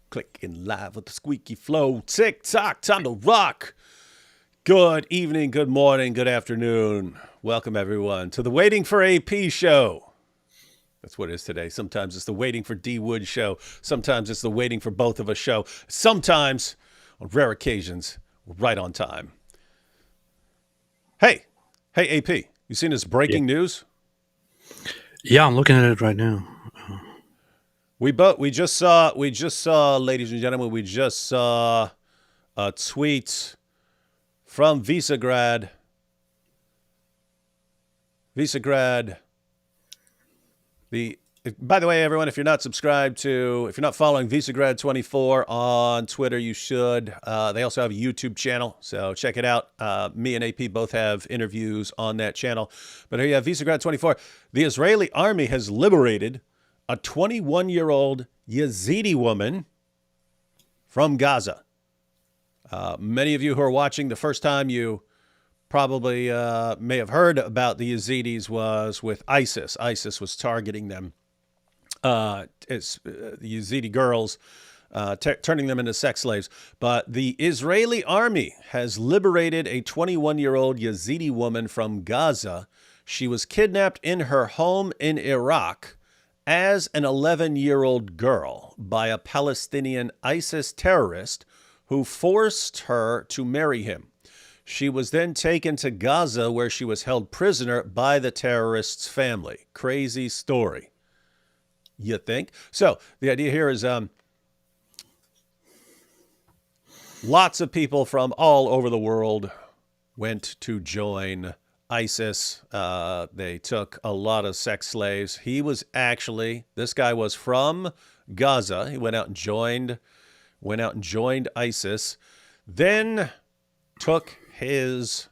Clicking live with the squeaky flow. Tick tock, time to rock. Good evening, good morning, good afternoon. Welcome everyone to the Waiting for AP show. That's what it is today. Sometimes it's the Waiting for D Wood show. Sometimes it's the Waiting for Both of Us show. Sometimes, on rare occasions, we're right on time. Hey AP, you seen this breaking news? Yeah, I'm looking at it right now. We just saw, ladies and gentlemen, we just saw a tweet from Visegrad. By the way, everyone, if you're not following Visegrad 24 on Twitter, you should. They also have a YouTube channel, so check it out. Me and AP both have interviews on that channel. But here you have Visegrad 24. The Israeli army has liberated a 21-year-old Yazidi woman from Gaza. Many of you who are watching the first time, you probably may have heard about the Yazidis was with ISIS. ISIS was targeting them. It's the Yazidi girls, turning them into sex slaves. But the Israeli army has liberated a 21-year-old Yazidi woman from Gaza. She was kidnapped in her home in Iraq as an 11-year-old girl by a Palestinian ISIS terrorist who forced her to marry him. She was then taken to Gaza, where she was held prisoner by the terrorist's family. Crazy story, you think? So the idea here is lots of people from all over the world went to join ISIS. They took a lot of sex slaves. This guy was from Gaza. He went out and joined ISIS, then took his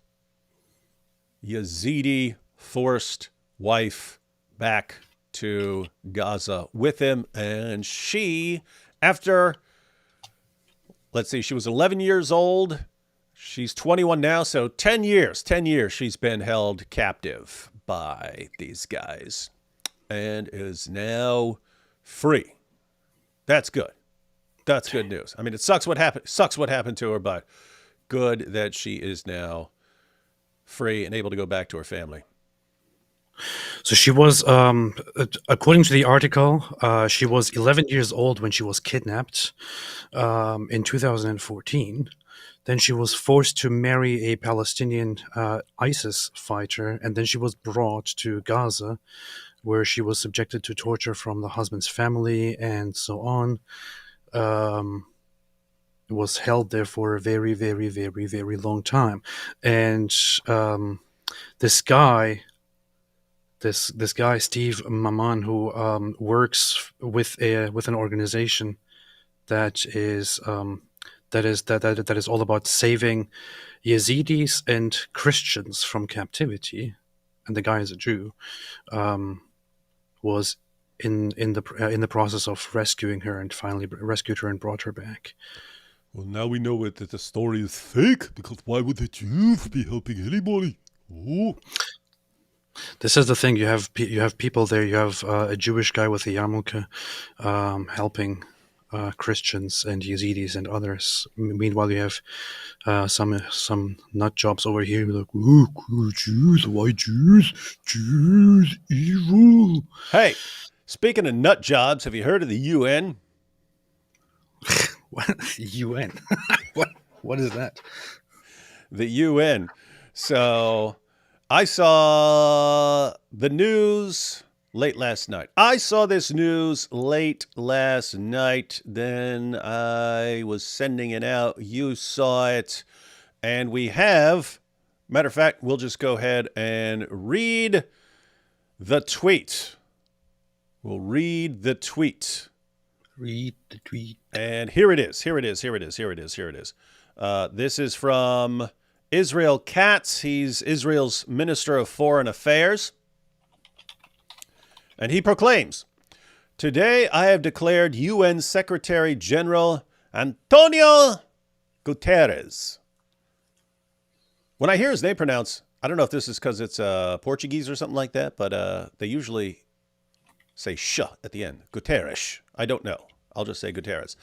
Yazidi forced wife back to Gaza with him. And she was 11 years old. She's 21 now, so 10 years she's been held captive by these guys and is now free. That's good. That's good news. I mean, it sucks what happened to her, but good that she is now free and able to go back to her family. So she was, according to the article, she was 11 years old when she was kidnapped in 2014. Then she was forced to marry a Palestinian ISIS fighter, and then she was brought to Gaza, where she was subjected to torture from the husband's family and so on. Was held there for a very, very, very, very long time. And this guy, Steve Maman, who works with an organization that is all about saving Yazidis and Christians from captivity, and the guy is a Jew, was in the process of rescuing her, and finally rescued her and brought her back. Well, now we know that the story is fake, because why would the Jews be helping anybody? Oh. This is the thing. You have people there. You have a Jewish guy with a yarmulke helping Christians and Yazidis and others. Meanwhile, you have some nut jobs over here like, oh, Jews, why Jews, evil. Hey, speaking of nut jobs, have you heard of the UN? What? UN? What is that? The UN. So I saw the news late last night. Then I was sending it out. You saw it. And we have, matter of fact, we'll just go ahead and read the tweet. We'll read the tweet. Read the tweet. And here it is. This is from Israel Katz. He's Israel's Minister of Foreign Affairs. And he proclaims, "Today I have declared UN Secretary General Antonio Guterres." When I hear his name pronounced, I don't know if this is because it's Portuguese or something like that, but they usually say sh at the end. Guterres. I don't know. I'll just say Guterres.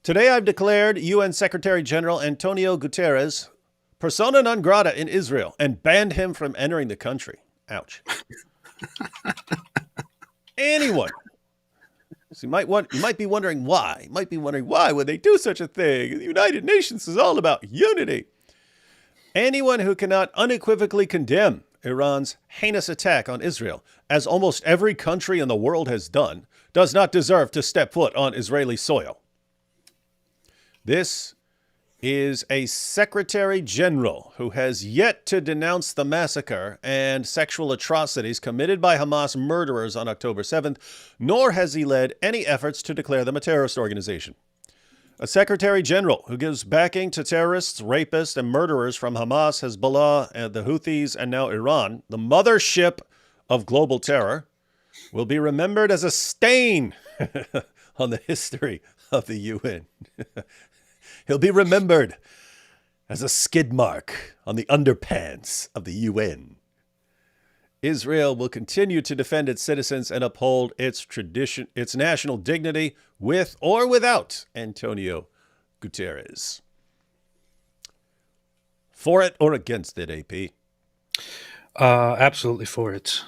Today I've declared UN Secretary General Antonio Guterres persona non grata in Israel and banned him from entering the country. Ouch. Anyone. So you might be wondering why. You might be wondering why would they do such a thing? The United Nations is all about unity. Anyone who cannot unequivocally condemn Iran's heinous attack on Israel, as almost every country in the world has done, does not deserve to step foot on Israeli soil. This is a Secretary General who has yet to denounce the massacre and sexual atrocities committed by Hamas murderers on October 7th, nor has he led any efforts to declare them a terrorist organization. A Secretary General who gives backing to terrorists, rapists, and murderers from Hamas, Hezbollah, and the Houthis, and now Iran, the mothership of global terror, will be remembered as a stain on the history of the UN. He'll be remembered as a skid mark on the underpants of the UN. Israel will continue to defend its citizens and uphold its tradition, its national dignity, with or without Antonio Guterres. For it or against it, AP? Absolutely for it.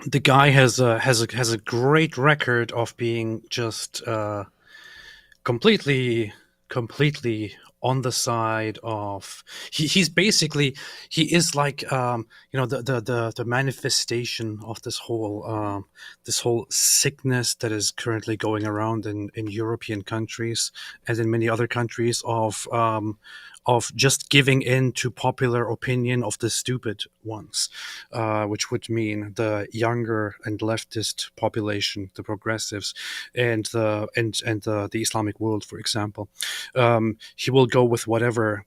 The guy has a great record of being just completely on the side of he's basically he is like the manifestation of this whole sickness that is currently going around in European countries and in many other countries of just giving in to popular opinion of the stupid ones, which would mean the younger and leftist population, the progressives, and the Islamic world, for example. He will go with whatever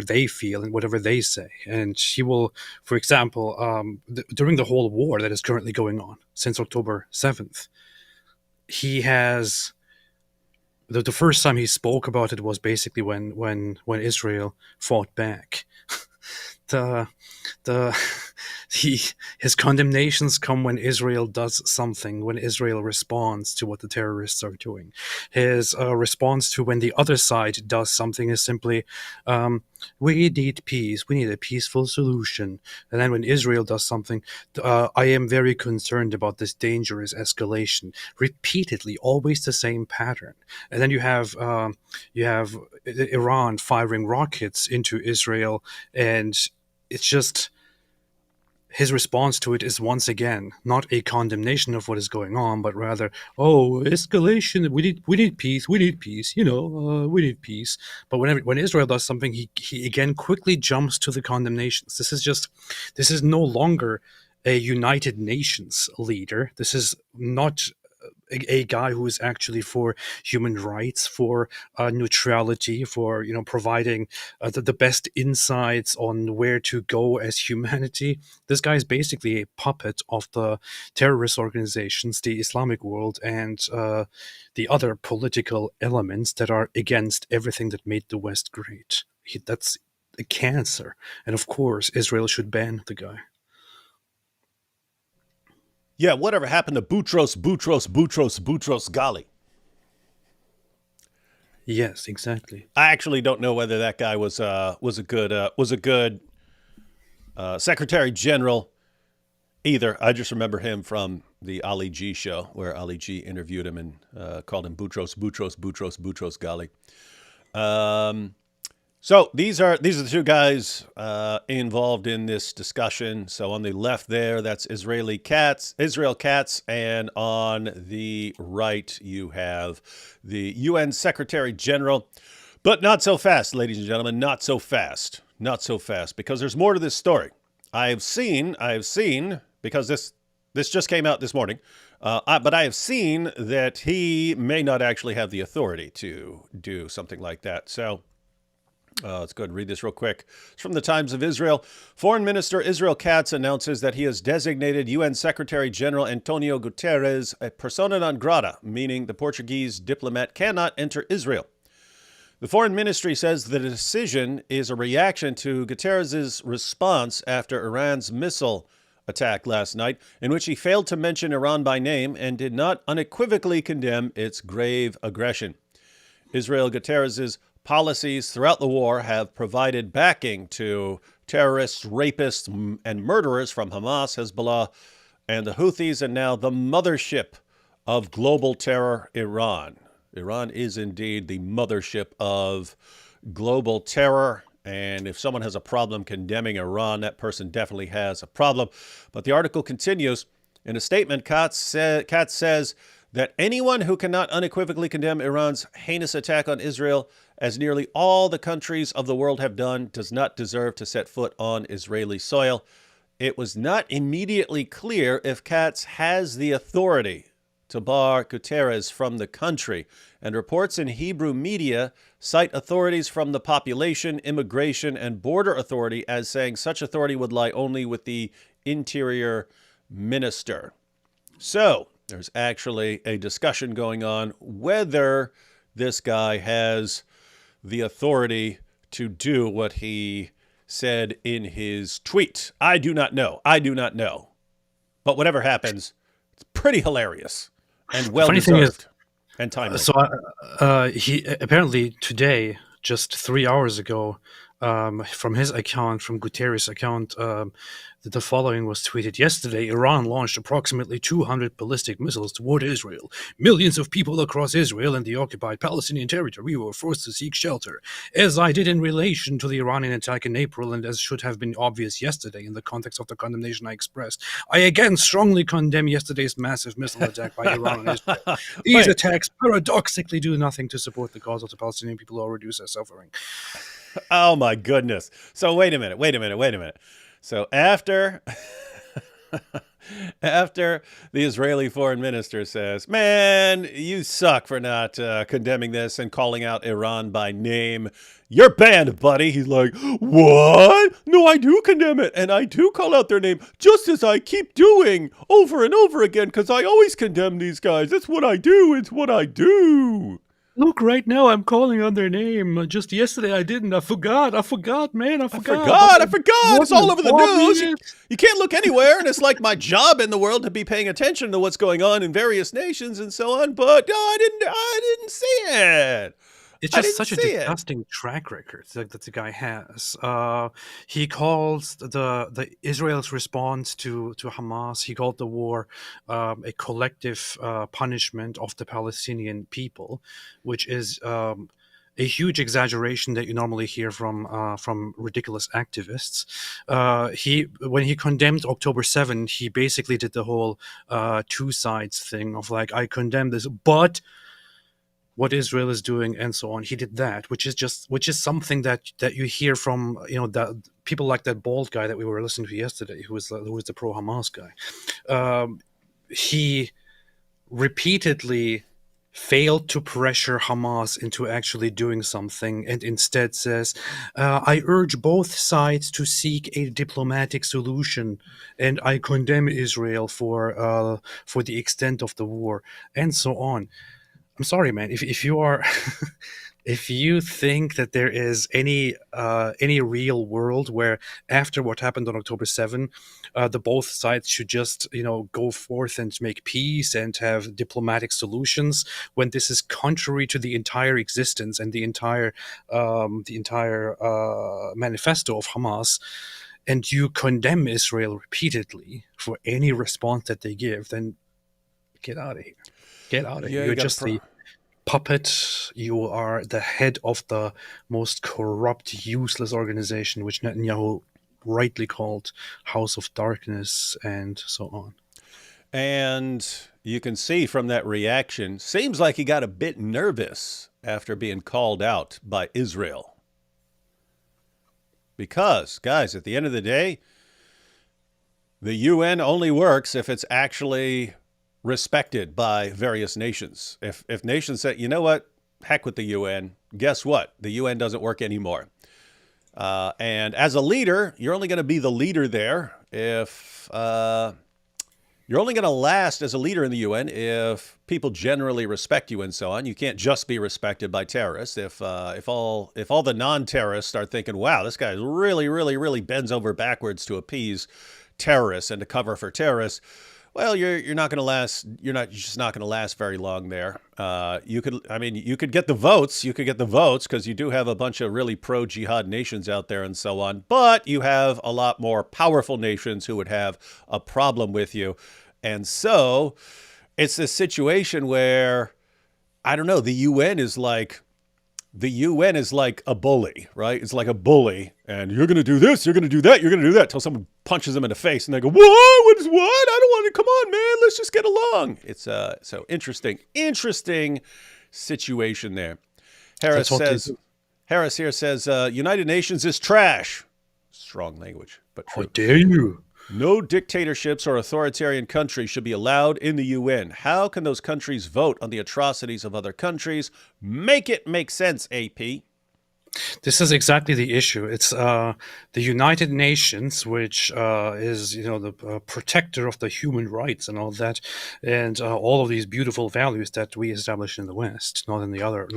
they feel and whatever they say, and he will, for example, during the whole war that is currently going on since October 7th, he has. The first time he spoke about it was basically when Israel fought back. His condemnations come when Israel does something, when Israel responds to what the terrorists are doing. His response to when the other side does something is simply, we need peace, we need a peaceful solution. And then when Israel does something, I am very concerned about this dangerous escalation. Repeatedly, always the same pattern. And then you have Iran firing rockets into Israel, and it's just his response to it is once again not a condemnation of what is going on, but rather, escalation. We need peace. We need peace. We need peace. But when Israel does something, he again quickly jumps to the condemnations. This is no longer a United Nations leader. This is not a guy who is actually for human rights, for neutrality, for providing the best insights on where to go as humanity. This guy is basically a puppet of the terrorist organizations, the Islamic world, and the other political elements that are against everything that made the West great. That's a cancer, and of course, Israel should ban the guy. Yeah, whatever happened to Boutros Ghali? Yes, exactly. I actually don't know whether that guy was a good Secretary General either. I just remember him from the Ali G show where Ali G interviewed him and called him Boutros Ghali. So these are the two guys involved in this discussion. So on the left there, that's Israel Katz, and on the right you have the UN Secretary General. But not so fast, ladies and gentlemen, not so fast, because there's more to this story. I have seen, because this just came out this morning, but I have seen that he may not actually have the authority to do something like that. So let's go ahead and read this real quick. It's from the Times of Israel. Foreign Minister Israel Katz announces that he has designated UN Secretary General Antonio Guterres a persona non grata, meaning the Portuguese diplomat cannot enter Israel. The Foreign Ministry says the decision is a reaction to Guterres' response after Iran's missile attack last night, in which he failed to mention Iran by name and did not unequivocally condemn its grave aggression. Israel Guterres's policies throughout the war have provided backing to terrorists, rapists, and murderers from Hamas, Hezbollah, and the Houthis, and now the mothership of global terror, Iran. Iran is indeed the mothership of global terror. And if someone has a problem condemning Iran, that person definitely has a problem. But the article continues. In a statement, Katz says that anyone who cannot unequivocally condemn Iran's heinous attack on Israel, as nearly all the countries of the world have done, does not deserve to set foot on Israeli soil. It was not immediately clear if Katz has the authority to bar Guterres from the country, and reports in Hebrew media cite authorities from the Population, Immigration, and Border Authority as saying such authority would lie only with the Interior Minister. So there's actually a discussion going on whether this guy has the authority to do what he said in his tweet. I do not know. I do not know. But whatever happens, it's pretty hilarious and well-deserved and timely. He apparently today, just 3 hours ago, from his account, from Guterres' account, the following was tweeted yesterday. Iran launched approximately 200 ballistic missiles toward Israel. Millions of people across Israel and the occupied Palestinian territory were forced to seek shelter. As I did in relation to the Iranian attack in April, and as should have been obvious yesterday in the context of the condemnation I expressed, I again strongly condemn yesterday's massive missile attack by Iran on Israel. These attacks paradoxically do nothing to support the cause of the Palestinian people or reduce their suffering. Oh my goodness. So wait a minute. So after the Israeli foreign minister says, man, you suck for not condemning this and calling out Iran by name, you're banned, buddy. He's like, what? No, I do condemn it. And I do call out their name, just as I keep doing over and over again, because I always condemn these guys. That's what I do. It's what I do. Look, right now I'm calling on their name. Just yesterday I didn't. I forgot, man. I forgot. It's all over the news. You can't look anywhere, and it's like my job in the world to be paying attention to what's going on in various nations and so on. But no, I didn't see it. It's just such a disgusting track record that the guy has. He calls the Israel's response to Hamas, he called the war a collective punishment of the Palestinian people, which is a huge exaggeration that you normally hear from ridiculous activists. When he condemned October 7, he basically did the whole two sides thing of like, I condemn this, but what Israel is doing and so on. He did that, which is something that you hear from that people like that bald guy that we were listening to yesterday, who was the pro Hamas guy. He repeatedly failed to pressure Hamas into actually doing something, and instead says, I urge both sides to seek a diplomatic solution, and I condemn Israel for the extent of the war, and so on. I'm sorry, man. If you are, if you think that there is any real world where after what happened on October 7, the both sides should just go forth and make peace and have diplomatic solutions, when this is contrary to the entire existence and the entire manifesto of Hamas, and you condemn Israel repeatedly for any response that they give, then get out of here. Get out of here. You're just the puppet. You are the head of the most corrupt, useless organization, which Netanyahu rightly called House of Darkness, and so on. And you can see from that reaction, seems like he got a bit nervous after being called out by Israel. Because, guys, at the end of the day, the UN only works if it's actually respected by various nations. If nations say, you know what, heck with the UN, guess what? The UN doesn't work anymore. And as a leader, you're only going to be the leader there if you're only going to last as a leader in the UN if people generally respect you and so on. You can't just be respected by terrorists. If all the non-terrorists start thinking, wow, this guy really bends over backwards to appease terrorists and to cover for terrorists, Well, you're not going to last. You're just not going to last very long there. You could get the votes. You could get the votes because you do have a bunch of really pro jihad nations out there and so on. But you have a lot more powerful nations who would have a problem with you, and so it's this situation where I don't know. The UN is like a bully, right? It's like a bully, and you're going to do this, you're going to do that, you're going to do that, till someone punches them in the face, and they go, "What? What is what? I don't want to. Come on, man. Let's just get along." It's so interesting situation there. Harris here says, United Nations is trash. Strong language, but How true. dare you? No dictatorships or authoritarian countries should be allowed in the UN. How can those countries vote on the atrocities of other countries? Make it make sense, AP. This is exactly the issue. It's the United Nations, which is the protector of the human rights and all that, and all of these beautiful values that we establish in the West, not on the other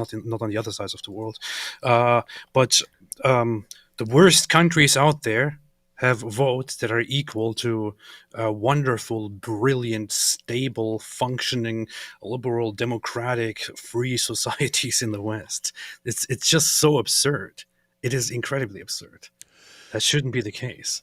sides of the world. But the worst countries out there have votes that are equal to wonderful, brilliant, stable, functioning, liberal, democratic, free societies in the West. It's just so absurd. It is incredibly absurd. That shouldn't be the case.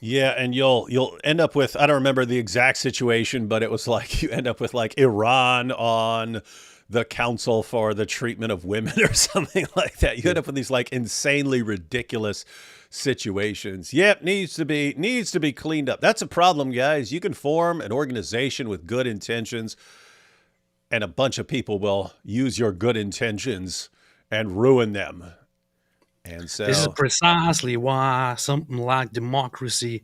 Yeah, and you'll end up with, I don't remember the exact situation, but it was like you end up with like Iran on the Council for the Treatment of Women or something like that. You end up with these like insanely ridiculous situations. Yep, needs to be cleaned up. That's a problem, guys. You can form an organization with good intentions, and a bunch of people will use your good intentions and ruin them. And so this is precisely why something like democracy,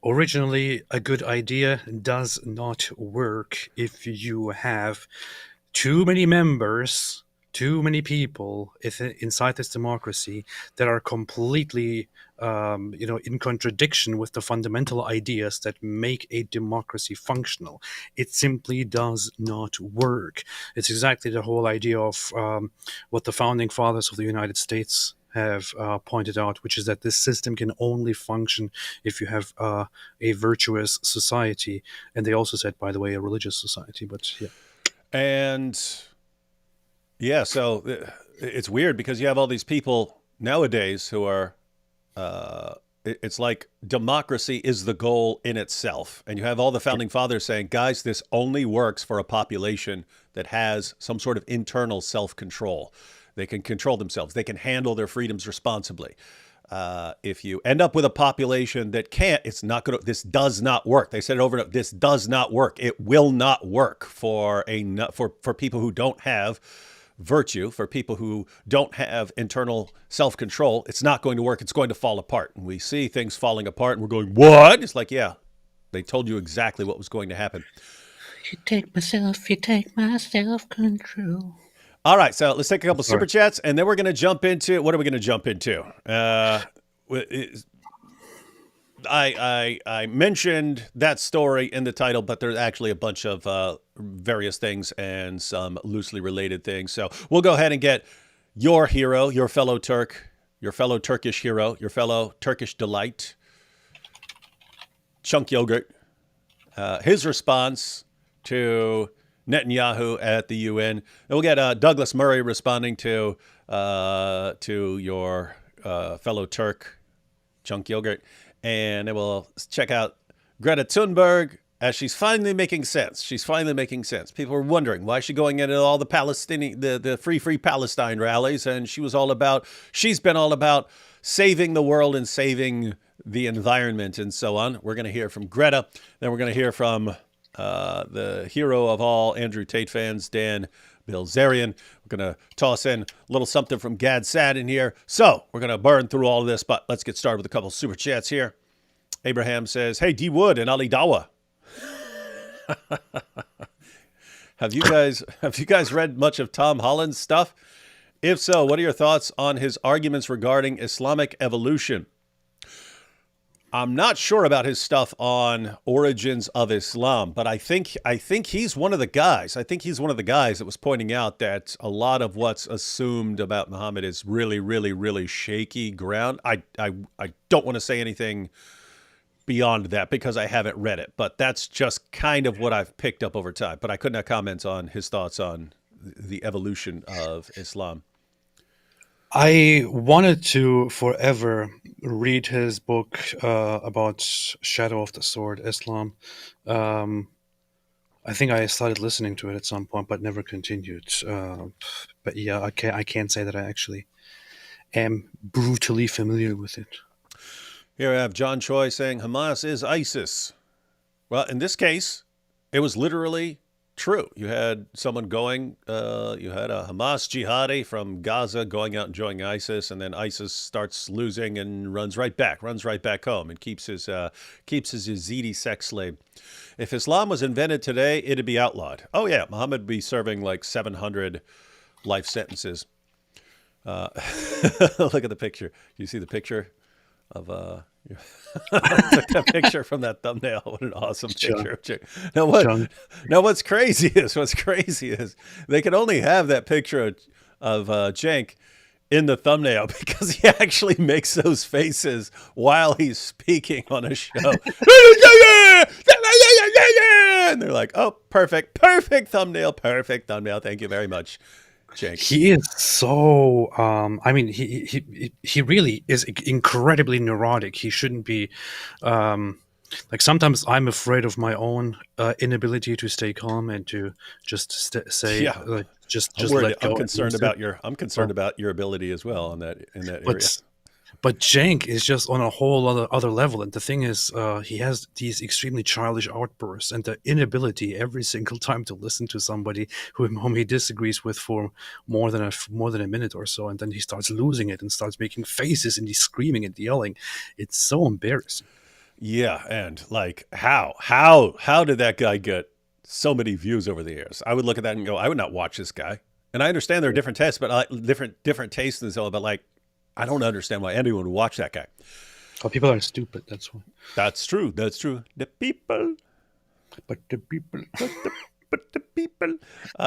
originally a good idea, does not work if you have too many members, too many people inside this democracy that are completely, in contradiction with the fundamental ideas that make a democracy functional. It simply does not work. It's exactly the whole idea of what the founding fathers of the United States have pointed out, which is that this system can only function if you have a virtuous society. And they also said, by the way, a religious society. But yeah. And yeah, so it's weird because you have all these people nowadays who are, it's like democracy is the goal in itself. And you have all the founding fathers saying, guys, this only works for a population that has some sort of internal self-control. They can control themselves. They can handle their freedoms responsibly. If you end up with a population that can't, it's not going to, this does not work. They said it over and over, this does not work. It will not work for people who don't have virtue, for people who don't have internal self-control. It's not going to work. It's going to fall apart. And we see things falling apart and we're going, what? It's like, yeah, they told you exactly what was going to happen. You take my self-control. All right, so let's take a couple super chats, and then we're going to jump into, what are we going to jump into? I mentioned that story in the title, but there's actually a bunch of various things and some loosely related things. So we'll go ahead and get your hero, your fellow Turk, your fellow Turkish hero, your fellow Turkish delight, Cenk Uygur, his response to Netanyahu at the UN. And we'll get Douglas Murray responding to your fellow Turk, Cenk Uygur. And then we'll check out Greta Thunberg as she's finally making sense. She's finally making sense. People were wondering, why is she going into all the Palestinian, the free Palestine rallies? And she's been all about saving the world and saving the environment and so on. We're going to hear from Greta. Then we're going to hear from the hero of all Andrew Tate fans, Dan Bilzerian. We're going to toss in a little something from Gad Saad in here. So we're going to burn through all of this, but let's get started with a couple super chats here. Abraham says, hey, D. Wood and Ali Dawa. Have you guys read much of Tom Holland's stuff? If so, what are your thoughts on his arguments regarding Islamic evolution? I'm not sure about his stuff on origins of Islam, but I think he's one of the guys. I think he's one of the guys that was pointing out that a lot of what's assumed about Muhammad is really, really, really shaky ground. I don't want to say anything beyond that because I haven't read it, but that's just kind of what I've picked up over time. But I could not comment on his thoughts on the evolution of Islam. I wanted to forever read his book about Shadow of the Sword, Islam. Um, I think I started listening to it at some point, but never continued. But yeah, I can't say that I actually am brutally familiar with it. Here I have John Choi saying Hamas is ISIS. Well, in this case, it was literally true. You had someone going, you had a Hamas jihadi from Gaza going out and joining ISIS, and then ISIS starts losing and runs right back home, and keeps his Yazidi sex slave. If Islam was invented today, it'd be outlawed. Oh yeah, Muhammad would be serving like 700 life sentences. Look at the picture. You see the picture of took that picture from that thumbnail. What an awesome picture. Now what's crazy is they could only have that picture of Cenk in the thumbnail because he actually makes those faces while he's speaking on a show. And they're like, oh, perfect thumbnail. Thank you very much, Cenk. He is so. I mean, he really is incredibly neurotic. He shouldn't be. Like sometimes I'm afraid of my own inability to stay calm and to just say, just let go. I'm concerned about your ability as well in that area. But Cenk is just on a whole other level. And the thing is, he has these extremely childish outbursts and the inability every single time to listen to somebody whom he disagrees with for more than a minute or so. And then he starts losing it and starts making faces and he's screaming and yelling. It's so embarrassing. Yeah. And like, how did that guy get so many views over the years? I would look at that and go, I would not watch this guy. And I understand there are different tastes, but different tastes and so on. But like, I don't understand why anyone would watch that guy. Oh, people are stupid. That's why. That's true. The people. But the people.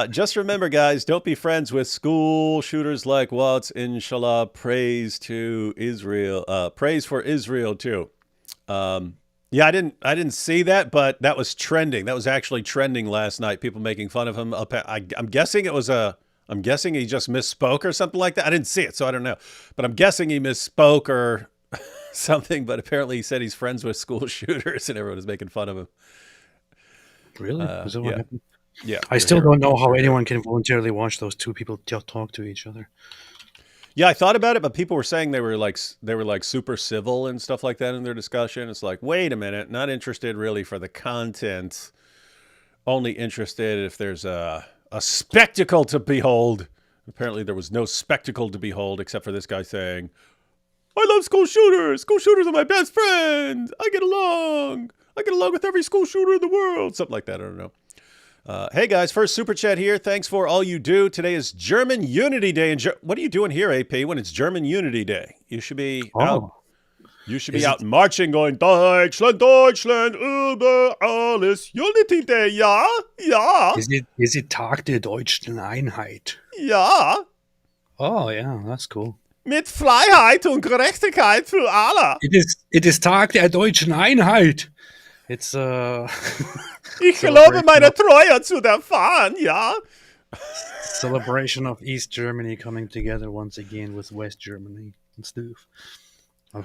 Just remember, guys, don't be friends with school shooters like Watts. Inshallah, praise to Israel. Praise for Israel too. Yeah, I didn't see that, but that was trending. That was actually trending last night. People making fun of him. I'm guessing it was I'm guessing he just misspoke or something like that. I didn't see it, so I don't know. But I'm guessing he misspoke or something. But apparently he said he's friends with school shooters and everyone is making fun of him. Really? Is that what happened? Yeah. I still don't know how anyone can voluntarily watch those two people talk to each other. Yeah, I thought about it, but people were saying they were like super civil and stuff like that in their discussion. It's like, wait a minute, not interested really for the content. Only interested if there's a spectacle to behold. Apparently there was no spectacle to behold except for this guy saying, I love school shooters. School shooters are my best friends. I get along with every school shooter in the world. Something like that. I don't know. Hey guys, first super chat here. Thanks for all you do. Today is German Unity Day. And what are you doing here, AP, when it's German Unity Day? You should be out. You should be out marching, going, Deutschland, Deutschland, über alles. Unity Day, ja, ja. Is it Tag der deutschen Einheit? Ja. Oh, yeah, that's cool. Mit Freiheit und Gerechtigkeit für alle. It is Tag der deutschen Einheit. It's Ich glaube meine Treue zu der Fahnen, ja. Celebration of East Germany coming together once again with West Germany and stuff.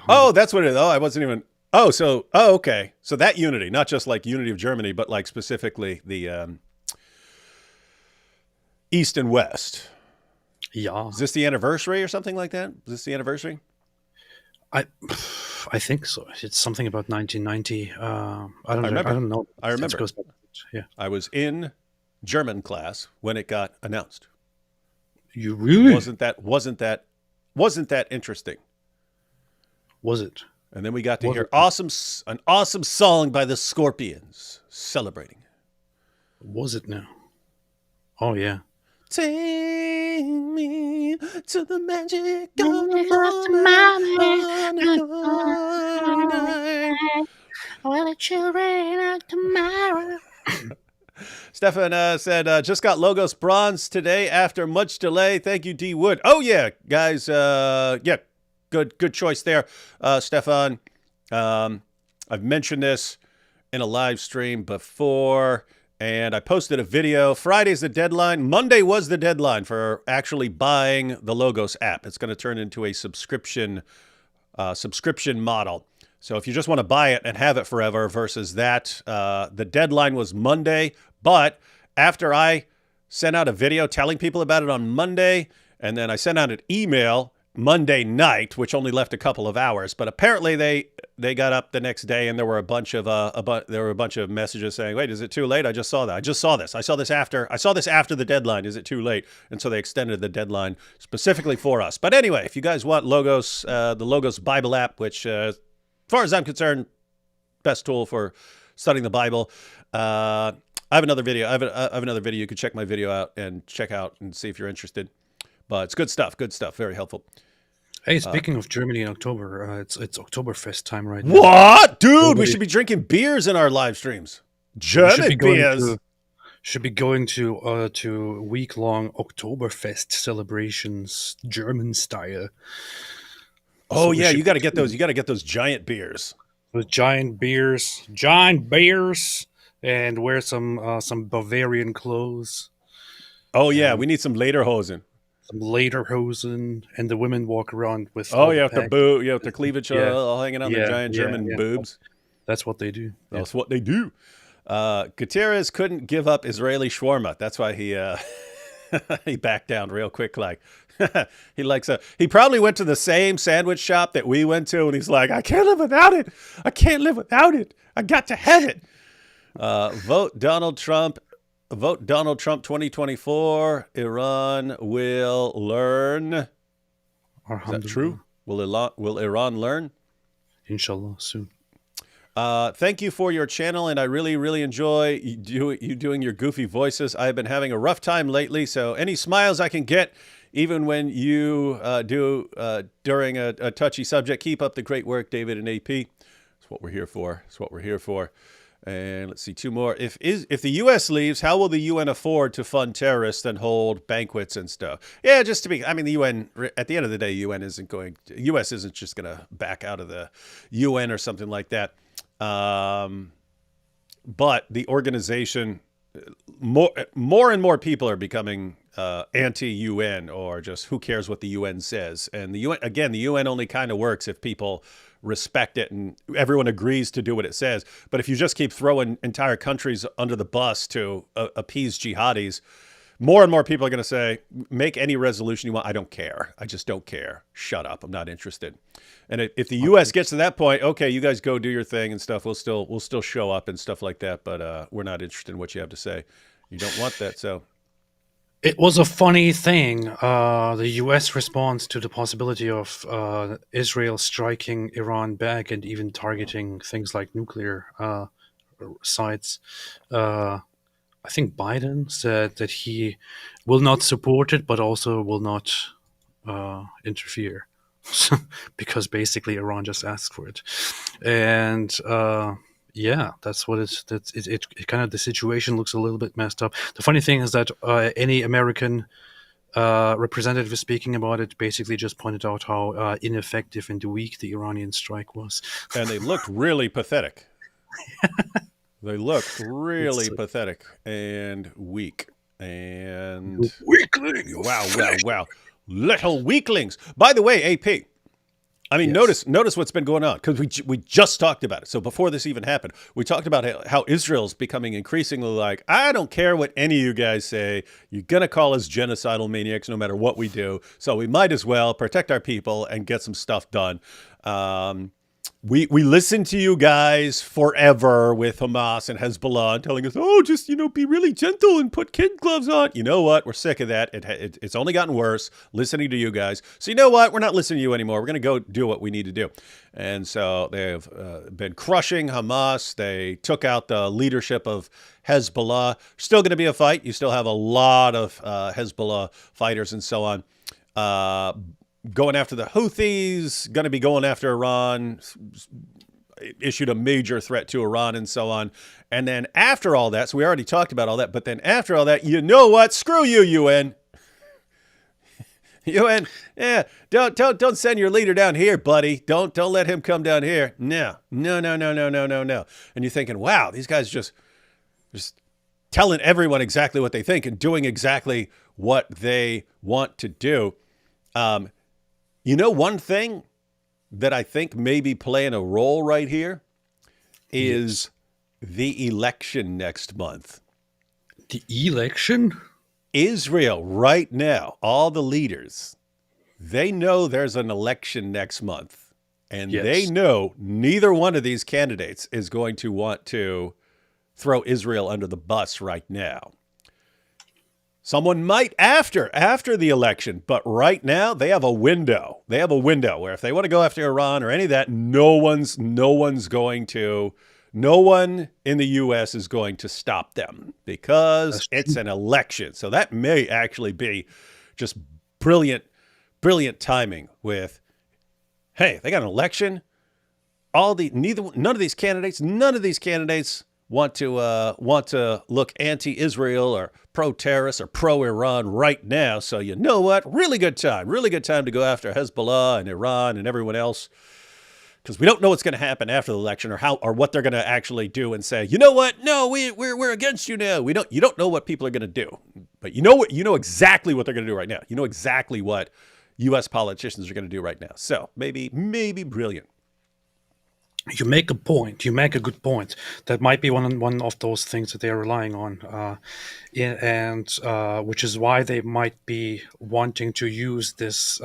Oh, that's what it is. Oh, I wasn't even. Oh, okay. So that unity, not just like unity of Germany, but like specifically the East and West. Yeah. Is this the anniversary or something like that? Is this the anniversary? I think so. It's something about 1990. I don't know. I remember. Yeah. I was in German class when it got announced. You really? Wasn't that interesting? Was it? And then we got to hear an awesome song by the Scorpions celebrating. Was it now? Oh yeah. Take me to the magic all the children of tomorrow. Stefan said, just got Logos bronze today after much delay. Thank you, D. Wood. Oh, yeah, guys. Yeah, good choice there, Stefan. I've mentioned this in a live stream before, and I posted a video. Friday's the deadline. Monday was the deadline for actually buying the Logos app. It's going to turn into a subscription model. So if you just want to buy it and have it forever versus that, the deadline was Monday. But after I sent out a video telling people about it on Monday, and then I sent out an email Monday night, which only left a couple of hours. But apparently they got up the next day and there were a bunch of messages saying, "Wait, is it too late? I just saw that. I just saw this. I saw this after the deadline. Is it too late?" And so they extended the deadline specifically for us. But anyway, if you guys want Logos, the Logos Bible app, which as far as I'm concerned, best tool for studying the Bible. I have another video. I have another video. You can check my video out and check out and see if you're interested. But it's good stuff. Good stuff. Very helpful. Hey, speaking of Germany in October, it's Oktoberfest time right now. What? Dude, we should be drinking beers in our live streams. German beers. Should be going to week-long Oktoberfest celebrations, German style. Oh, so yeah, you got to get those. You got to get those giant beers. Those giant beers, and wear some Bavarian clothes. Oh yeah, we need some lederhosen. Some lederhosen, and the women walk around with. With their cleavage all hanging on their giant German boobs. That's what they do. That's what they do. Gutierrez couldn't give up Israeli shawarma. That's why he he backed down real quick. Like he probably went to the same sandwich shop that we went to, and he's like, "I can't live without it. I can't live without it. I got to have it." Vote Donald Trump 2024. Iran will learn. Is that true? Will Iran learn? Inshallah, soon. Thank you for your channel, and I really, really enjoy you doing your goofy voices. I've been having a rough time lately, so any smiles I can get, even when you do during a touchy subject, keep up the great work, David and AP. That's what we're here for. That's what we're here for. And let's see, two more. If the U.S. leaves, how will the UN afford to fund terrorists and hold banquets and stuff? Yeah, just to be, I mean, the UN, at the end of the day, U.S. isn't just going to back out of the UN or something like that. But the organization, more and more people are becoming anti-UN, or just who cares what the UN says. And the UN only kind of works if people respect it and everyone agrees to do what it says. But if you just keep throwing entire countries under the bus to appease jihadis, more and more people are going to say, make any resolution you want. I don't care. I just don't care. Shut up. I'm not interested. And if the U.S. gets to that point, okay, you guys go do your thing and stuff. We'll still show up and stuff like that. But we're not interested in what you have to say. You don't want that. So it was a funny thing. The U.S. response to the possibility of Israel striking Iran back and even targeting things like nuclear sites. I think Biden said that he will not support it, but also will not interfere, because basically Iran just asked for it. And yeah, that's what it's. It kind of, the situation looks a little bit messed up. The funny thing is that any American representative speaking about it basically just pointed out how ineffective and weak the Iranian strike was. And they looked really pathetic. They looked really pathetic and weak. And weaklings. Wow. Little weaklings. By the way, AP, I mean, yes. Notice what's been going on, because we just talked about it. So before this even happened, we talked about how Israel's becoming increasingly like, I don't care what any of you guys say. You're going to call us genocidal maniacs no matter what we do. So we might as well protect our people and get some stuff done. We listened to you guys forever with Hamas and Hezbollah telling us, oh, just, be really gentle and put kid gloves on. You know what? We're sick of that. It's only gotten worse listening to you guys. So you know what? We're not listening to you anymore. We're going to go do what we need to do. And so they've been crushing Hamas. They took out the leadership of Hezbollah. Still going to be a fight. You still have a lot of Hezbollah fighters and so on. Going after the Houthis, going to be going after Iran, issued a major threat to Iran and so on. And then after all that, so we already talked about all that, but then after all that, you know what? Screw you, UN. UN, yeah, don't send your leader down here, buddy. Don't let him come down here. No, no, no, no, no, no, no, no. And you're thinking, wow, these guys just telling everyone exactly what they think and doing exactly what they want to do. Um, one thing that I think may be playing a role right here Yes. is the election next month. The election? Israel right now, all the leaders, they know there's an election next month, and they Yes. know neither one of these candidates is going to want to throw Israel under the bus right now. Someone might after the election, but right now they have a window. They have a window where if they want to go after Iran or any of that, no one in the US is going to stop them because That's it's true. an election. So that may actually be just brilliant timing with, hey, they got an election. None of these candidates want to look anti-Israel or pro-terrorist or pro-Iran right now. So you know what? Really good time to go after Hezbollah and Iran and everyone else, because we don't know what's going to happen after the election or what they're going to actually do and say. You know what? No, we're against you now. You don't know what people are going to do, but you know exactly what they're going to do right now. You know exactly what U.S. politicians are going to do right now. So maybe brilliant. You make a point. You make a good point. That might be one of those things that they're relying on, and which is why they might be wanting to use this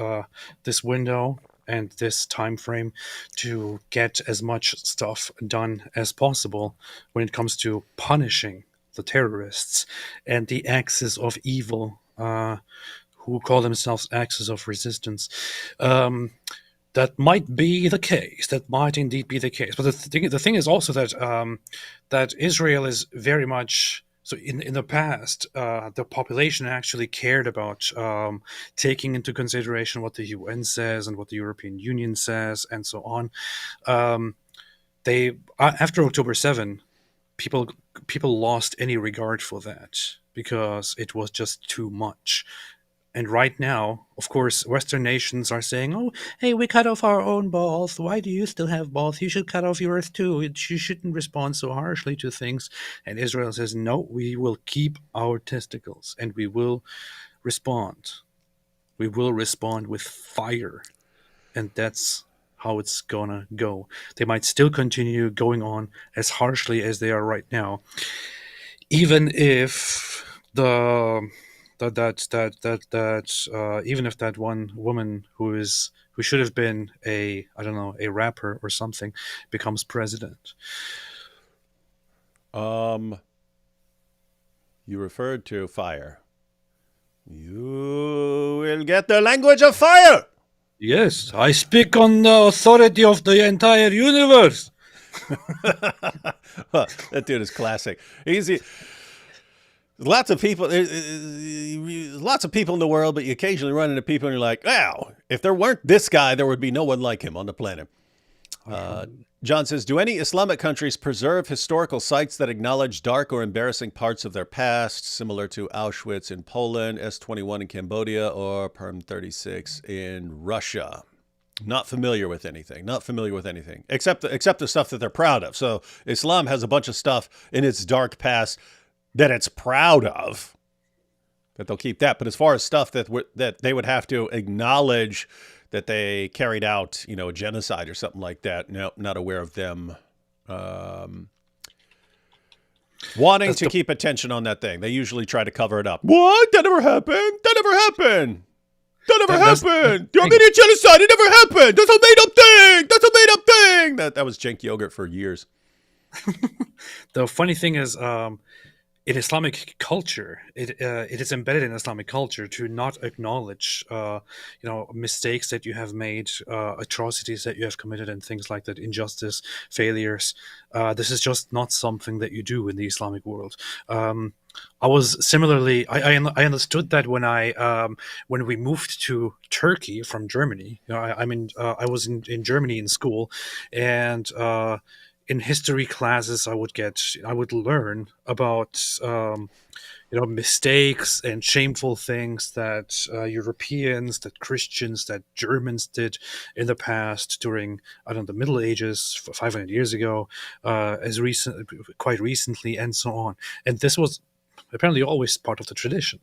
window and this time frame to get as much stuff done as possible when it comes to punishing the terrorists and the axis of evil, who call themselves axis of resistance. That might be the case. That might indeed be the case. But the thing is also that that Israel is very much so. In the past, the population actually cared about taking into consideration what the UN says and what the European Union says, and so on. They after October 7, people lost any regard for that because it was just too much. And right now, of course, Western nations are saying, "Oh, hey, we cut off our own balls. Why do you still have balls? You should cut off yours too. You shouldn't respond so harshly to things." And Israel says, "No, we will keep our testicles and we will respond. We will respond with fire." And that's how it's gonna go. They might still continue going on as harshly as they are right now, even if the even if that one woman who should have been a, I don't know, a rapper or something, becomes president. You referred to fire. You will get the language of fire. Yes, I speak on the authority of the entire universe. That dude is classic. Lots of people. There's lots of people in the world, but you occasionally run into people and you're like, wow, if there weren't this guy, there would be no one like him on the planet. John says, do any Islamic countries preserve historical sites that acknowledge dark or embarrassing parts of their past, similar to Auschwitz in Poland, S-21 in Cambodia, or Perm 36 in Russia? Not familiar with anything. Except the stuff that they're proud of. So Islam has a bunch of stuff in its dark past that it's proud of, that they'll keep that. But as far as stuff that they would have to acknowledge that they carried out, a genocide or something like that, no, not aware of them wanting to keep attention on that thing. They usually try to cover it up. What? That never happened. The Armenian genocide, it never happened. That's a made up thing. That was Cenk Uygur for years. The funny thing is, in Islamic culture, it is embedded in Islamic culture to not acknowledge, mistakes that you have made, atrocities that you have committed, and things like that, injustice, failures. This is just not something that you do in the Islamic world. I was similarly. I understood that when we moved to Turkey from Germany. I was in Germany in school, and in history classes, I would learn about mistakes and shameful things that Europeans, that Christians, that Germans did in the past during, I don't know, the Middle Ages 500 years ago, quite recently, and so on. And this was apparently always part of the tradition.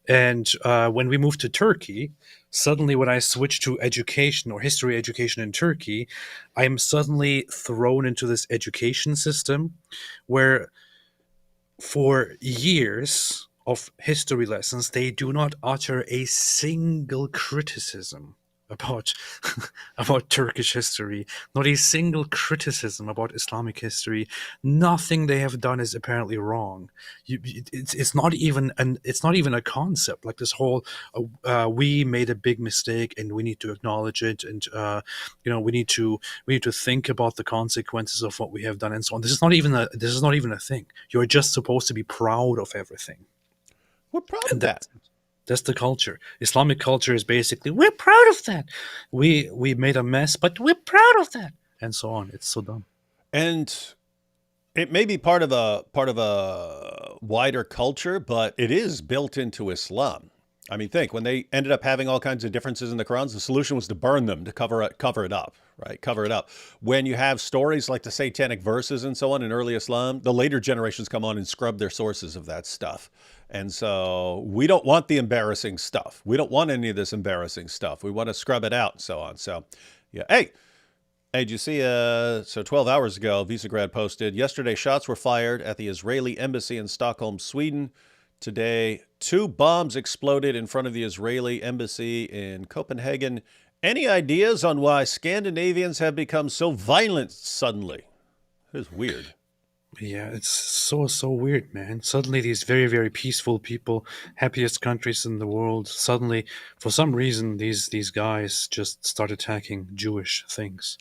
And when we moved to Turkey, suddenly when I switched to education or history education in Turkey, I am suddenly thrown into this education system where for years of history lessons, they do not utter a single criticism about about Turkish history, not a single criticism about Islamic history. Nothing they have done is apparently wrong. It's not even a concept like this whole we made a big mistake and we need to acknowledge it, and we need to think about the consequences of what we have done and so on. This is not even a thing. You're just supposed to be proud of everything. We're proud And of that. that's the culture. Islamic culture is basically, we're proud of that. We made a mess, but we're proud of that, and so on. It's so dumb. And it may be part of a wider culture, but it is built into Islam. I mean, think when they ended up having all kinds of differences in the Qurans, the solution was to burn them to cover it up, right? Cover it up. When you have stories like the satanic verses and so on in early Islam, the later generations come on and scrub their sources of that stuff. And so we don't want the embarrassing stuff. We don't want any of this embarrassing stuff. We want to scrub it out and so on. So, yeah. Hey, did you see, so 12 hours ago, Visegrad posted, yesterday shots were fired at the Israeli embassy in Stockholm, Sweden. Today, 2 bombs exploded in front of the Israeli embassy in Copenhagen. Any ideas on why Scandinavians have become so violent suddenly? It's weird. Yeah, it's so weird, man. Suddenly these very, very peaceful people, happiest countries in the world, suddenly, for some reason, these guys just start attacking Jewish things.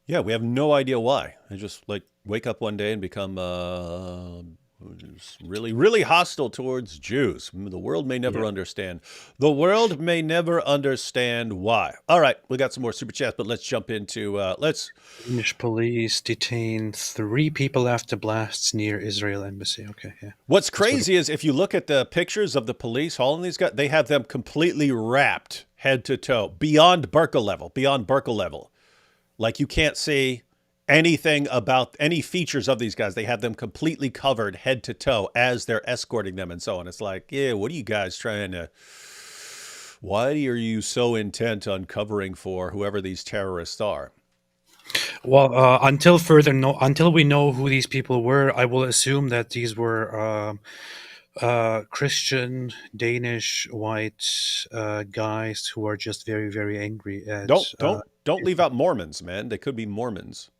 Yeah, we have no idea why. They just like wake up one day and become really, really hostile towards Jews. The world may never understand. The world may never understand why. All right, we got some more super chats, but let's jump into Danish police detain 3 people after blasts near Israel embassy. Okay, yeah. What's crazy is if you look at the pictures of the police hauling these guys, they have them completely wrapped head to toe, beyond burqa level. Like you can't see anything about any features of these guys. They have them completely covered head to toe as they're escorting them and so on. It's like, yeah, what are you guys why are you so intent on covering for whoever these terrorists are? Well, until we know who these people were, I will assume that these were Christian, Danish, white guys who are just very, very angry at. Don't leave out Mormons, man. They could be Mormons.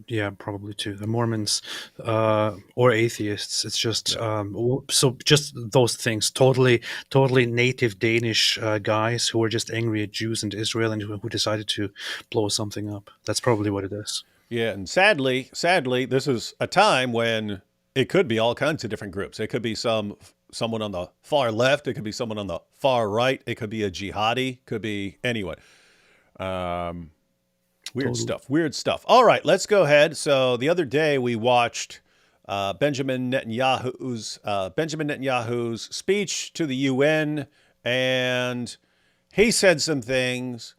Yeah, probably too. The Mormons or atheists. It's just so just those things. Totally native Danish guys who are just angry at Jews and Israel and who decided to blow something up. That's probably what it is. Yeah, and sadly, this is a time when it could be all kinds of different groups. It could be someone on the far left. It could be someone on the far right. It could be a jihadi. Could be anyone. Weird stuff. All right, let's go ahead. So the other day we watched Benjamin Netanyahu's speech to the UN, and he said some things,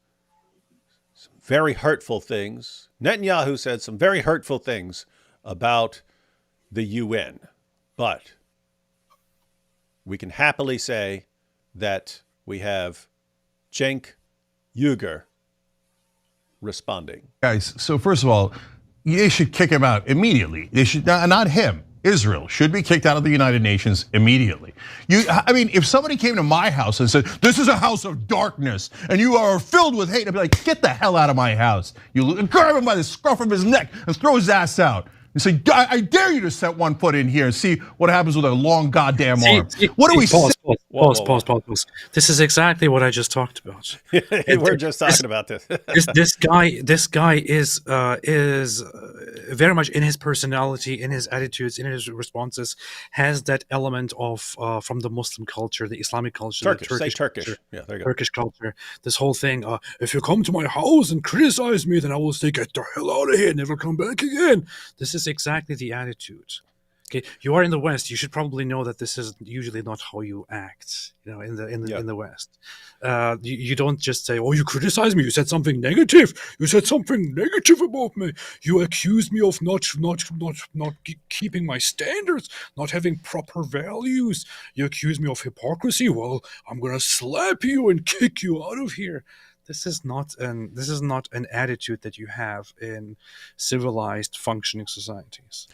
some very hurtful things. Netanyahu said some very hurtful things about the UN, but we can happily say that we have Cenk Uygur responding. Guys, so first of all, they should kick him out immediately. They should not him. Israel should be kicked out of the United Nations immediately. I mean, if somebody came to my house and said, "This is a house of darkness and you are filled with hate," I'd be like, "Get the hell out of my house!" You grab him by the scruff of his neck and throw his ass out. And say, "I dare you to set one foot in here and see what happens with a long goddamn arm." What do we say? Pause. This is exactly what I just talked about. We're just talking about this. This guy is very much in his personality, in his attitudes, in his responses, has that element of from the Muslim culture, the Islamic culture, Turkish, the Turkish culture. Yeah, there you go. Turkish culture. This whole thing. If you come to my house and criticize me, then I will say, "Get the hell out of here, never come back again." This is exactly the attitude. Okay, you are in the West. You should probably know that this is usually not how you act. In the West, you don't just say, "Oh, you criticize me. You said something negative. You said something negative about me. You accuse me of not keeping my standards, not having proper values. You accuse me of hypocrisy. Well, I'm gonna slap you and kick you out of here." This is not an attitude that you have in civilized, functioning societies.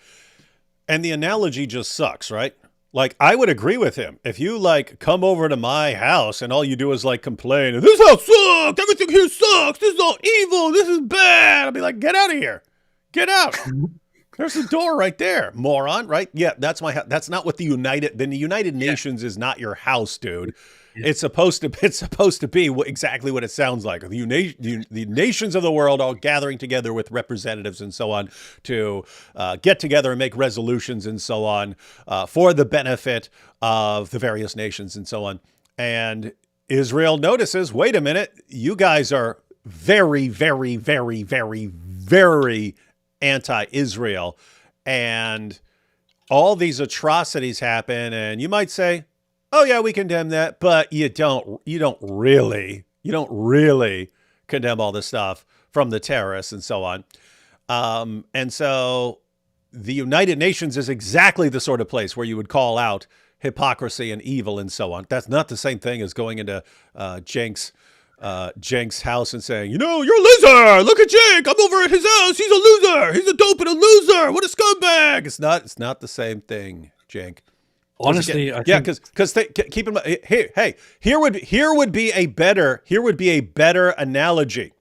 And the analogy just sucks, right? Like, I would agree with him. If you, like, come over to my house and all you do is, like, complain, "This house sucks, everything here sucks, this is all evil, this is bad," I'll be like, "Get out of here. Get out. There's the door right there, moron," right? Yeah, that's my house. That's not what the United Nations is not your house, dude. Yeah. It's supposed to be exactly what it sounds like. The nations of the world all gathering together with representatives and so on to get together and make resolutions and so on for the benefit of the various nations and so on. And Israel notices, wait a minute, you guys are very, very, very, very, very anti-Israel, and all these atrocities happen, and you might say, "Oh yeah, we condemn that," but you don't really condemn all this stuff from the terrorists and so on. And so the United Nations is exactly the sort of place where you would call out hypocrisy and evil and so on. That's not the same thing as going into Cenk's house and saying, "You're a loser. Look at Cenk. I'm over at his house. He's a loser. He's a dope and a loser. What a scumbag." It's not the same thing, Cenk. Honestly, because keep in mind, here would be a better analogy,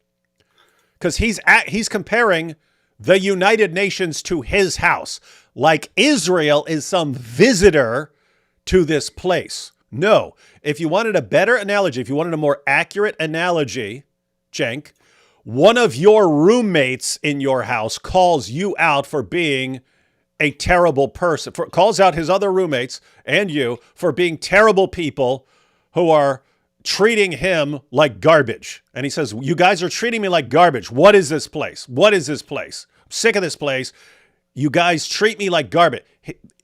because he's comparing the United Nations to his house, like Israel is some visitor to this place. No, if you wanted a better analogy, if you wanted a more accurate analogy, Cenk, one of your roommates in your house calls you out for being a terrible person, calls out his other roommates and you for being terrible people who are treating him like garbage. And he says, "You guys are treating me like garbage. What is this place? What is this place? I'm sick of this place. You guys treat me like garbage."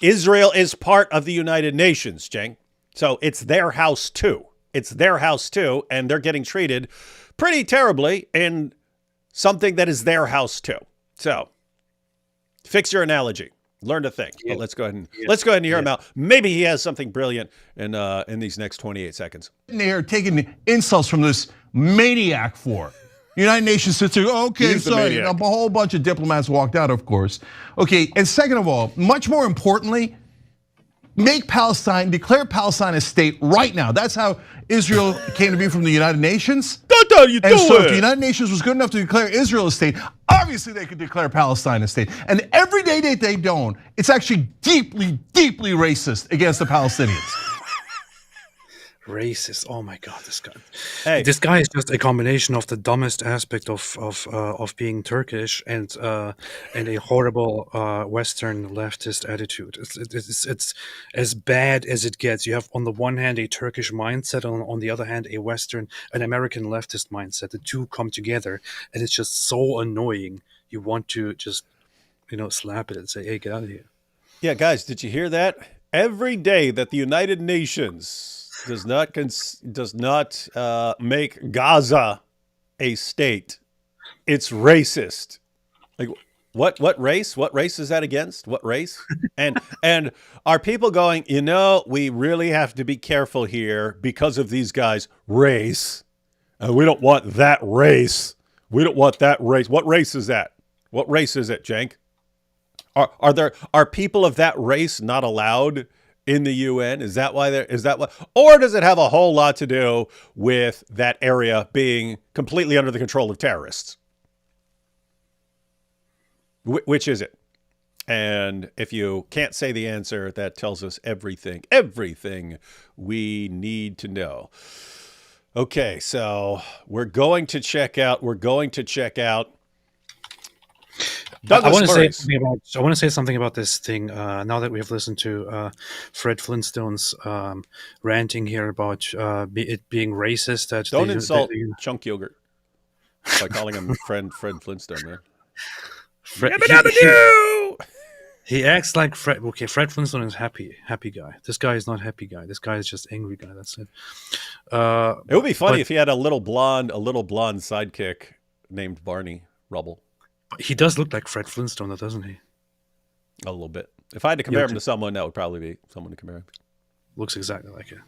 Israel is part of the United Nations, Cenk. So it's their house too. And they're getting treated pretty terribly in something that is their house too. So fix your analogy. Learn to think. Yeah. But let's go ahead and hear him out. Maybe he has something brilliant in these next 28 seconds. They're taking insults from this maniac for. United Nations sits there, "Okay, sorry." A whole bunch of diplomats walked out, of course. Okay, and second of all, much more importantly, declare Palestine a state right now. That's how Israel came to be from the United Nations. That's how you do it. And so if the United Nations was good enough to declare Israel a state, obviously they could declare Palestine a state. And every day that they don't, it's actually deeply, deeply racist against the Palestinians. Racist. Oh my God, this guy. Hey. This guy is just a combination of the dumbest aspect of being Turkish and a horrible Western leftist attitude. It's as bad as it gets. You have on the one hand a Turkish mindset, on the other hand an American leftist mindset. The two come together, and it's just so annoying. You want to just slap it and say, "Hey, get out of here." Yeah, guys, did you hear that? Every day that the United Nations does not make Gaza a state, it's racist. Like, what race? What race is that against? What race? And are people going, we really have to be careful here because of these guys' race, and we don't want that race. We don't want that race. What race is that? What race is it, Cenk? Are people of that race not allowed in the UN? Is that why or does it have a whole lot to do with that area being completely under the control of terrorists? Which is it? And if you can't say the answer, that tells us everything we need to know. Okay, so we're going to check out I want to say something about this thing. Now that we have listened to Fred Flintstone's ranting here about it being racist, don't insult Cenk Uygur by calling him Fred Flintstone, man. He acts like Fred. Okay, Fred Flintstone is happy guy. This guy is not happy guy. This guy is just angry guy. That's it. It would be funny if he had a little blonde sidekick named Barney Rubble. He does look like Fred Flintstone, though, doesn't he? A little bit. If I had to compare him to someone, that would probably be someone to compare him to. Looks exactly like it.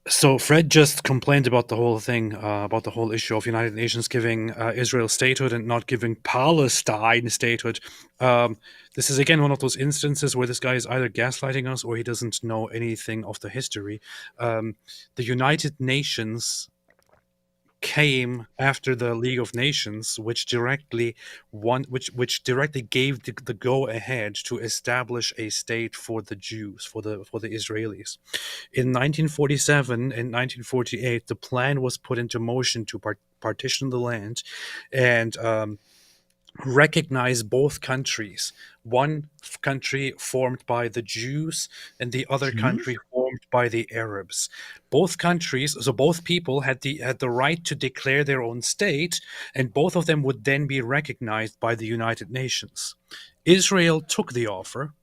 So Fred just complained about the whole thing, about the whole issue of United Nations giving Israel statehood and not giving Palestine statehood. This is again one of those instances where this guy is either gaslighting us or he doesn't know anything of the history. The United Nations came after the League of Nations, which directly gave the go ahead to establish a state for the Jews, for the Israelis. In 1947 and 1948, the plan was put into motion to partition the land and recognize both countries. One country formed by the Jews and the other country formed by the Arabs. Both countries, so both people had the right to declare their own state, and both of them would then be recognized by the United Nations. Israel took the offer,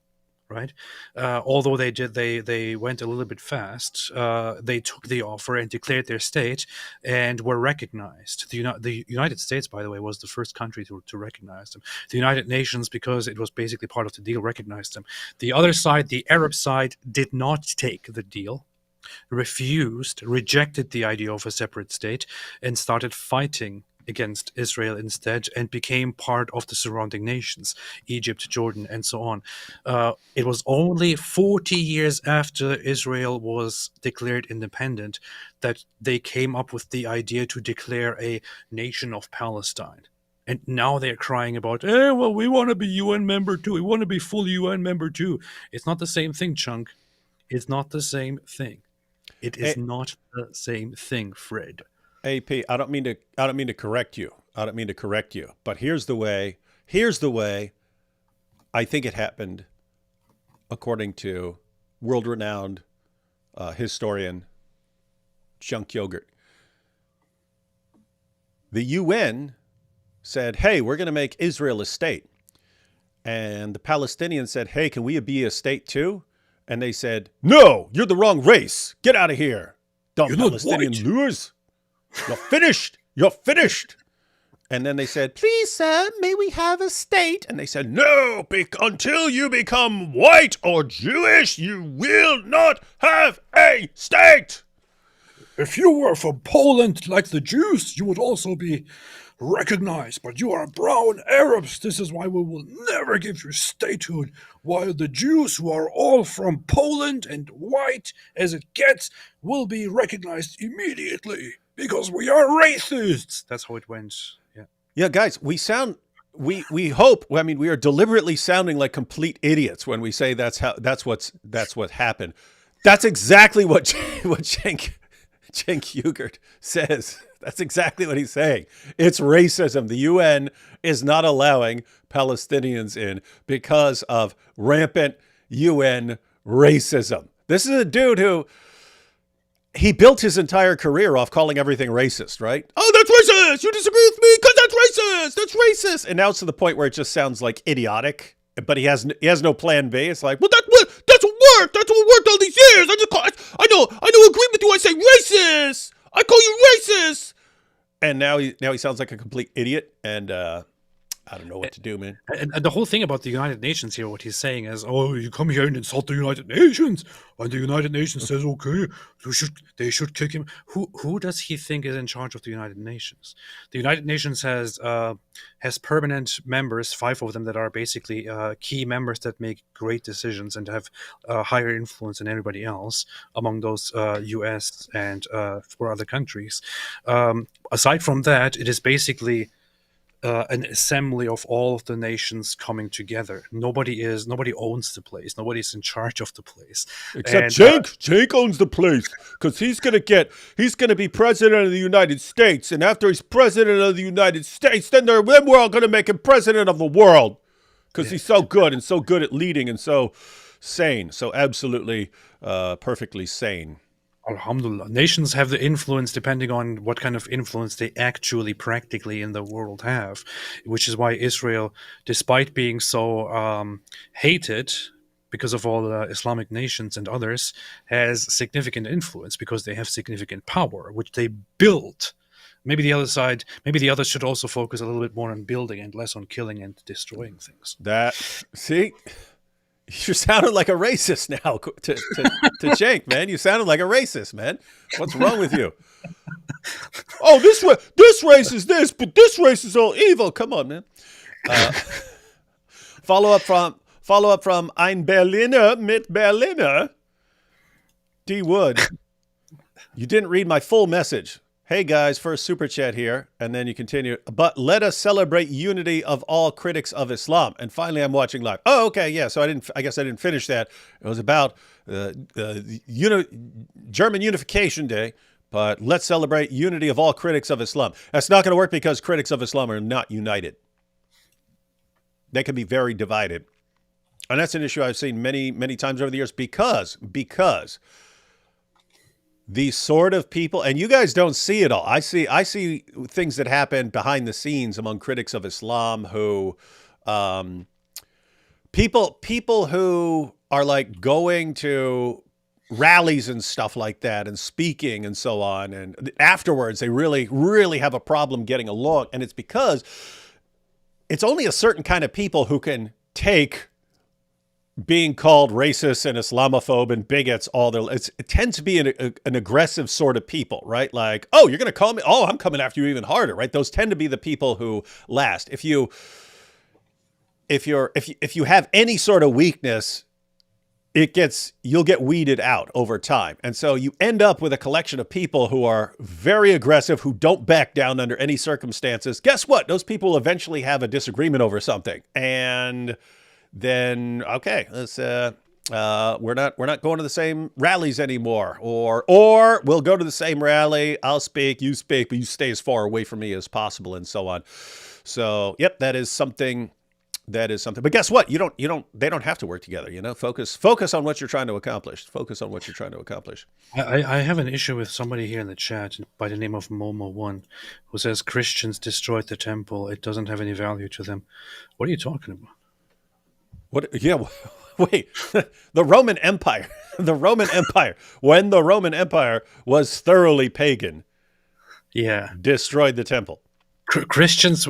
right? Although they went a little bit fast. They took the offer and declared their state and were recognized. The United States, by the way, was the first country to recognize them. The United Nations, because it was basically part of the deal, recognized them. The other side, the Arab side, did not take the deal, rejected the idea of a separate state, and started fighting against Israel instead, and became part of the surrounding nations, Egypt, Jordan, and so on. It was only 40 years after Israel was declared independent that they came up with the idea to declare a nation of Palestine. And now they're crying about, well, we want to be UN member too. We want to be full UN member too. It's not the same thing, Chunk. It's not the same thing. It is not the same thing, Fred. AP, I don't mean to correct you. But here's the way I think it happened according to world-renowned historian Cenk Uygur. The UN said, hey, we're going to make Israel a state. And the Palestinians said, hey, can we be a state too? And they said, no, you're the wrong race. Get out of here. Dumb Palestinian losers. You're finished. You're finished. And then they said, please, sir, may we have a state? And they said, no, until you become white or Jewish, you will not have a state. If you were from Poland like the Jews, you would also be recognized, but you are brown Arabs. This is why we will never give you statehood, while the Jews, who are all from Poland and white as it gets, will be recognized immediately because we are racists. That's how it went. Yeah, guys, we hope. I mean, we are deliberately sounding like complete idiots when we say that's what happened. That's exactly what Cenk Uygur says. That's exactly what he's saying. It's racism. The UN is not allowing Palestinians in because of rampant UN racism. This is a dude who he built his entire career off calling everything racist, right? Oh, that's racist. You disagree with me because that's racist. That's racist. And now it's to the point where it just sounds like idiotic, but he has no plan B. It's like, well, that's what worked. That's what worked all these years. I don't agree with you. I say racist. I call you racist. And now he sounds like a complete idiot, and I don't know what to do, man. And the whole thing about the United Nations here, what he's saying is, oh, you come here and insult the United Nations, and the United Nations says, okay, they should kick him. Who does he think is in charge of the United Nations? The United Nations has permanent members, 5 of them, that are basically key members that make great decisions and have higher influence than everybody else, among those US and 4 other countries. Aside from that, it is basically an assembly of all of the nations coming together. Nobody owns the place. Nobody's in charge of the place. Except Cenk. Cenk owns the place because he's gonna be president of the United States, and after he's president of the United States, then we're all gonna make him president of the world because he's so good at leading and so sane, so absolutely perfectly sane. Alhamdulillah. Nations have the influence depending on what kind of influence they actually practically in the world have, which is why Israel, despite being so hated because of all the Islamic nations and others, has significant influence because they have significant power, which they build. Maybe the other side, maybe the others should also focus a little bit more on building and less on killing and destroying things. See, you sounded like a racist now to Cenk, man. You sounded like a racist, man. What's wrong with you? Oh, this race is this, but this race is all evil. Come on, man. Follow up from Ein Berliner mit Berliner. D. Wood. You didn't read my full message. Hey guys, first super chat here, and then you continue. But let us celebrate unity of all critics of Islam. And finally, I'm watching live. Oh, okay, yeah. So I guess I didn't finish that. It was about German Unification Day. But let's celebrate unity of all critics of Islam. That's not going to work because critics of Islam are not united. They can be very divided, and that's an issue I've seen many times over the years because these sort of people, and you guys don't see it all. I see things that happen behind the scenes among critics of Islam who, people who are like going to rallies and stuff like that and speaking and so on. And afterwards, they really have a problem getting along. And it's because it's only a certain kind of people who can take being called racist and Islamophobe and bigots, it tends to be an aggressive sort of people, right? Like, oh, you're going to call me? Oh, I'm coming after you even harder, right? Those tend to be the people who last. If you have any sort of weakness, you'll get weeded out over time. And so you end up with a collection of people who are very aggressive, who don't back down under any circumstances. Guess what? Those people eventually have a disagreement over something. And then, okay, let's, we're not going to the same rallies anymore, or we'll go to the same rally. I'll speak, you speak, but you stay as far away from me as possible, and so on. So, yep, that is something. But guess what? They don't have to work together. You know, focus on what you're trying to accomplish. Focus on what you're trying to accomplish. I have an issue with somebody here in the chat by the name of Momo1 who says Christians destroyed the temple. It doesn't have any value to them. What are you talking about? What? Yeah, wait. The Roman Empire. When the Roman Empire was thoroughly pagan, destroyed the temple. Christians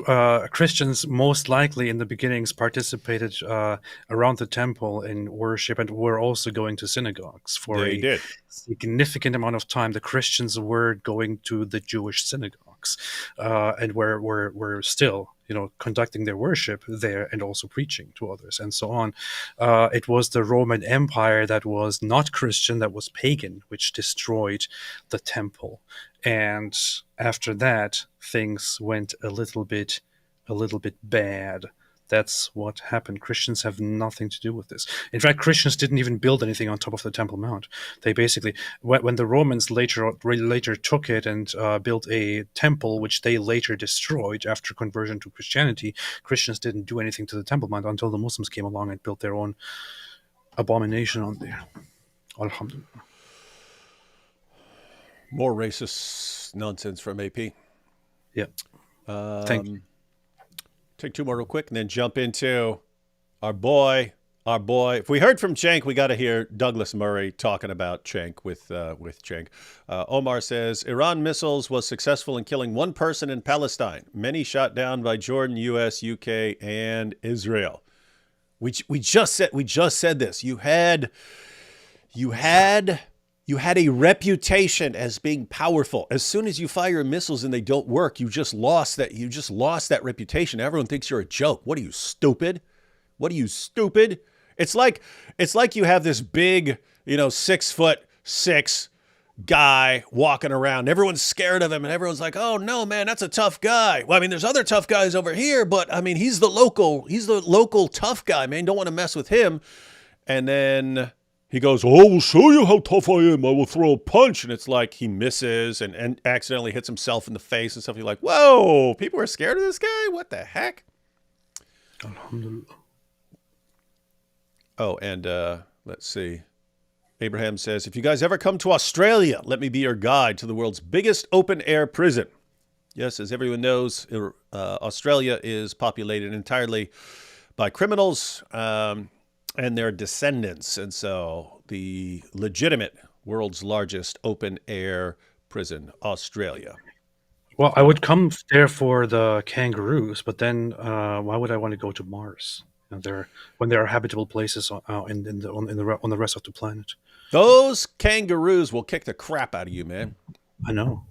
most likely in the beginnings participated around the temple in worship and were also going to synagogues for a significant amount of time. The Christians were going to the Jewish synagogues and were still, conducting their worship there and also preaching to others and so on. It was the Roman Empire that was not Christian, that was pagan, which destroyed the temple. And after that, things went a little bit bad. That's what happened. Christians have nothing to do with this. In fact, Christians didn't even build anything on top of the Temple Mount. They basically, when the Romans later took it and built a temple, which they later destroyed after conversion to Christianity, Christians didn't do anything to the Temple Mount until the Muslims came along and built their own abomination on there. Alhamdulillah. More racist nonsense from AP. Yeah. Thank you. Take two more real quick and then jump into our boy. If we heard from Cenk, we got to hear Douglas Murray talking about Cenk with Cenk. Omar says, Iran missiles was successful in killing one person in Palestine. Many shot down by Jordan, US, UK, and Israel. We just said this. You had a reputation as being powerful. As soon as you fire missiles and they don't work, you just lost that reputation. Everyone thinks you're a joke. What are you, stupid? It's like you have this big, 6'6" guy walking around. Everyone's scared of him and everyone's like, "Oh no, man, that's a tough guy." Well, I mean, there's other tough guys over here, but I mean, he's the local tough guy, man. Don't want to mess with him. And then he goes, "Oh, I will show you how tough I am. I will throw a punch." And it's like he misses and accidentally hits himself in the face and stuff. You're like, whoa, people are scared of this guy? What the heck? Alhamdulillah. Oh, and let's see. Abraham says, if you guys ever come to Australia, let me be your guide to the world's biggest open-air prison. Yes, as everyone knows, Australia is populated entirely by criminals and their descendants. And so the legitimate world's largest open-air prison, Australia. Well, I would come there for the kangaroos, but then why would I want to go to Mars? When there are habitable places on the rest of the planet. Those kangaroos will kick the crap out of you, man. I know.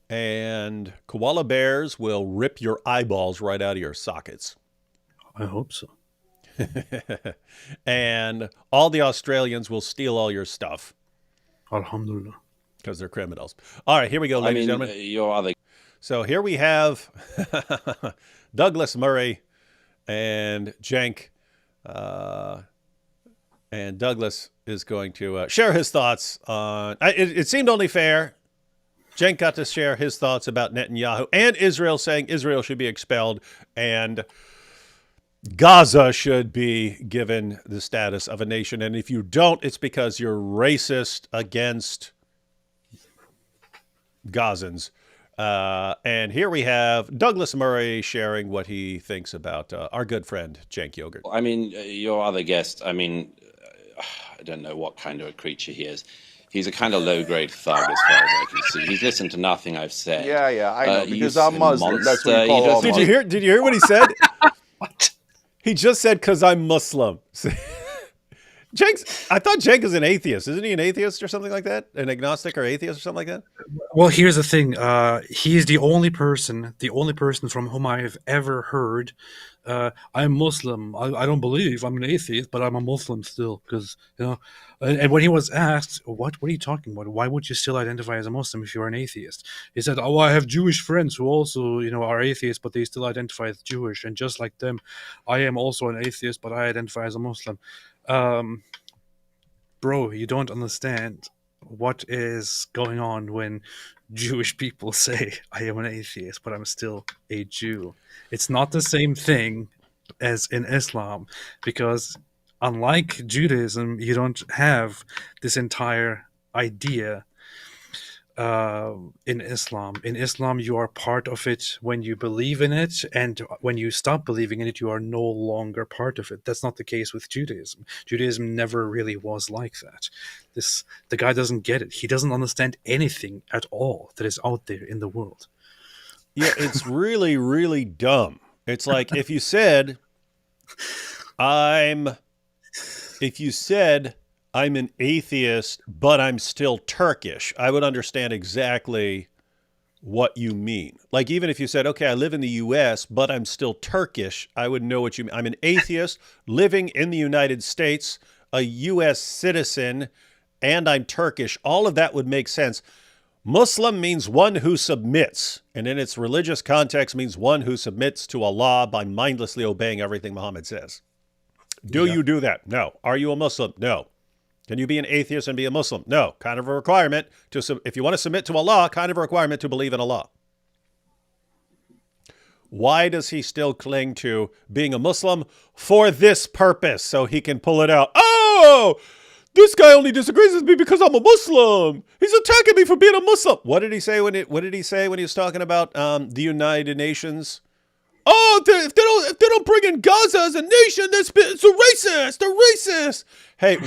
And koala bears will rip your eyeballs right out of your sockets. I hope so. And all the Australians will steal all your stuff. Alhamdulillah. Because they're criminals. All right, here we go, ladies and gentlemen. So here we have Douglas Murray and Cenk. And Douglas is going to share his thoughts on... It seemed only fair. Cenk got to share his thoughts about Netanyahu and Israel, saying Israel should be expelled and Gaza should be given the status of a nation. And if you don't, it's because you're racist against Gazans. And here we have Douglas Murray sharing what he thinks about our good friend, Cenk Uygur. I mean, your other guest, I mean, I don't know what kind of a creature he is. He's a kind of low-grade thug, as far as I can see. He's listened to nothing I've said. Yeah, I know, because I'm Muslim. That's what you call all Did you hear what he said? What? He just said, because I'm Muslim. I thought Cenk is an atheist. Isn't he an atheist or something like that? An agnostic or atheist or something like that? Well, here's the thing. He's the only person from whom I've ever heard, I'm Muslim. I don't believe I'm an atheist, but I'm a Muslim still. Because, and when he was asked, what are you talking about? Why would you still identify as a Muslim if you're an atheist? He said, oh, I have Jewish friends who also, are atheists, but they still identify as Jewish. And just like them, I am also an atheist, but I identify as a Muslim. Bro, you don't understand what is going on when Jewish people say, I am an atheist, but I'm still a Jew. It's not the same thing as in Islam, because unlike Judaism, you don't have this entire idea in Islam. In Islam, you are part of it when you believe in it, and when you stop believing in it, you are no longer part of it. That's not the case with Judaism. Judaism never really was like that. The guy doesn't get it. He doesn't understand anything at all that is out there in the world. Yeah, it's really, really dumb. It's like if you said, I'm an atheist, but I'm still Turkish, I would understand exactly what you mean. Like, even if you said, okay, I live in the U.S., but I'm still Turkish, I would know what you mean. I'm an atheist living in the United States, a U.S. citizen, and I'm Turkish. All of that would make sense. Muslim means one who submits, and in its religious context means one who submits to Allah by mindlessly obeying everything Muhammad says. Do you do that? No. Are you a Muslim? No. Can you be an atheist and be a Muslim? No. Kind of a requirement if you want to submit to Allah, kind of a requirement to believe in Allah. Why does he still cling to being a Muslim? For this purpose, so he can pull it out. Oh, this guy only disagrees with me because I'm a Muslim. He's attacking me for being a Muslim. What did he say when he was talking about the United Nations? Oh, if they don't bring in Gaza as a nation, it's a racist. They're racist. Hey,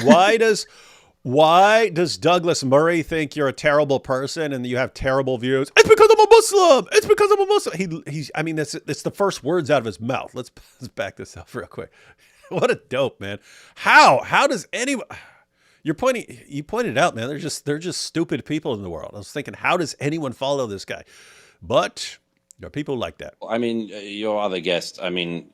why does Douglas Murray think you're a terrible person and you have terrible views? It's because I'm a Muslim. It's because I'm a Muslim. It's the first words out of his mouth. Let's back this up real quick. What a dope, man. How does anyone? You pointed out, man. They're just stupid people in the world. I was thinking, how does anyone follow this guy? But there are people like that. I mean, your other guest, I mean,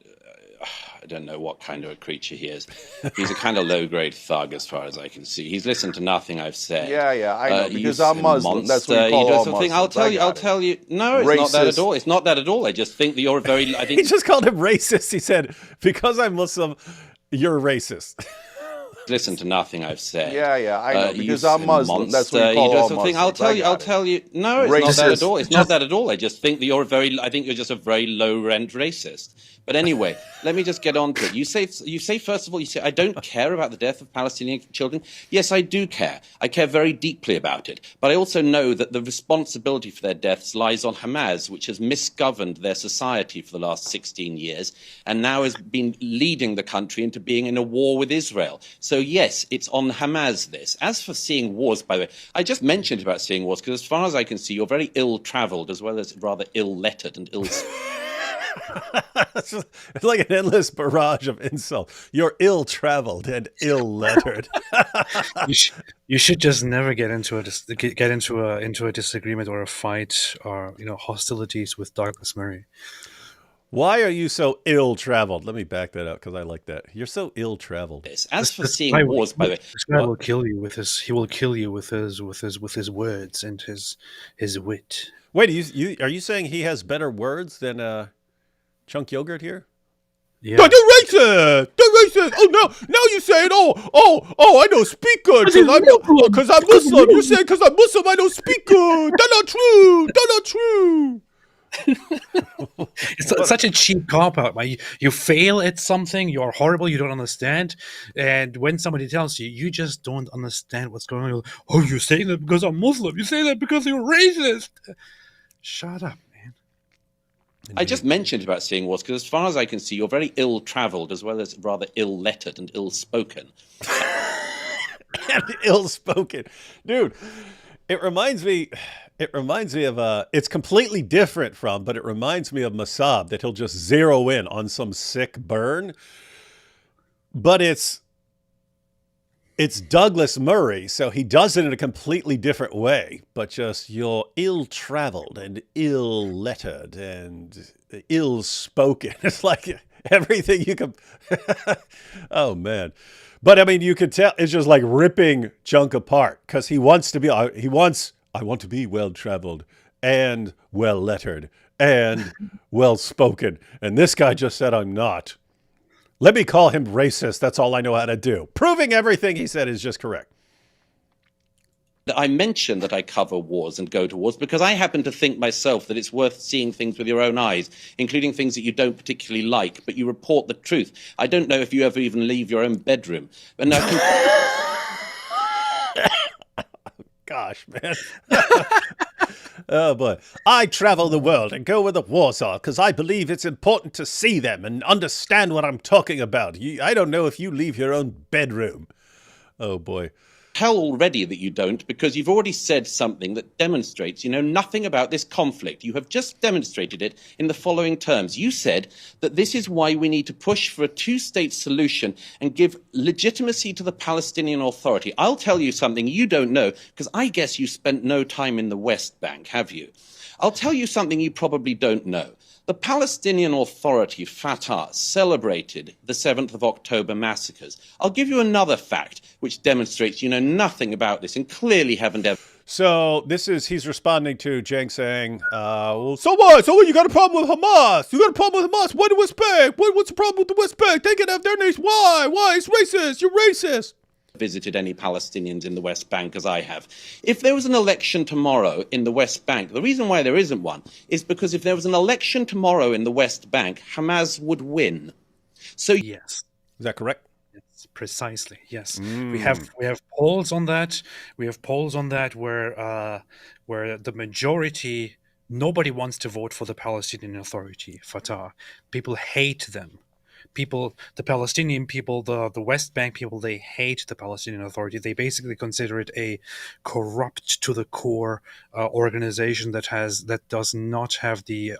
I don't know what kind of a creature he is. He's a kind of low-grade thug, as far as I can see. He's listened to nothing I've said. Yeah, I know, because I'm Muslim. That's what you call all Muslims. I'll tell you. No, it's not that at all. It's not that at all. I just think that you're very... He just called him racist. He said, because I'm Muslim, you're racist. Listen to nothing I've said. Yeah, I know, because you I'm Muslim. That's what you call all Muslims. I'll tell you. No, it's not that at all. It's not that at all. I just think that I think you're just a very low-rent racist. But anyway, let me just get on to it. You say first of all, I don't care about the death of Palestinian children. Yes, I do care. I care very deeply about it. But I also know that the responsibility for their deaths lies on Hamas, which has misgoverned their society for the last 16 years and now has been leading the country into being in a war with Israel. So yes, it's on Hamas this. As for seeing wars, by the way, I just mentioned about seeing wars because as far as I can see, you're very ill-travelled as well as rather ill-lettered and ill... It's like an endless barrage of insults. You're ill-traveled and ill-lettered. You should just never get into a disagreement or a fight or hostilities with Douglas Murray. Why are you so ill-traveled? Let me back that up because I like that. You're so ill-traveled. As for seeing wars, by the way, this guy will kill you with his. He will kill you with his words and his wit. Wait, are you saying he has better words than Chunk Yogurt here? Yeah. They're racist! They're racist! Oh, no! Now you're saying, I don't speak good because I'm Muslim. You're saying because I'm Muslim, I don't speak good. That's not true. That's not true. It's such a cheap cop-out. You fail at something, you're horrible, you don't understand, and when somebody tells you, you just don't understand what's going on. Oh, you're saying that because I'm Muslim. You say that because you're racist. Shut up. I just mentioned about seeing wars because as far as I can see, you're very ill-travelled as well as rather ill-lettered and ill-spoken. Ill-spoken. Dude, it reminds me of, it's completely different from, but it reminds me of Mossab, that he'll just zero in on some sick burn. But it's Douglas Murray, so he does it in a completely different way, but just you're ill-traveled and ill-lettered and ill-spoken. It's like everything you can... Oh, man. But, I mean, you could tell it's just like ripping Chunk apart because I want to be well-traveled and well-lettered and well-spoken. And this guy just said I'm not. Let me call him racist. That's all I know how to do. Proving everything he said is just correct. I mention that I cover wars and go to wars because I happen to think myself that it's worth seeing things with your own eyes, including things that you don't particularly like, but you report the truth. I don't know if you ever even leave your own bedroom. But now, gosh, man. Oh, boy. I travel the world and go where the wars are because I believe it's important to see them and understand what I'm talking about. I don't know if you leave your own bedroom. Oh, boy. Tell already that you don't because you've already said something that demonstrates you know nothing about this conflict. You have just demonstrated it in the following terms. You said that this is why we need to push for a two-state solution and give legitimacy to the Palestinian Authority. I'll tell you something you don't know because I guess you spent no time in the West Bank, have you? I'll tell you something you probably don't know. The Palestinian Authority, Fatah, celebrated the 7th of October massacres. I'll give you another fact which demonstrates you know nothing about this and clearly haven't ever... So he's responding to Cenk saying, well, so what? So what? You got a problem with Hamas? You got a problem with Hamas? Why the West Bank? What's the problem with the West Bank? They can have their nation. Why? Why? It's racist. You're racist. Visited any Palestinians in the West Bank as I have. If there was an election tomorrow in the West Bank, the reason why there isn't one is because if there was an election tomorrow in the West Bank, Hamas would win. So yes, is that correct? Yes, precisely. Yes, we have polls on that. We have polls on that where the majority, nobody wants to vote for the Palestinian Authority, Fatah. People hate them. The Palestinian people, the West Bank people, they hate the Palestinian Authority. They basically consider it a corrupt to the core organization that does not have the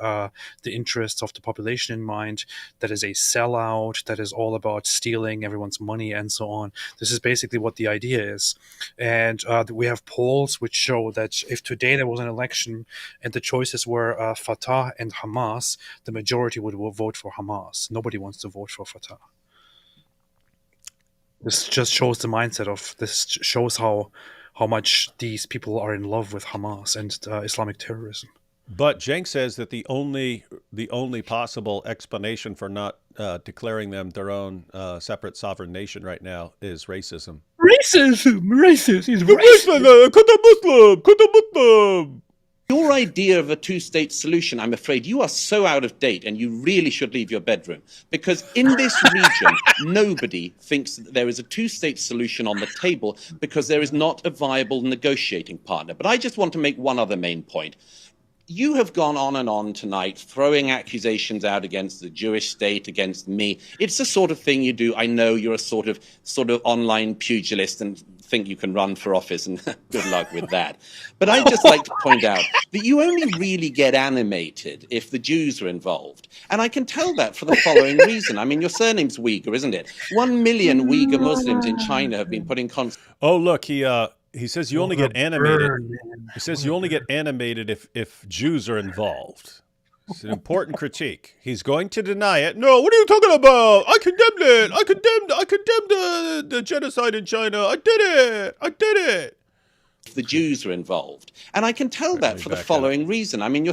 interests of the population in mind. That is a sellout. That is all about stealing everyone's money and so on. This is basically what the idea is. And we have polls which show that if today there was an election and the choices were Fatah and Hamas, the majority would vote for Hamas. Nobody wants to vote for Fatah. This just shows the mindset of this. Shows how much these people are in love with Hamas and Islamic terrorism. But Cenk says that the only possible explanation for not declaring them their own separate sovereign nation right now is racism. Racist is Muslim. Your idea of a two-state solution, I'm afraid you are so out of date, and you really should leave your bedroom. Because in this region, nobody thinks that there is a two-state solution on the table because there is not a viable negotiating partner. But I just want to make one other main point. You have gone on and on tonight, throwing accusations out against the Jewish state, against me. It's the sort of thing you do. I know you're a sort of online pugilist and think you can run for office, and good luck with that. But I'd just like to point out that you only really get animated if the Jews are involved. And I can tell that for the following reason. I mean, your surname's Uyghur, isn't it? 1 million Uyghur Muslims in China have been put in Oh, look, he says you only get animated. He says you only get animated if Jews are involved. It's an important critique. He's going to deny it. No, what are you talking about? I condemned it. I condemned the genocide in China. I did it. If the Jews are involved. And I can tell that for the following reason. I mean,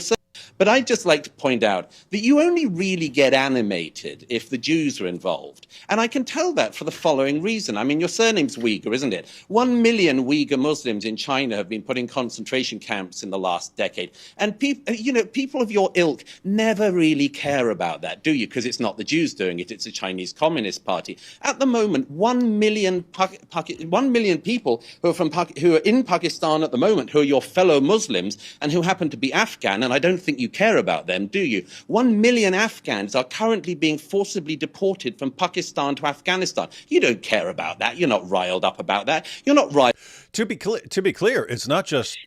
but I'd just like to point out that you only really get animated if the Jews are involved. And I can tell that for the following reason. I mean, your surname's Uyghur, isn't it? 1 million Uyghur Muslims in China have been put in concentration camps in the last decade. And people of your ilk never really care about that, do you? Because it's not the Jews doing it, it's the Chinese Communist Party. At the moment, 1 million people who are in Pakistan at the moment, who are your fellow Muslims and who happen to be Afghan, and I don't think you care about them, do you? 1 million Afghans are currently being forcibly deported from Pakistan to Afghanistan. You don't care about that. You're not riled up about that. You're not riled. To be clear, it's not just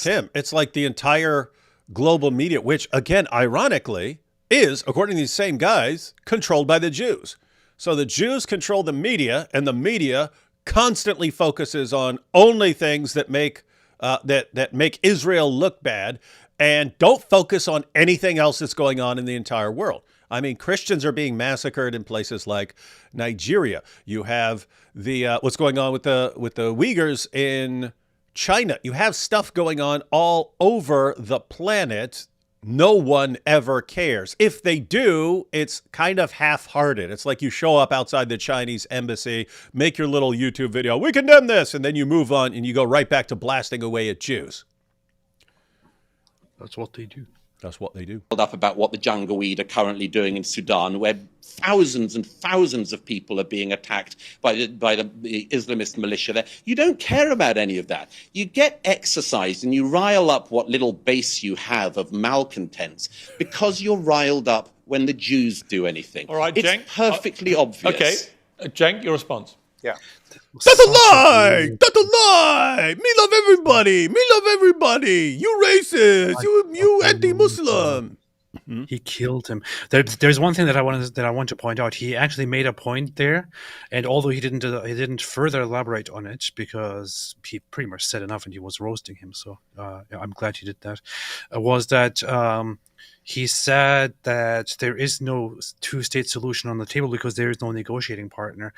him. It's like the entire global media, which again, ironically, is, according to these same guys, controlled by the Jews. So the Jews control the media, and the media constantly focuses on only things that make that make Israel look bad, and don't focus on anything else that's going on in the entire world. I mean, Christians are being massacred in places like Nigeria. You have the what's going on with the Uyghurs in China. You have stuff going on all over the planet. No one ever cares. If they do, it's kind of half-hearted. It's like you show up outside the Chinese embassy, make your little YouTube video, we condemn this, and then you move on and you go right back to blasting away at Jews. That's what they do. That's what they do. Up about what the Janjaweed are currently doing in Sudan, where thousands and thousands of people are being attacked by the Islamist militia there. You don't care about any of that. You get exercised and you rile up what little base you have of malcontents because you're riled up when the Jews do anything. All right, it's Cenk. perfectly obvious. Okay, Cenk, your response. Yeah. That's a lie! That's a lie! Me love everybody! Me love everybody! You racist! You anti-Muslim! He killed him. There's one thing that I want to point out. He actually made a point there, and although he didn't further elaborate on it because he pretty much said enough and he was roasting him. So I'm glad he did that. Was that he said that there is no two-state solution on the table because there is no negotiating partner.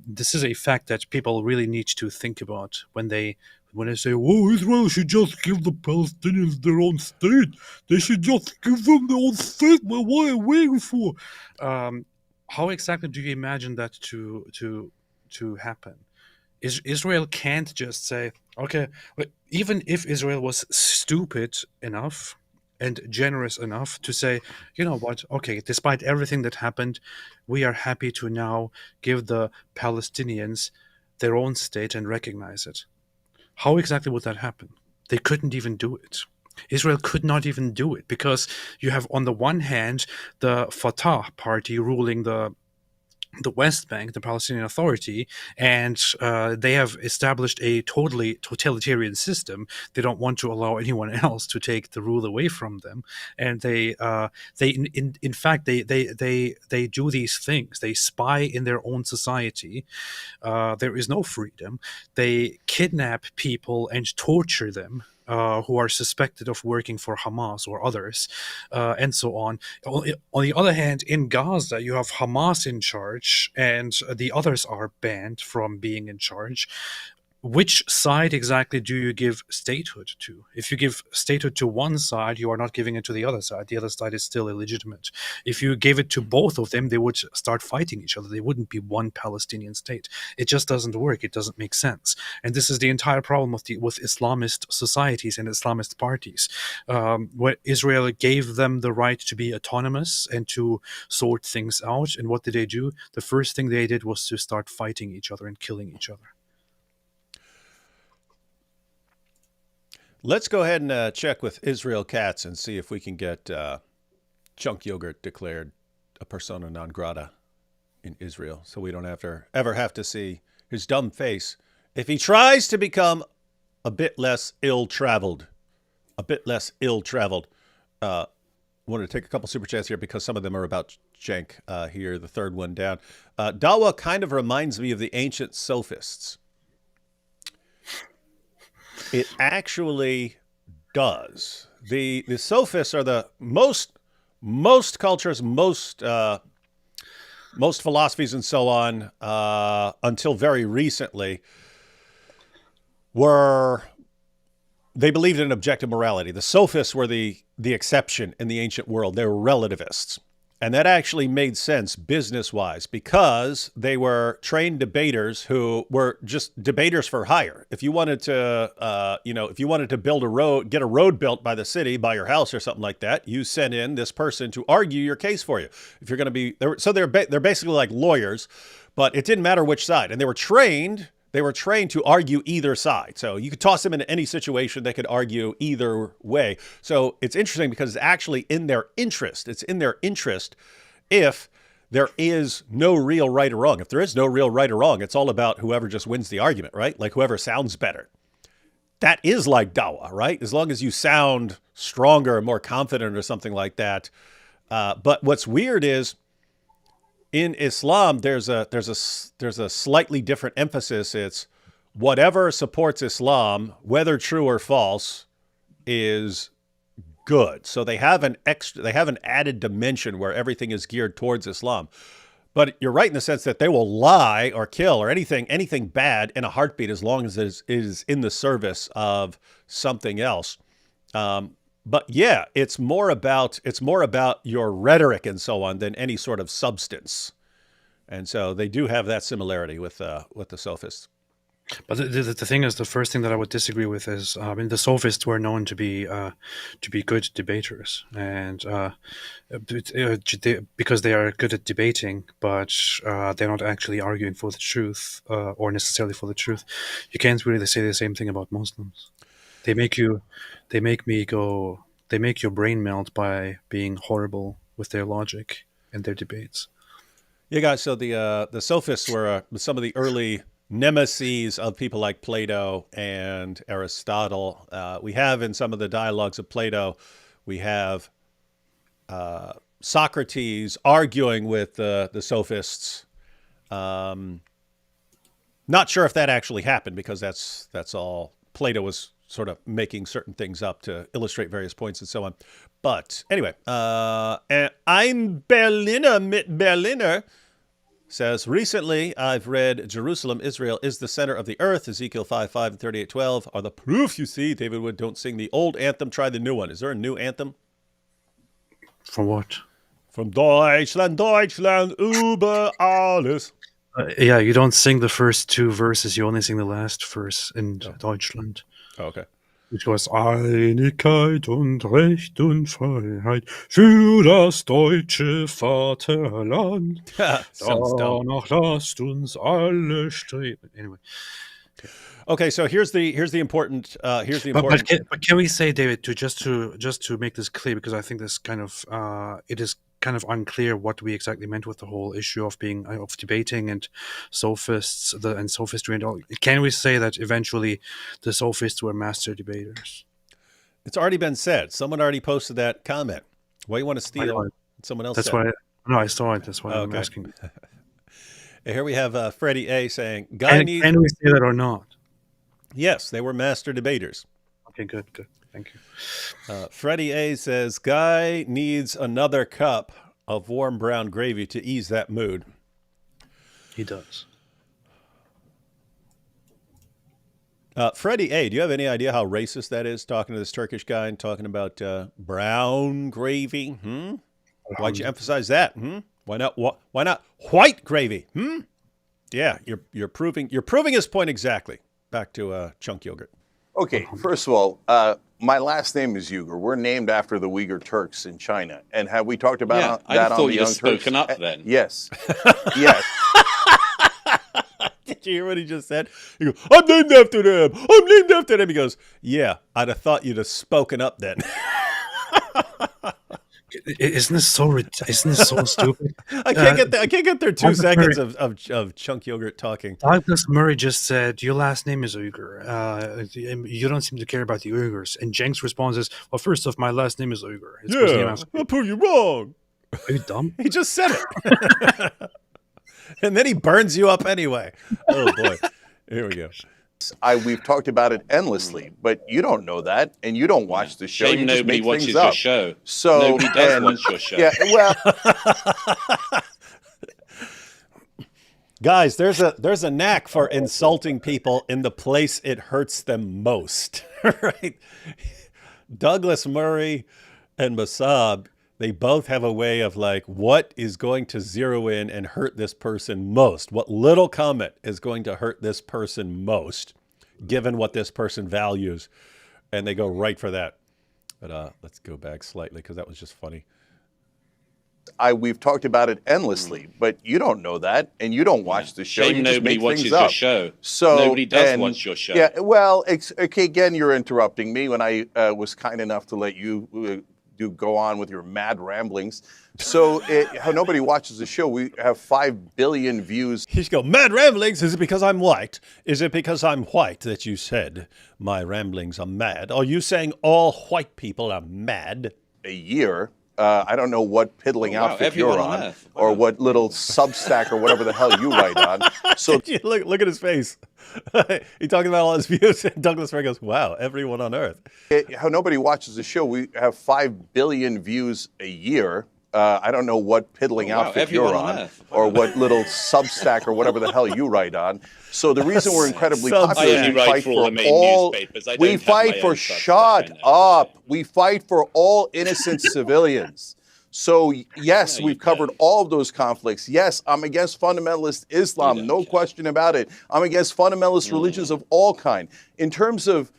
This is a fact that people really need to think about when they say, "Oh, Israel should just give the Palestinians their own state. They should just give them their own state. Well, what are they waiting for?" How exactly do you imagine that to happen? Israel can't just say, "Okay," even if Israel was stupid enough and generous enough to say, "You know what? Okay, despite everything that happened, we are happy to now give the Palestinians their own state and recognize it." How exactly would that happen? They couldn't even do it. Israel could not even do it because you have, on the one hand, the Fatah party ruling the West Bank, the Palestinian Authority, and they have established a totally totalitarian system. They don't want to allow anyone else to take the rule away from them, and they in fact do these things. They spy in their own society. There is no freedom. They kidnap people and torture them. Who are suspected of working for Hamas or others, and so on. On the other hand, in Gaza, you have Hamas in charge, and the others are banned from being in charge. which side exactly do you give statehood to? If you give statehood to one side, you are not giving it to the other side. The other side is still illegitimate. If you gave it to both of them, they would start fighting each other. They wouldn't be one Palestinian state. It just doesn't work. It doesn't make sense. And this is the entire problem with Islamist societies and Islamist parties, where Israel gave them the right to be autonomous and to sort things out. And what did they do? The first thing they did was to start fighting each other and killing each other. Let's go ahead and check with Israel Katz and see if we can get Cenk Uygur declared a persona non grata in Israel, so we don't ever have to see his dumb face if he tries to become a bit less ill-traveled. Wanted to take a couple super chats here because some of them are about Cenk here, the third one down. Dawa kind of reminds me of the ancient sophists. It actually does. The sophists are the most cultures, most philosophies and so on, until very recently, they believed in objective morality. The sophists were the exception in the ancient world. They were relativists. And that actually made sense business-wise because they were trained debaters who were just debaters for hire. If you wanted to build a road, get a road built by the city, by your house or something like that, you sent in this person to argue your case for you. If you're going to be, they're basically like lawyers, but it didn't matter which side. And they were trained to argue either side. So you could toss them into any situation. They could argue either way. So it's interesting because it's actually in their interest. It's in their interest if there is no real right or wrong. If there is no real right or wrong, it's all about whoever just wins the argument, right? Like whoever sounds better. That is like Dawa, right? As long as you sound stronger and more confident or something like that. But what's weird is, in Islam, there's a slightly different emphasis. It's whatever supports Islam, whether true or false, is good. So they have an added dimension where everything is geared towards Islam. But you're right in the sense that they will lie or kill or anything bad in a heartbeat as long as it is in the service of something else. But yeah, it's more about your rhetoric and so on than any sort of substance. And so they do have that similarity with the sophists. But the thing is, the first thing that I would disagree with is, the sophists were known to be good debaters, and because they are good at debating, but they're not actually arguing for the truth or necessarily for the truth. You can't really say the same thing about Muslims. They make your brain melt by being horrible with their logic and their debates. Yeah, guys. So the sophists were some of the early nemeses of people like Plato and Aristotle. We have in some of the dialogues of Plato, we have Socrates arguing with the sophists. Not sure if that actually happened because that's all Plato was sort of making certain things up to illustrate various points and so on. But anyway, I'm Berliner mit Berliner says, recently I've read Jerusalem, Israel is the center of the earth. Ezekiel 5:5 and 38:12 are the proof you see. David Wood, don't sing the old anthem, try the new one. Is there a new anthem? From what? From Deutschland, Deutschland, über alles. Yeah, you don't sing the first two verses. You only sing the last verse in Deutschland. Oh, okay. Which was Einigkeit und Recht und Freiheit für das deutsche Vaterland. Danach lasst uns alle streben. Anyway. Okay, so here's the important. But can we say, David, just to make this clear, because I think this kind of it is kind of unclear what we exactly meant with the whole issue of debating and sophists and sophistry and all. Can we say that eventually the sophists were master debaters? It's already been said. Someone already posted that comment. Why you want to steal someone else? That's said? why. I saw it. That's why I'm asking. Here we have Freddie A saying, Can we say that or not? Yes, they were master debaters. Okay, good. Thank you. Freddie A says, Guy needs another cup of warm brown gravy to ease that mood. He does. Freddie A., do you have any idea how racist that is, talking to this Turkish guy and talking about brown gravy? Why'd you emphasize that? Why not white gravy? Yeah, you're proving his point exactly. Back to Cenk Uygur. Okay, first of all, my last name is Uygur. We're named after the Uyghur Turks in China. And have we talked about that on the Young Turks? I thought you'd spoken up then. Yes. Yes. Did you hear what he just said? He goes, I'm named after them. I'm named after them. He goes, yeah, I'd have thought you'd have spoken up then. Isn't this so stupid? I can't get there 2 seconds of Cenk Uygur talking. Douglas Murray just said, your last name is Uyghur. You don't seem to care about the Uyghurs. And Cenk's response is, well, first off, my last name is Uyghur. I'll prove you wrong. Are you dumb? He just said it. And then he burns you up anyway. Oh, boy. Here we go. We've talked about it endlessly, but you don't know that, and you don't watch the show. Shame nobody watches your show. So nobody does watch your show. Yeah, well, guys, there's a knack for insulting people in the place it hurts them most, right? Douglas Murray and Masab, they both have a way of like, what is going to zero in and hurt this person most? What little comment is going to hurt this person most, given what this person values? And they go right for that. But let's go back slightly because that was just funny. We've talked about it endlessly, but you don't know that, and you don't watch the show. Shame nobody watches your show. So nobody does watch your show. Yeah, well, okay. Again, you're interrupting me when I was kind enough to let you go on with your mad ramblings. So how nobody watches the show. We have 5 billion views. He's go, mad ramblings? Is it because I'm white? Is it because I'm white that you said my ramblings are mad? Are you saying all white people are mad? A year. I don't know what piddling outfit you're on, or what little Substack or whatever the hell you write on. So look at his face. He's talking about all his views, and Douglas Murray goes, wow, everyone on Earth. How nobody watches the show. We have 5 billion views a year. I don't know what piddling outfit you're on, or what little Substack or whatever the hell you write on. So the reason we're incredibly popular is we fight for all. We fight for shut up. We fight for all innocent civilians. So yes, we've covered all of those conflicts. Yes, I'm against fundamentalist Islam, no question about it. I'm against fundamentalist religions of all kind. In terms of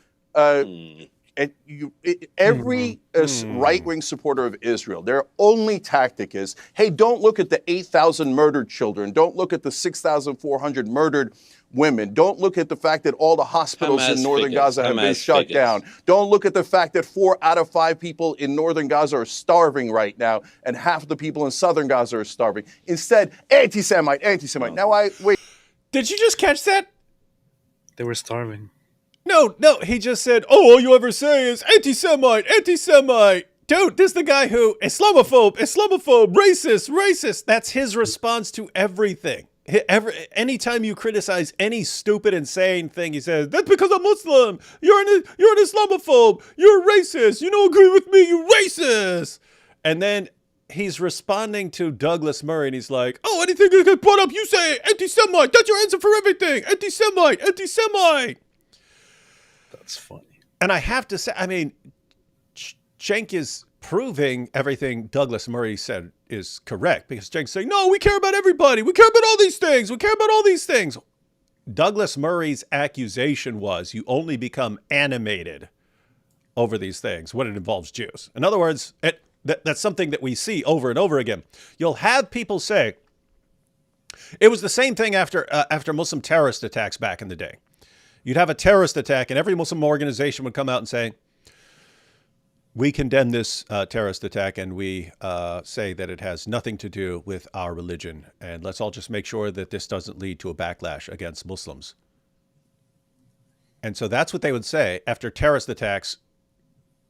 every right-wing supporter of Israel, their only tactic is, hey, don't look at the 8,000 murdered children. Don't look at the 6,400 murdered women. Don't look at the fact that all the hospitals in northern Gaza have been shut down. Don't look at the fact that 4 out of 5 people in northern Gaza are starving right now, and half of the people in southern Gaza are starving. Instead, anti-Semite. Now, wait. Did you just catch that? They were starving. No, he just said, oh, all you ever say is anti-Semite. Dude, this is the guy who, Islamophobe, racist. That's his response to everything. Anytime you criticize any stupid, insane thing, he says, that's because I'm Muslim. You're an Islamophobe. You're a racist. You don't agree with me. You racist. And then he's responding to Douglas Murray, and he's like, oh, anything you get brought up, you say anti-Semite. That's your answer for everything. Anti-Semite. That's funny. And I have to say, I mean, Cenk is proving everything Douglas Murray said is correct, because Cenk's saying, no, we care about everybody. We care about all these things. Douglas Murray's accusation was you only become animated over these things when it involves Jews. In other words, that's something that we see over and over again. You'll have people say, it was the same thing after Muslim terrorist attacks back in the day. You'd have a terrorist attack, and every Muslim organization would come out and say, we condemn this terrorist attack, and we say that it has nothing to do with our religion. And let's all just make sure that this doesn't lead to a backlash against Muslims. And so that's what they would say after terrorist attacks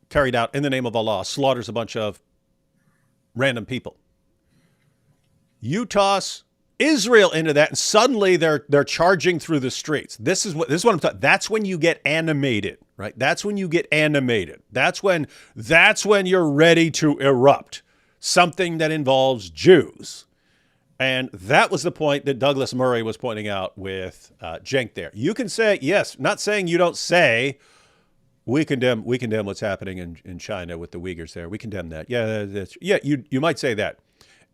carried out in the name of Allah, slaughters a bunch of random people. You toss Israel into that, and suddenly they're charging through the streets. This is what I'm talking. That's when you get animated, right? That's when you get animated. That's when you're ready to erupt. Something that involves Jews. And that was the point that Douglas Murray was pointing out with Cenk there. You can say, yes, not saying you don't say, we condemn what's happening in China with the Uyghurs there. We condemn that. Yeah, you might say that.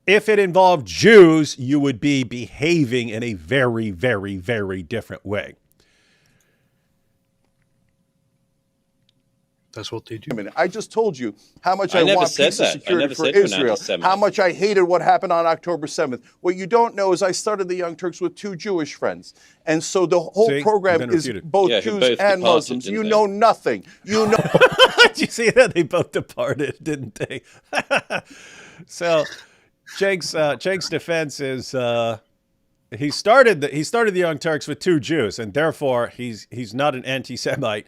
If it involved Jews, you would be behaving in a very, very, very different way. That's what they do. I just told you how much I want peace and security for Israel, how much I hated what happened on October 7th. What you don't know is I started the Young Turks with 2 Jewish friends. And so the whole program is both Jews and Muslims. You know nothing. You know. Did you see that? They both departed, didn't they? So Cenk's defense is he started the Young Turks with 2 Jews, and therefore he's not an anti-Semite.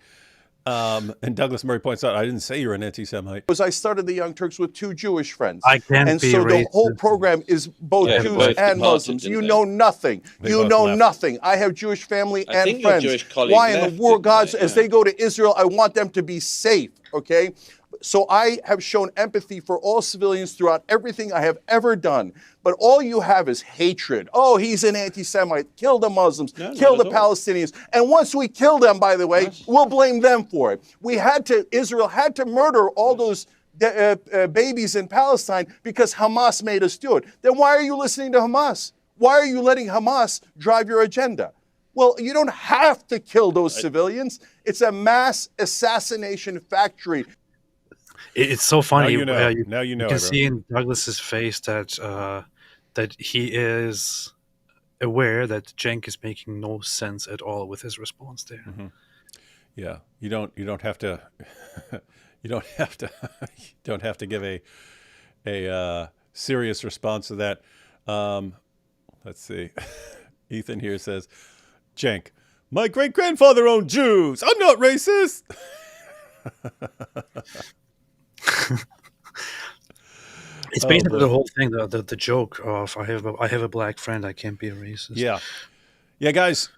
And Douglas Murray points out, I didn't say you're an anti-Semite. I started the Young Turks with 2 Jewish friends. And so the whole program is both Jews and Muslims. You know nothing. You know nothing. I have Jewish family and friends. Why in the world, God, as they go to Israel, I want them to be safe, okay? So I have shown empathy for all civilians throughout everything I have ever done. But all you have is hatred. Oh, he's an anti-Semite. Kill the Muslims. Kill the Palestinians. And once we kill them, by the way, we'll blame them for it. Israel had to murder all those babies in Palestine because Hamas made us do it. Then why are you listening to Hamas? Why are you letting Hamas drive your agenda? Well, you don't have to kill those civilians. It's a mass assassination factory. It's so funny. Now you know. You can see in Douglas's face that that he is aware that Cenk is making no sense at all with his response there. Mm-hmm. Yeah, you don't have to you don't have to give a serious response to that. Let's see. Ethan here says, Cenk, my great-grandfather owned Jews. I'm not racist. It's basically the whole thing, the joke of I have a black friend, I can't be a racist. Yeah, guys.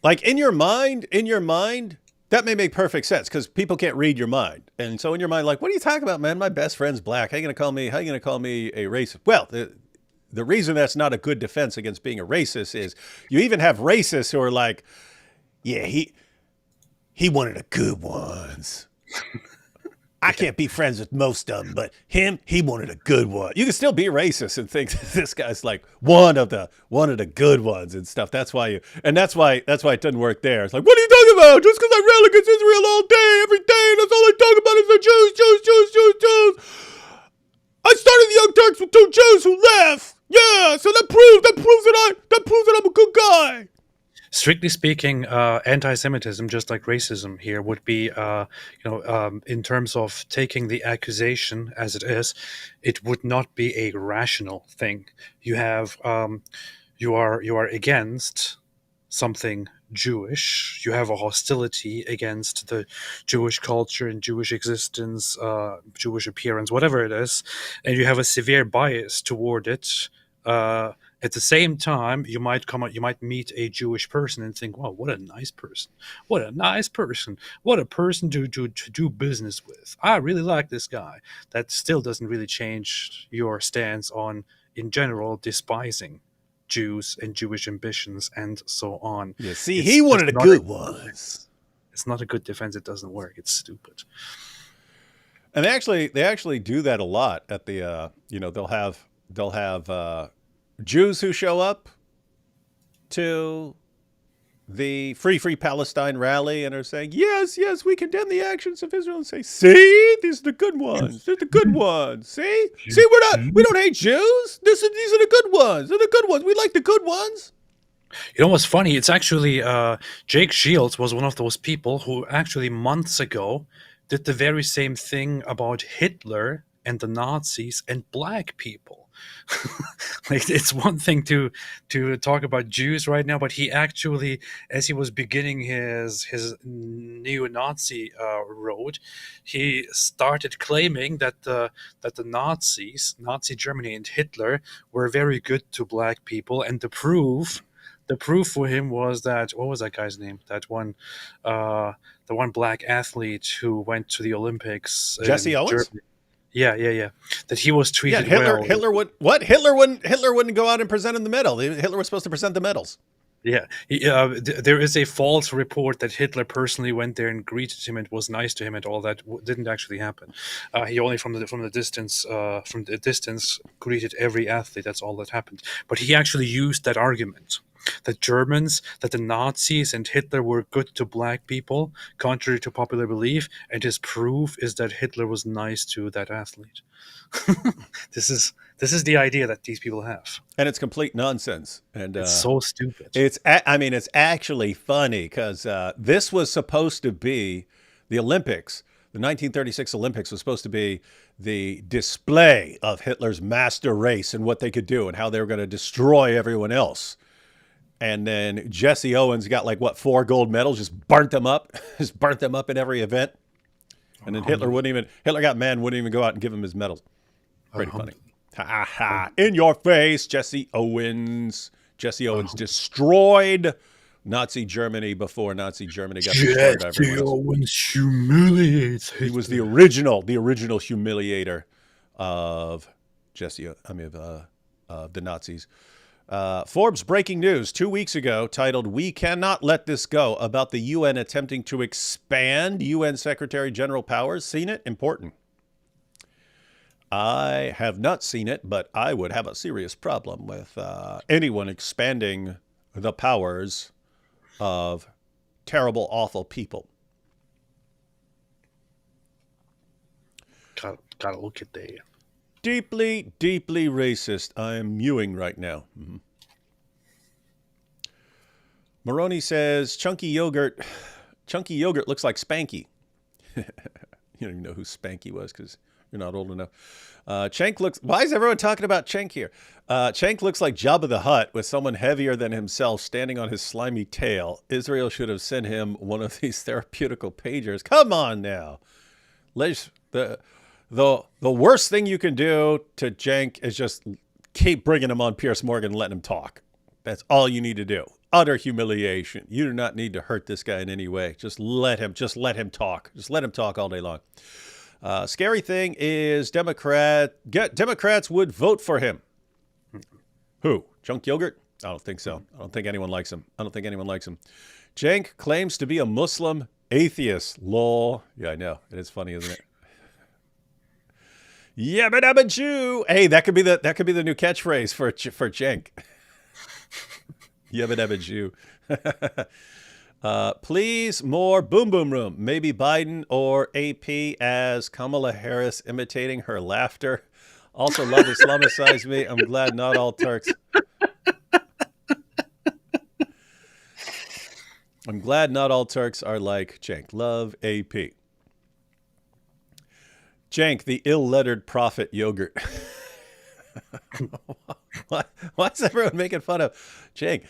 Like in your mind, that may make perfect sense because people can't read your mind, and so in your mind, like, what are you talking about, man? My best friend's black. How are you gonna call me a racist? Well, the reason that's not a good defense against being a racist is you even have racists who are like, yeah, he one of the good ones. I can't be friends with most of them, but he wanted a good one. You can still be racist and think this guy's like one of the good ones and stuff. That's why it doesn't work there. It's like, what are you talking about? Just because I rail against Israel all day, every day, that's all I talk about is the Jews. I started the Young Turks with 2 Jews who left. Yeah, so that proves that I'm a good guy. Strictly speaking, anti-Semitism, just like racism here, would be, in terms of taking the accusation as it is, it would not be a rational thing. You have, you are against something Jewish. You have a hostility against the Jewish culture and Jewish existence, Jewish appearance, whatever it is, and you have a severe bias toward it. At the same time, you might meet a Jewish person and think, "Wow, what a nice person! What a nice person! What a person to do business with! I really like this guy." That still doesn't really change your stance on, in general, despising Jews and Jewish ambitions and so on. Yeah, see, he wanted a good ones. It's not a good defense. It doesn't work. It's stupid. And they actually do that a lot at the they'll have Jews who show up to the Free Palestine rally and are saying, yes, we condemn the actions of Israel, and say, see, these are the good ones. They're the good ones. See, we don't hate Jews. These are the good ones. They're the good ones. We like the good ones. You know what's funny? It's actually Jake Shields was one of those people who actually months ago did the very same thing about Hitler and the Nazis and black people. Like, it's one thing to talk about Jews right now, but he actually, as he was beginning his neo-Nazi road, he started claiming that the Nazis, Nazi Germany and Hitler, were very good to black people, and the proof for him was that, what was that guy's name? That one, the one black athlete who went to the Olympics. Jesse Owens? Germany. Yeah. That he was Yeah, treated well. Hitler wouldn't go out and present him the medal. Hitler was supposed to present the medals. Yeah, there is a false report that Hitler personally went there and greeted him and was nice to him, and all that didn't actually happen. He only from the distance greeted every athlete. That's all that happened. But he actually used that argument that the Nazis and Hitler were good to black people, contrary to popular belief, and his proof is that Hitler was nice to that athlete. This is the idea that these people have, and it's complete nonsense. And it's so stupid. It's actually funny because this was supposed to be the Olympics. The 1936 Olympics was supposed to be the display of Hitler's master race and what they could do and how they were going to destroy everyone else. And then Jesse Owens got 4 gold medals, just burnt them up in every event. And then Hitler got mad and wouldn't even go out and give him his medals. Pretty funny. Ha ha! In your face, Jesse Owens. Jesse Owens destroyed Nazi Germany before Nazi Germany got destroyed by everyone else. Jesse Owens humiliates Hitler. He was the original humiliator of the Nazis. Forbes breaking news 2 weeks ago titled, "We cannot let this go," about the UN attempting to expand UN Secretary General powers. Seen it? Important. I have not seen it, but I would have a serious problem with anyone expanding the powers of terrible, awful people. Gotta look at that. Deeply, deeply racist. I am mewing right now. Mm-hmm. Maroney says, Chunky yogurt looks like Spanky. You don't even know who Spanky was because you're not old enough. Cenk looks... Why is everyone talking about Cenk here? Cenk looks like Jabba the Hutt with someone heavier than himself standing on his slimy tail. Israel should have sent him one of these therapeutical pagers. Come on now. The worst thing you can do to Cenk is just keep bringing him on Piers Morgan and letting him talk. That's all you need to do. Utter humiliation. You do not need to hurt this guy in any way. Just let him talk. Just let him talk all day long. Scary thing is Democrats would vote for him. Who? Chunk Yogurt? I don't think so. I don't think anyone likes him. Cenk claims to be a Muslim atheist. Lol. Yeah, I know. It is funny, isn't it? Yabba dabba Jew. Hey, that could be the new catchphrase for Cenk. Yabba dabba Jew. Please, more boom boom room. Maybe Biden or AP as Kamala Harris imitating her laughter. Also love Islamicize me. I'm glad not all Turks. I'm glad not all Turks are like Cenk. Love AP. Cenk, the ill-lettered prophet yogurt. Why's everyone making fun of Cenk?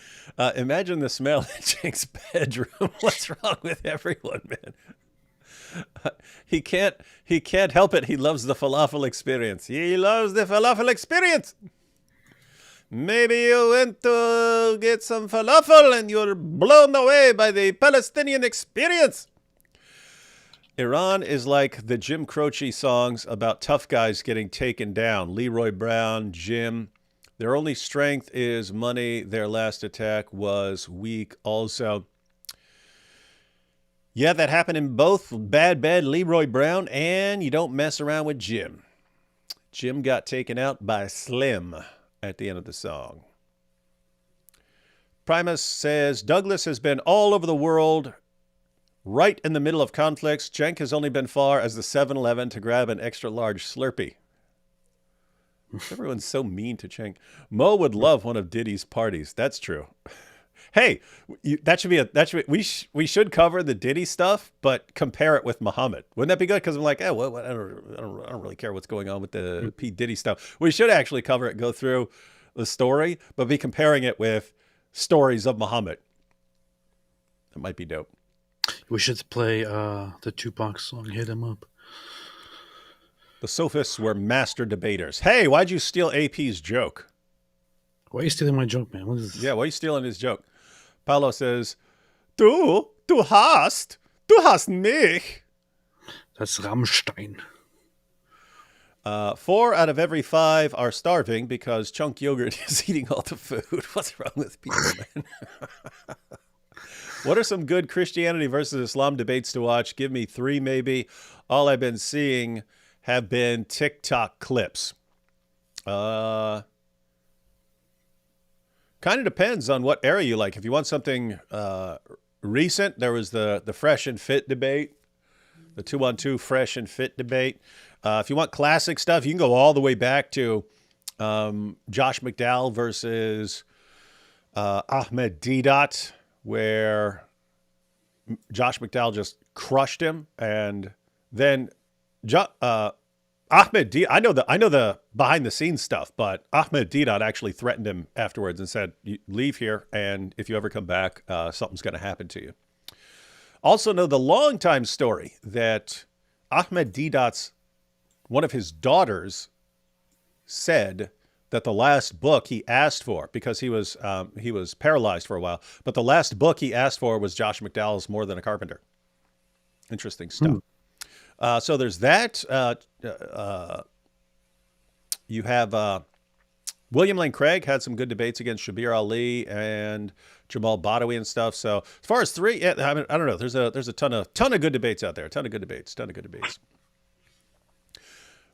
Imagine the smell in Cenk's bedroom. What's wrong with everyone, man? He can't help it. He loves the falafel experience. Maybe you went to get some falafel and you're blown away by the Palestinian experience. Iran is like the Jim Croce songs about tough guys getting taken down. Leroy Brown, Jim. Their only strength is money. Their last attack was weak also. Yeah, that happened in both Bad Leroy Brown and You Don't Mess Around with Jim. Jim got taken out by Slim at the end of the song. Primus says, Douglas has been all over the world, right in the middle of conflicts. Cenk has only been far as the 7-Eleven to grab an extra large Slurpee. Everyone's so mean to Cenk. Mo would love one of Diddy's parties. That's true. Hey, we should cover the Diddy stuff, but compare it with Muhammad. Wouldn't that be good? Because I'm like, I don't really care what's going on with the P. Diddy stuff. We should actually cover it, go through the story, but be comparing it with stories of Muhammad. That might be dope. We should play the Tupac song, Hit 'Em Up. The sophists were master debaters. Hey, why'd you steal AP's joke? Why are you stealing my joke, man? What is this? Yeah, why are you stealing his joke? Paulo says, Du hast mich. That's Rammstein. 4 out of every 5 are starving because Cenk Uygur is eating all the food. What's wrong with people, man? What are some good Christianity versus Islam debates to watch? Give me 3 maybe. All I've been seeing have been TikTok clips. Kind of depends on what era you like. If you want something recent, there was the Fresh and Fit debate, the 2-on-2 Fresh and Fit debate. If you want classic stuff, you can go all the way back to Josh McDowell versus Ahmed Deedat, where Josh McDowell just crushed him, and then Ahmed Deedat. I know the behind the scenes stuff, but Ahmed Deedat actually threatened him afterwards and said, "Leave here, and if you ever come back, something's going to happen to you." Also know the long time story that Ahmed Deedat's one of his daughters said that the last book he asked for, because he was paralyzed for a while, but the last book he asked for was Josh McDowell's More Than a Carpenter. Interesting stuff. So there's that. You have William Lane Craig had some good debates against Shabir Ali and Jamal Badawi and stuff. So as far as 3, yeah, I don't know. There's a ton of good debates out there. Ton of good debates.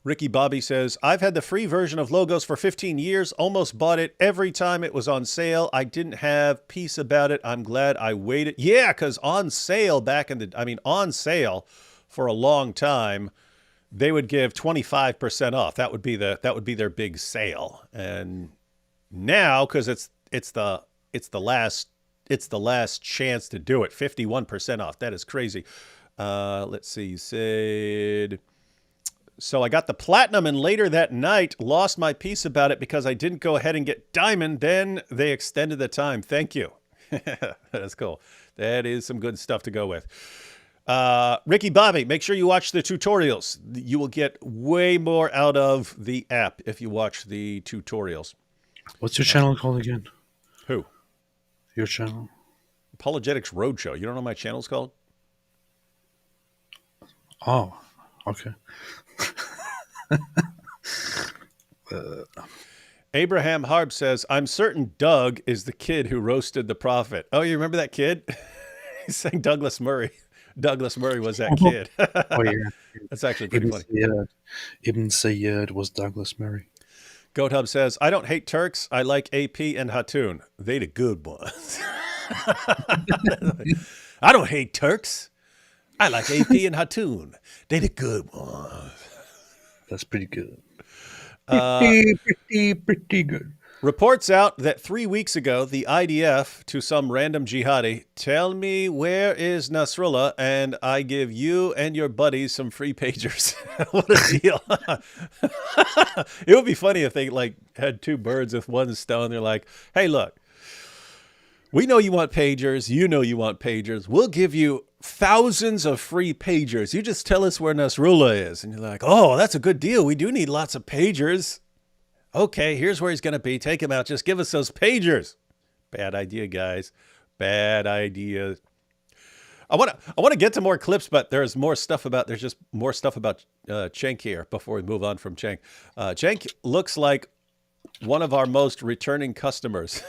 Ricky Bobby says, I've had the free version of Logos for 15 years, almost bought it every time it was on sale. I didn't have peace about it. I'm glad I waited. Yeah, because on sale on sale for a long time, they would give 25% off. That would be their big sale. And now, because it's the last chance to do it, 51% off. That is crazy. Let's see, you said, so I got the platinum and later that night lost my peace about it because I didn't go ahead and get diamond. Then they extended the time. Thank you. That's cool. That is some good stuff to go with. Ricky Bobby, make sure you watch the tutorials. You will get way more out of the app if you watch the tutorials. What's your channel called again? Who? Your channel? Apologetics Roadshow. You don't know what my channel's called? Oh, okay. Abraham Harb says, I'm certain Doug is the kid who roasted the prophet. Oh, you remember that kid? He's saying Douglas Murray. Douglas Murray was that kid. Oh, yeah. That's actually pretty funny. Ibn Sayyad was Douglas Murray. Goat Hub says, I don't hate Turks. I like AP and Hatun. They the good ones. I don't hate Turks. I like AP and Hatun. They the good ones. That's pretty good. Pretty good. Reports out that 3 weeks ago, the IDF to some random jihadi, tell me where is Nasrallah and I give you and your buddies some free pagers. What a deal. It would be funny if they had 2 birds with 1 stone. They're like, hey, look, we know you want pagers. You know you want pagers. We'll give you thousands of free pagers. You just tell us where Nasrallah is. And you're like, oh, that's a good deal. We do need lots of pagers. Okay, here's where he's going to be. Take him out. Just give us those pagers. Bad idea, guys. Bad idea. I want to get to more clips, but there's just more stuff about Cenk here before we move on from Cenk. Cenk looks like one of our most returning customers.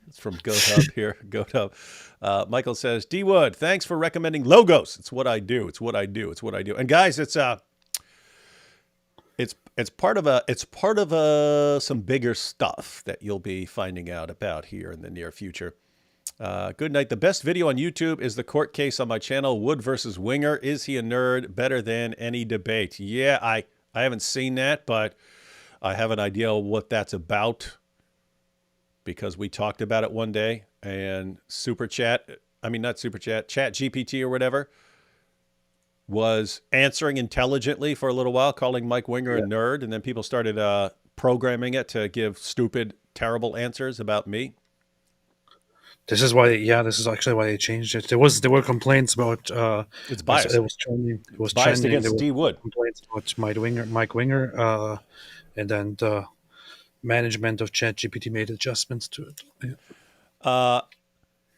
It's from Goat Hub here. Goat Hub. Michael says, D Wood, thanks for recommending Logos. It's what I do. It's what I do. It's what I do. And guys, it's part of some bigger stuff that you'll be finding out about here in the near future. Good night. The best video on YouTube is the court case on my channel, Wood versus Winger. Is he a nerd? Better than any debate. Yeah, I haven't seen that, but I have an idea what that's about, because we talked about it one day, and Chat GPT or whatever was answering intelligently for a little while, calling Mike Winger a nerd, and then people started programming it to give stupid, terrible answers about me. This is actually why they changed it. There were complaints about it's biased. It was trending. It was biased trending. against D Wood. Complaints about Mike Winger, and then the management of ChatGPT made adjustments to it. Yeah.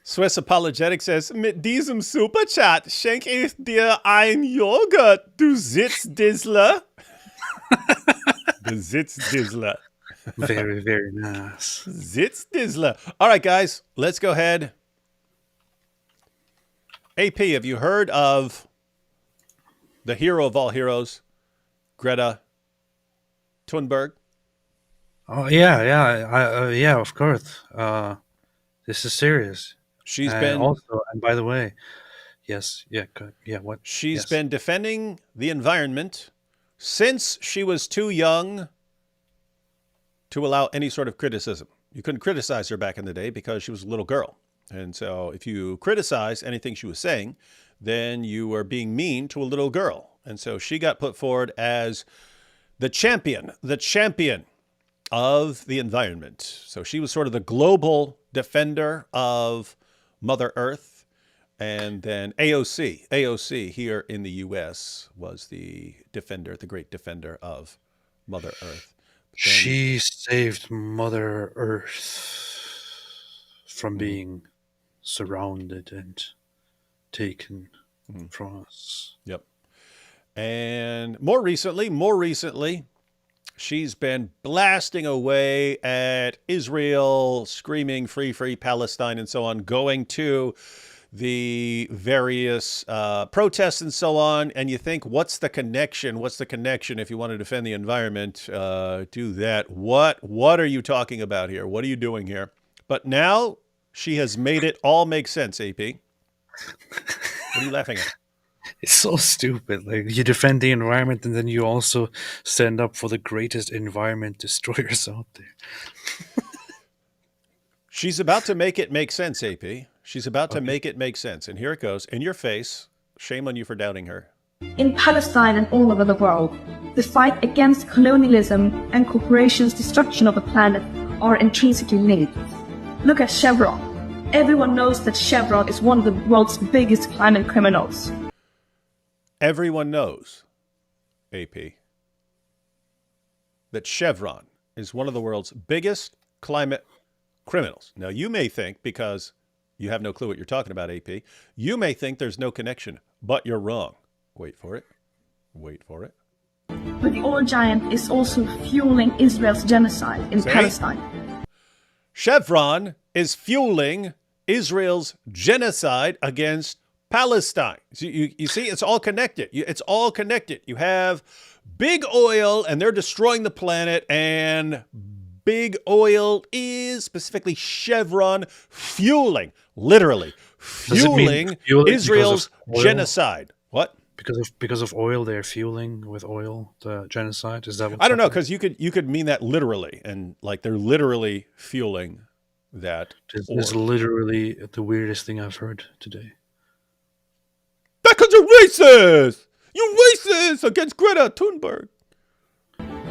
Swiss Apologetic says, mit diesem Superchat schenke ich dir ein Joghurt, du Sitzdisler. Zitzdizla. Very, very nice. Zitzdizla. All right, guys, let's go ahead. AP, have you heard of the hero of all heroes, Greta Thunberg? Oh yeah, of course. This is serious. She's been also, and by the way, yes, what? She's been defending the environment since she was too young to allow any sort of criticism. You couldn't criticize her back in the day because she was a little girl. And so if you criticize anything she was saying, then you were being mean to a little girl. And so she got put forward as the champion of the environment. So she was sort of the global defender of Mother Earth. And then AOC here in the U.S. was the great defender of Mother Earth. She saved Mother Earth from being surrounded and taken from us. Yep. And more recently, she's been blasting away at Israel, screaming free Palestine and so on, going to the various protests and so on. And you think, what's the connection? What's the connection? If you want to defend the environment, do that. What are you talking about here? What are you doing here? But now she has made it all make sense, AP. What are you laughing at? It's so stupid. Like, you defend the environment and then you also stand up for the greatest environment destroyers out there. She's about to make it make sense, AP. She's about to make it make sense. And here it goes. In your face. Shame on you for doubting her. In Palestine and all over the world, the fight against colonialism and corporations' destruction of the planet are intrinsically linked. Look at Chevron. Everyone knows that Chevron is one of the world's biggest climate criminals. Everyone knows, AP, that Chevron is one of the world's biggest climate criminals. Now, you may think, because you have no clue what you're talking about, AP, you may think there's no connection, but you're wrong. Wait for it. But the oil giant is also fueling Israel's genocide in Palestine. Chevron is fueling Israel's genocide against Palestine. So you see, it's all connected. It's all connected. You have big oil, and they're destroying the planet, and big oil is, specifically Chevron, literally fueling Israel's genocide. What? Because of oil, they're fueling with oil the genocide. Is that what? I don't know, because you could mean that literally, and like they're literally fueling that. This is literally the weirdest thing I've heard today. Because you're racist! You're racist against Greta Thunberg!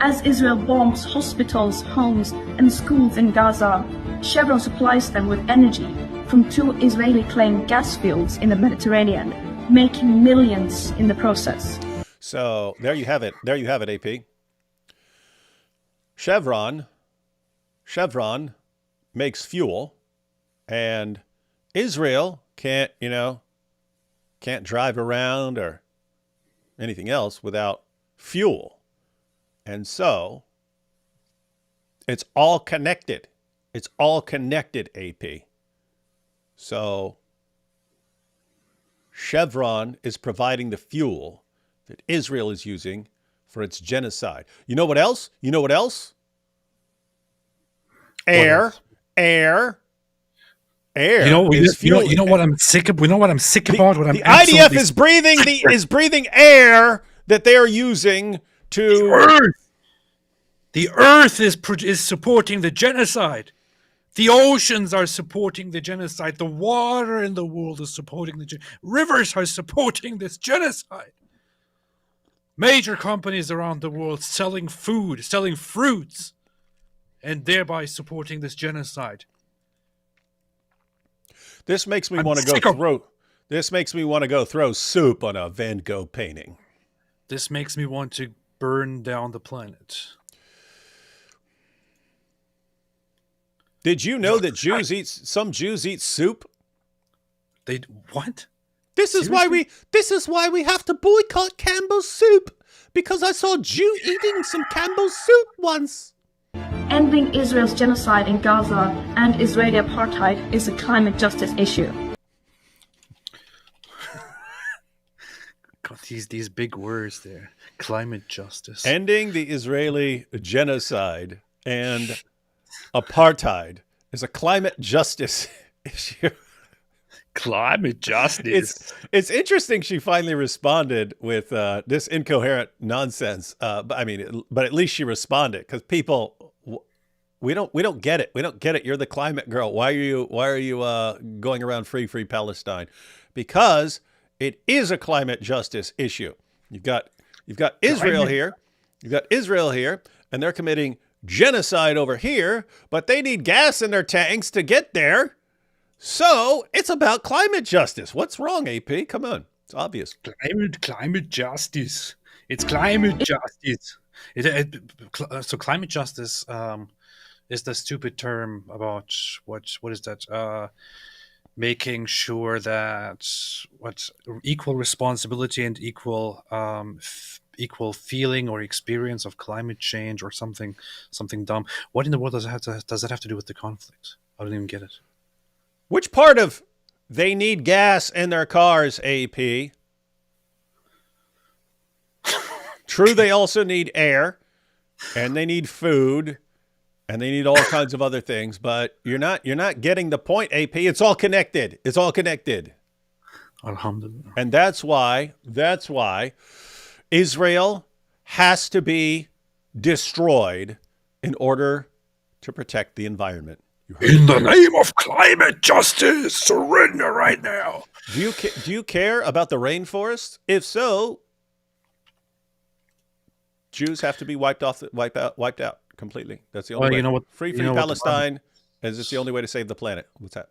As Israel bombs hospitals, homes, and schools in Gaza, Chevron supplies them with energy from 2 Israeli-claimed gas fields in the Mediterranean, making millions in the process. So there you have it. There you have it, AP. Chevron makes fuel, and Israel can't drive around or anything else without fuel. And so it's all connected. It's all connected, AP. So Chevron is providing the fuel that Israel is using for its genocide. You know what else? Air. You know what I'm sick of. We know what I'm sick about. The IDF is breathing air that they are using to. The Earth is supporting the genocide. The oceans are supporting the genocide. The water in the world is supporting the genocide. Rivers are supporting this genocide. Major companies around the world selling food, selling fruits, and thereby supporting this genocide. This makes me want to go throw soup on a Van Gogh painting. This makes me want to burn down the planet. Did you know that some Jews eat soup? What? This is why we have to boycott Campbell's soup. Because I saw a Jew eating some Campbell's soup once. Ending Israel's genocide in Gaza and Israeli apartheid is a climate justice issue. Got these big words there. Climate justice. Ending the Israeli genocide and apartheid is a climate justice issue. Climate justice. It's interesting she finally responded with this incoherent nonsense. But at least she responded, because people, we don't get it. We don't get it. You're the climate girl. Why are you going around free Palestine? Because it is a climate justice issue. You've got Israel here. You've got Israel here, and they're committing genocide over here, but they need gas in their tanks to get there. So it's about climate justice. What's wrong, AP? Come on. It's obvious. Climate justice. It's climate justice. So climate justice is the stupid term about what is that? Making sure that equal responsibility and equal feeling or experience of climate change or something dumb. What in the world does that have to do with the conflict? I don't even get it. Which part of they need gas in their cars, AP? True, they also need air, and they need food, and they need all kinds of other things, but you're not getting the point, AP. It's all connected. It's all connected. Alhamdulillah. And that's why Israel has to be destroyed in order to protect the environment. In the name of climate justice, surrender right now. Do you care about the rainforest? If so, Jews have to be wiped out completely. That's the only way. You know what? Free Palestine, as it's the only way to save the planet. What's that?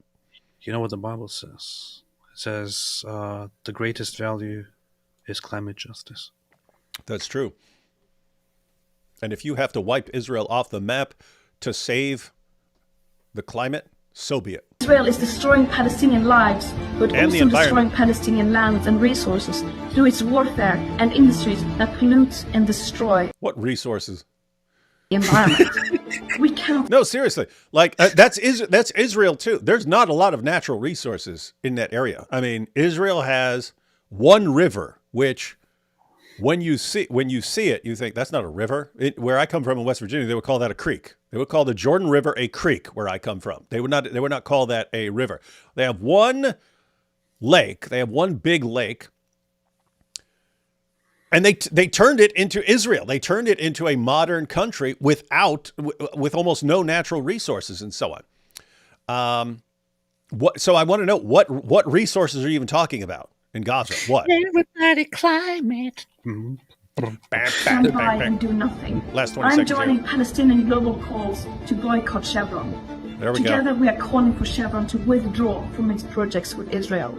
You know what the Bible says? It says the greatest value is climate justice. That's true. And if you have to wipe Israel off the map to save the climate, so be it. Israel is destroying Palestinian lives, but And the also environment. destroying Palestinian lands and resources through its warfare and industries that pollute and destroy What resources? the environment. We cannot. No, seriously. Like that's Israel too. There's not a lot of natural resources in that area. I mean, Israel has one river, which when you see it, you think that's not a river. Where I come from in West Virginia, they would call that a creek. They would call the Jordan River a creek where I come from. They would not call that a river. They have one lake. They have one big lake. And they turned it into Israel. They turned it into a modern country with almost no natural resources and so on. So I want to know what resources are you even talking about in Gaza? What? Everybody climate. Stand by and do nothing. Last 20 I'm seconds joining here. Palestinian global calls to boycott Chevron. There we Together go. we are calling for Chevron to withdraw from its projects with Israel.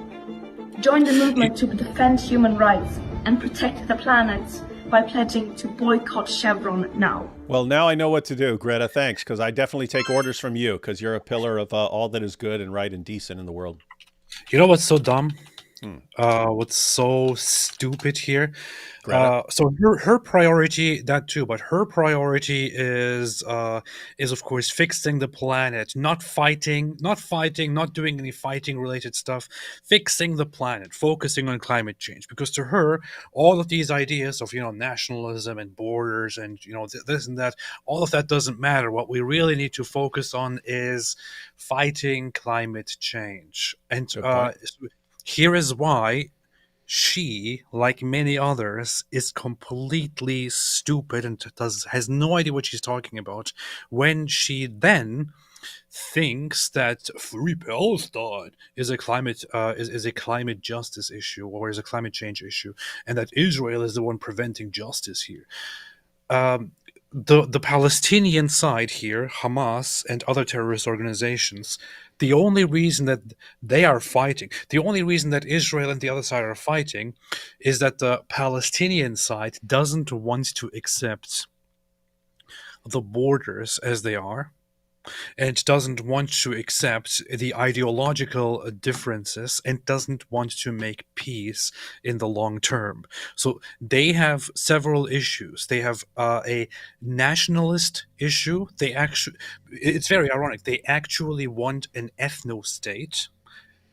Join the movement to defend human rights and protect the planet by pledging to boycott Chevron now. Well, now I know what to do, Greta. Thanks, because I definitely take orders from you, because you're a pillar of all that is good and right and decent in the world. You know what's so dumb? What's so stupid here? So her priority, that too, but her priority is of course fixing the planet, not doing any fighting related stuff, fixing the planet, focusing on climate change. Because to her, all of these ideas of nationalism and borders and this and that, all of that doesn't matter. What we really need to focus on is fighting climate change. And here is why she, like many others, is completely stupid and has no idea what she's talking about when she then thinks that free Palestine is a climate justice issue or is a climate change issue, and that Israel is the one preventing justice here. The Palestinian side here, Hamas and other terrorist organizations, the only reason that they are fighting, the only reason that Israel and the other side are fighting, is that the Palestinian side doesn't want to accept the borders as they are, and doesn't want to accept the ideological differences and doesn't want to make peace in the long term. So they have several issues. They have a nationalist issue. It's very ironic. They actually want an ethno state,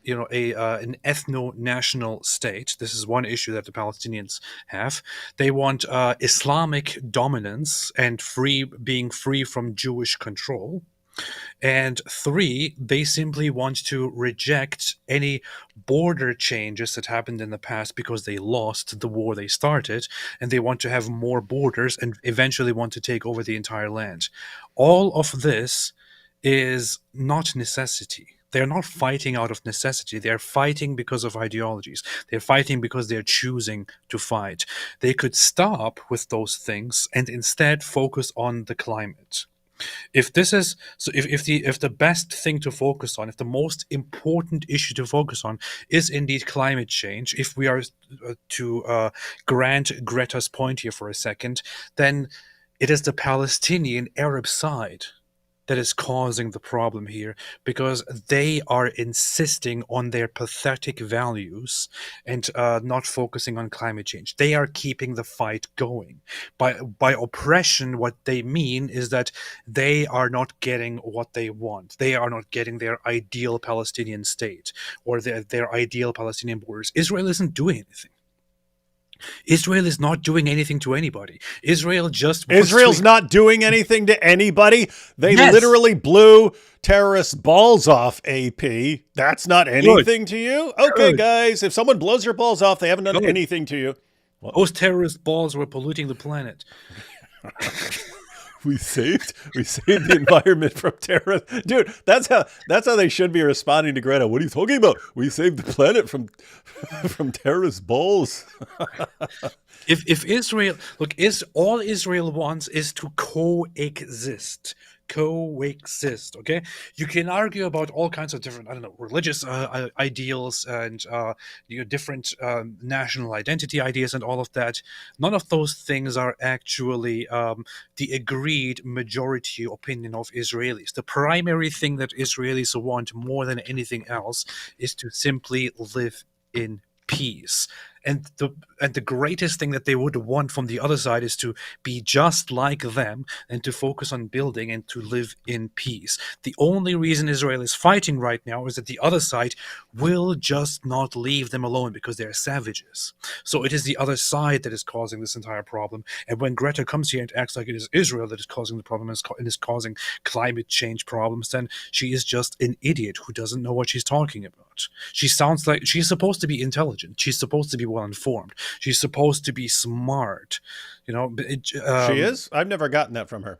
an ethno-national state. This is one issue that the Palestinians have. They want Islamic dominance and being free from Jewish control. And 3, they simply want to reject any border changes that happened in the past because they lost the war they started, and they want to have more borders and eventually want to take over the entire land. All of this is not necessity. They're not fighting out of necessity. They're fighting because of ideologies. They're fighting because they're choosing to fight. They could stop with those things and instead focus on the climate. If the best thing to focus on, if the most important issue to focus on is indeed climate change, if we are to grant Greta's point here for a second, then it is the Palestinian Arab side that is causing the problem here, because they are insisting on their pathetic values and not focusing on climate change. They are keeping the fight going. By oppression, what they mean is that they are not getting what they want. They are not getting their ideal Palestinian state or their ideal Palestinian borders. Israel isn't doing anything. Israel is not doing anything to anybody. Israel's not doing anything to anybody. They literally blew terrorists' balls off, AP. That's not anything to you? Okay, guys, if someone blows your balls off, they haven't done anything to you. Well, those terrorist balls were polluting the planet. We saved the environment from terrorists. Dude, that's how they should be responding to Greta. What are you talking about? We saved the planet from terrorist balls. If Israel, all Israel wants is to coexist. Okay, you can argue about all kinds of different, religious ideals and different national identity ideas and all of that. None of those things are actually the agreed majority opinion of Israelis. The primary thing that Israelis want more than anything else is to simply live in peace. And the greatest thing that they would want from the other side is to be just like them and to focus on building and to live in peace. The only reason Israel is fighting right now is that the other side will just not leave them alone because they're savages. So it is the other side that is causing this entire problem. And when Greta comes here and acts like it is Israel that is causing the problem and is causing climate change problems, then she is just an idiot who doesn't know what she's talking about. She sounds like she's supposed to be intelligent. She's supposed to be well informed. She's supposed to be smart. She is? I've never gotten that from her.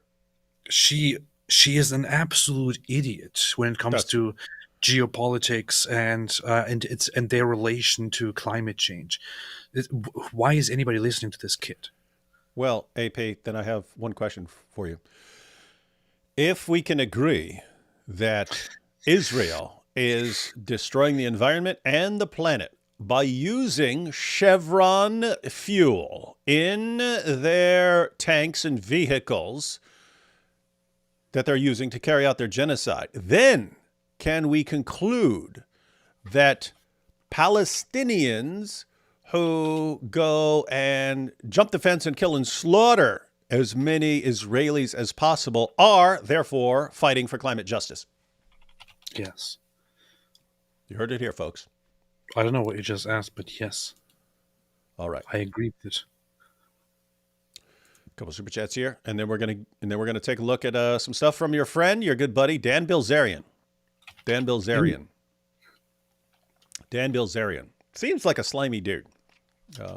She is an absolute idiot when it comes to geopolitics and their relation to climate change. Why is anybody listening to this kid? Well, AP, then I have one question for you. If we can agree that Israel is destroying the environment and the planet by using Chevron fuel in their tanks and vehicles that they're using to carry out their genocide, then can we conclude that Palestinians who go and jump the fence and kill and slaughter as many Israelis as possible are therefore fighting for climate justice? Yes. You heard it here, folks. I don't know what you just asked, but yes. All right. I agree with it. A couple super chats here, and then we're gonna take a look at some stuff from your friend, your good buddy, Dan Bilzerian. Dan Bilzerian. Dan Bilzerian. Seems like a slimy dude,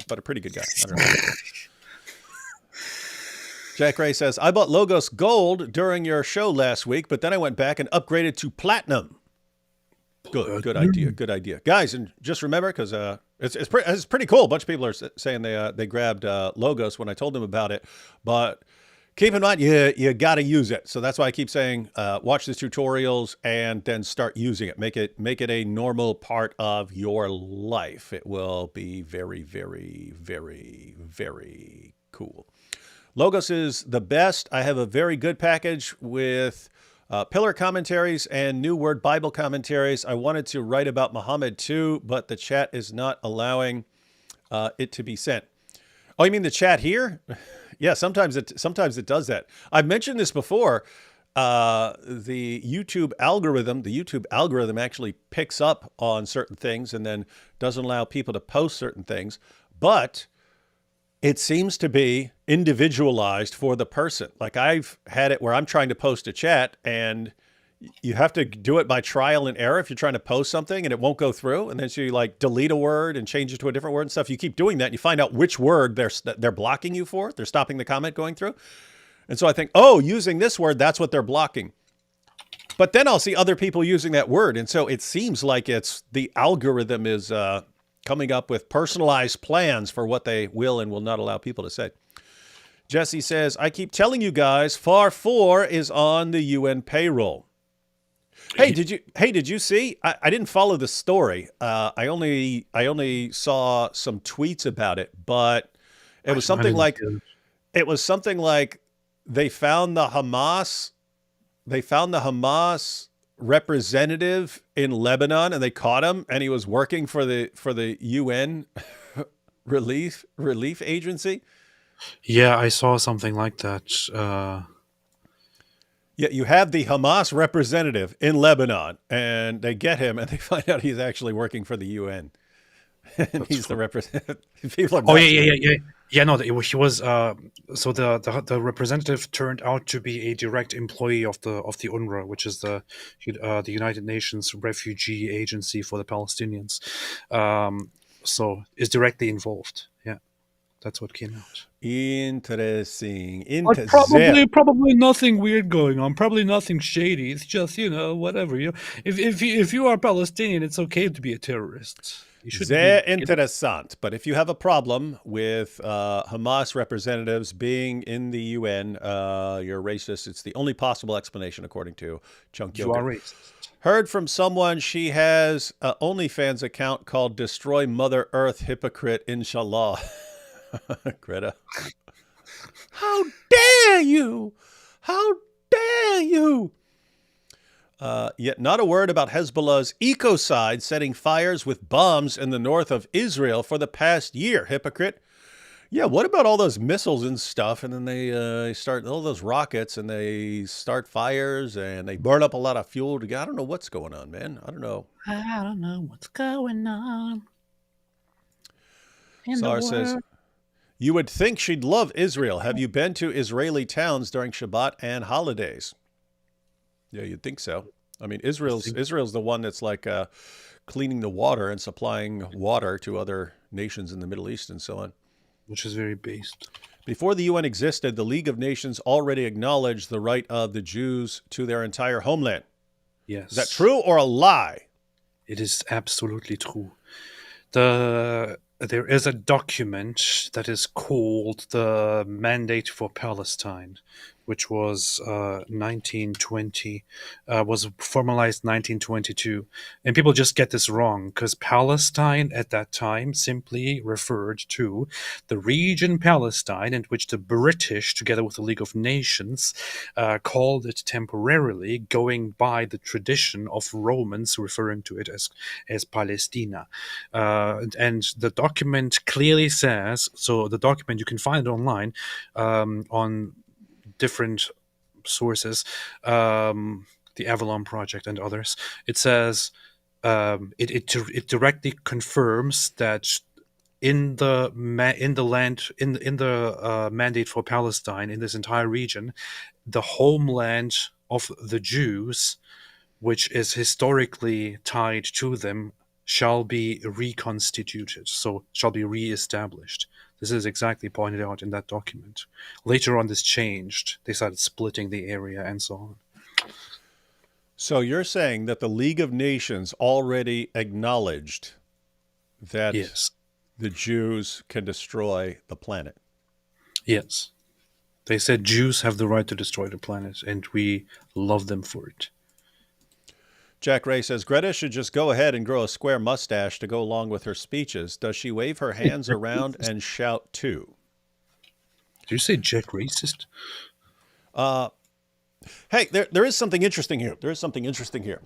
but a pretty good guy. I don't know. Jack Ray says, I bought Logos Gold during your show last week, but then I went back and upgraded to Platinum. Good idea. Guys, and just remember, because it's pretty cool. A bunch of people are saying they grabbed Logos when I told them about it. But keep in mind, you got to use it. So that's why I keep saying, watch the tutorials and then start using it. Make it a normal part of your life. It will be very, very, very, very cool. Logos is the best. I have a very good package with Pillar commentaries and New Word Bible commentaries. I wanted to write about Muhammad too, but the chat is not allowing it to be sent. Oh, you mean the chat here? Yeah, sometimes it does that. I've mentioned this before. The YouTube algorithm actually picks up on certain things and then doesn't allow people to post certain things, but it seems to be individualized for the person. Like I've had it where I'm trying to post a chat and you have to do it by trial and error if you're trying to post something and it won't go through. And then so you like delete a word and change it to a different word and stuff. You keep doing that and you find out which word they're blocking you for. They're stopping the comment going through. And so I think, oh, using this word, that's what they're blocking. But then I'll see other people using that word. And so it seems like the algorithm is coming up with personalized plans for what they will and will not allow people to say. Jesse says, I keep telling you guys, FAR 4 is on the UN payroll. Hey, did you see? I didn't follow the story. I only saw some tweets about it, but it was something like they found the Hamas representative in Lebanon and they caught him and he was working for the UN relief agency. Yeah, I saw something like that. Yeah, you have the Hamas representative in Lebanon and they get him and they find out he's actually working for the UN. And he's the representative. People are No, he was. So the representative turned out to be a direct employee of the UNRWA, which is the United Nations Refugee Agency for the Palestinians. So is directly involved. Yeah, that's what came out. Interesting. But probably nothing weird going on. Probably nothing shady. It's just whatever. If you are Palestinian, it's okay to be a terrorist. Sehr interessant. But if you have a problem with Hamas representatives being in the UN, you're racist. It's the only possible explanation, according to Cenk Uygur. You are racist. Heard from someone she has an OnlyFans account called Destroy Mother Earth Hypocrite, Inshallah. Greta. How dare you? How dare you? Yet not a word about Hezbollah's ecocide setting fires with bombs in the north of Israel for the past year. Hypocrite. Yeah, what about all those missiles and stuff? And then they start all those rockets and they start fires and they burn up a lot of fuel. I don't know what's going on, man. I don't know. I don't know what's going on. Sar says, you would think she'd love Israel. Have you been to Israeli towns during Shabbat and holidays? Yeah, you'd think so. I mean, Israel's the one that's like cleaning the water and supplying water to other nations in the Middle East and so on. Which is very based. Before the UN existed, the League of Nations already acknowledged the right of the Jews to their entire homeland. Yes. Is that true or a lie? It is absolutely true. There is a document that is called the Mandate for Palestine, which was 1920, was formalized 1922. And people just get this wrong because Palestine at that time simply referred to the region Palestine, in which the British, together with the League of Nations, called it temporarily, going by the tradition of Romans referring to it as Palestina. And the document clearly says, so the document, you can find it online on different sources, the Avalon Project and others. It says it directly confirms that in the mandate for Palestine, in this entire region, the homeland of the Jews, which is historically tied to them, shall be reconstituted, so shall be reestablished. This is exactly pointed out in that document. Later on, this changed. They started splitting the area and so on. So you're saying that the League of Nations already acknowledged that yes, the Jews can destroy the planet? Yes. They said Jews have the right to destroy the planet, and we love them for it. Jack Ray says, Greta should just go ahead and grow a square mustache to go along with her speeches. Does she wave her hands around and shout too? Did you say Jack racist? Hey, there is something interesting here. There is something interesting here.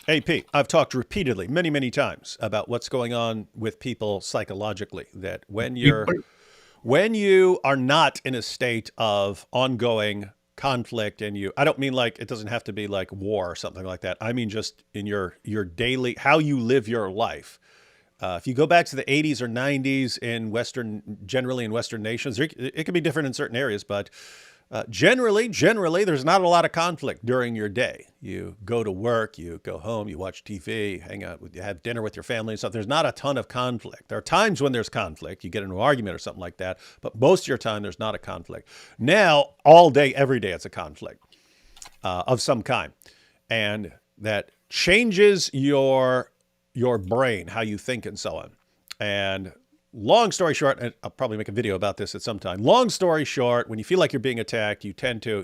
AP, I've talked repeatedly, many, many times about what's going on with people psychologically, that when you are not in a state of ongoing conflict and I don't mean like, it doesn't have to be like war or something like that. I mean, just in your daily, how you live your life. If you go back to the 80s or 90s generally in Western nations, it can be different in certain areas, but generally, there's not a lot of conflict during your day. You go to work, you go home, you watch TV, hang out, you have dinner with your family and stuff. There's not a ton of conflict. There are times when there's conflict. You get into an argument or something like that, but most of your time, there's not a conflict. Now, all day, every day, it's a conflict of some kind. And that changes your brain, how you think and so on. And long story short, and I'll probably make a video about this at some time. Long story short, when you feel like you're being attacked, you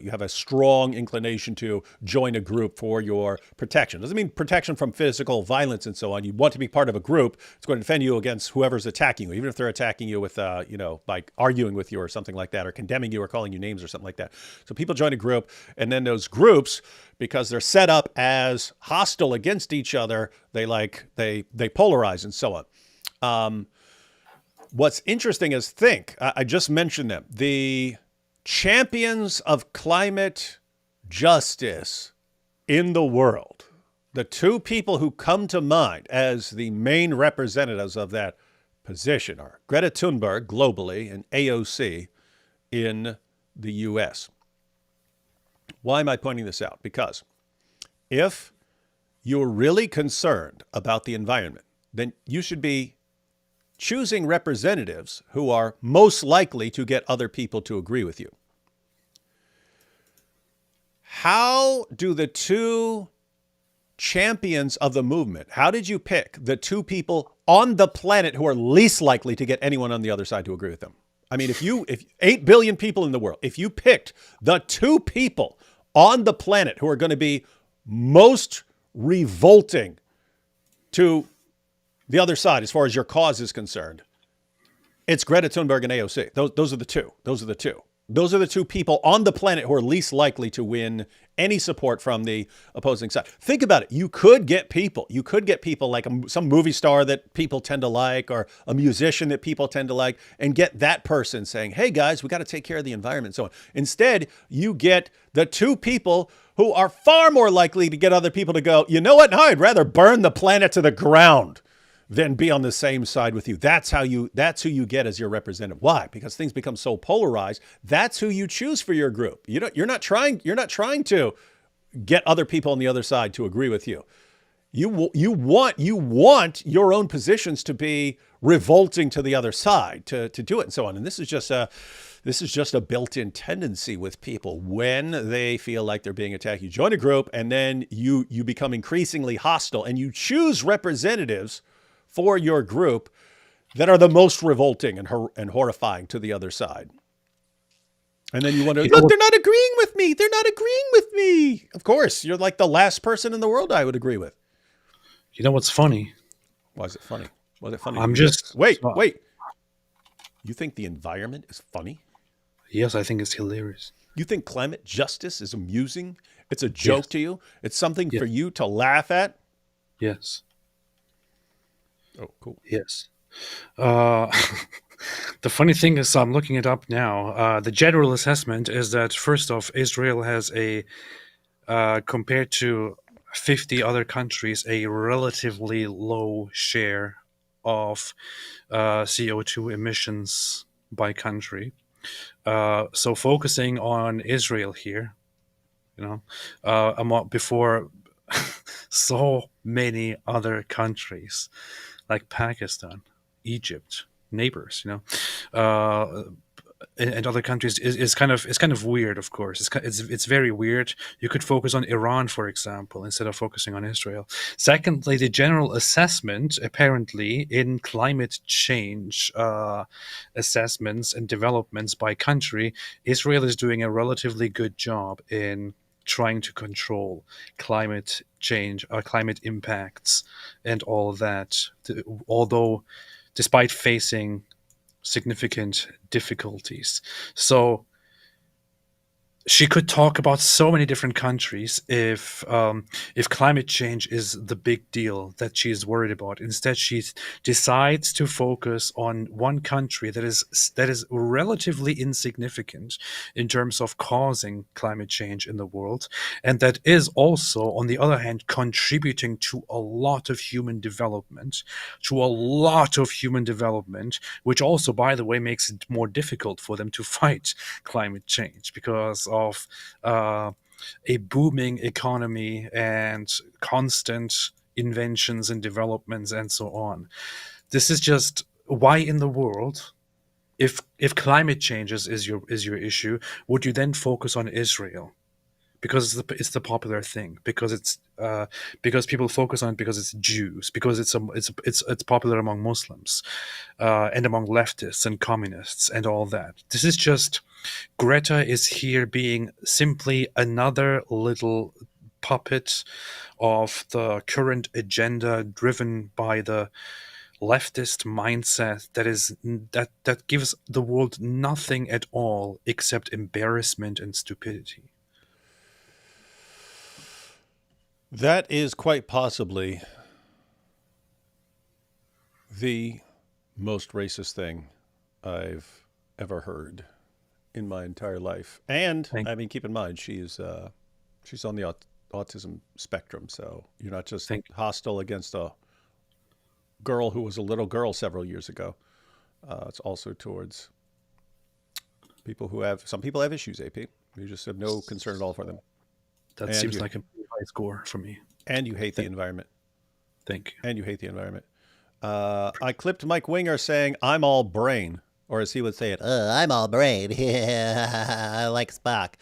have a strong inclination to join a group for your protection. Doesn't mean protection from physical violence and so on. You want to be part of a group. It's going to defend you against whoever's attacking you, even if they're attacking you with, like arguing with you or something like that, or condemning you or calling you names or something like that. So people join a group, and then those groups, because they're set up as hostile against each other, they polarize and so on. What's interesting is I just mentioned them, the champions of climate justice in the world. The two people who come to mind as the main representatives of that position are Greta Thunberg globally and AOC in the US. Why am I pointing this out? Because if you're really concerned about the environment, then you should be choosing representatives who are most likely to get other people to agree with you. How do the two champions of the movement, how did you pick the two people on the planet who are least likely to get anyone on the other side to agree with them? I mean, if 8 billion people in the world, if you picked the two people on the planet who are going to be most revolting to the other side, as far as your cause is concerned, it's Greta Thunberg and AOC. Those are the two. Those are the two people on the planet who are least likely to win any support from the opposing side. Think about it. You could get people like some movie star that people tend to like, or a musician that people tend to like, and get that person saying, hey guys, we got to take care of the environment and so on. Instead, you get the two people who are far more likely to get other people to go, you know what? No, I'd rather burn the planet to the ground than be on the same side with you. That's who you get as your representative. Why? Because things become so polarized. That's who you choose for your group. You're not trying to get other people on the other side to agree with you. You want your own positions to be revolting to the other side to do it and so on. And this is just a built-in tendency with people when they feel like they're being attacked. You join a group, and then you become increasingly hostile, and you choose representatives for your group that are the most revolting and horrifying to the other side. And then you wonder, look, they're not agreeing with me. They're not agreeing with me. Of course, you're like the last person in the world I would agree with. You know what's funny? Why is it funny? Was it funny? Wait. You think the environment is funny? Yes, I think it's hilarious. You think climate justice is amusing? It's a joke to you? It's something for you to laugh at? Yes. Oh, cool. Yes. The funny thing is, I'm looking it up now. The general assessment is that, first off, Israel has compared to 50 other countries, a relatively low share of CO2 emissions by country. So focusing on Israel here, before so many other countries like Pakistan, Egypt, neighbors, and other countries is kind of weird. Of course, it's very weird. You could focus on Iran, for example, instead of focusing on Israel. Secondly, the general assessment, apparently, in climate change assessments and developments by country, Israel is doing a relatively good job in trying to control climate change, climate impacts, and all that. Although, despite facing significant difficulties. So she could talk about so many different countries if climate change is the big deal that she is worried about. Instead, she decides to focus on one country that is relatively insignificant in terms of causing climate change in the world, and that is also, on the other hand, contributing to a lot of human development, which also, by the way, makes it more difficult for them to fight climate change because of a booming economy and constant inventions and developments and so on. This is just why in the world, if climate change is your issue, would you then focus on Israel? Because it's the popular thing. Because because people focus on it because it's Jews. Because it's popular among Muslims, and among leftists and communists and all that. This is just Greta is here being simply another little puppet of the current agenda driven by the leftist mindset that gives the world nothing at all except embarrassment and stupidity. That is quite possibly the most racist thing I've ever heard in my entire life. And I mean, keep in mind, she's on the autism spectrum, so you're not just hostile against a girl who was a little girl several years ago. It's also towards people who some people have issues, AP. You just have no concern at all for them. That seems like a high score for me. And you hate the environment. Thank you. And you hate the environment. I clipped Mike Winger saying, "I'm all brain," or as he would say it, "I'm all brain." I like Spock.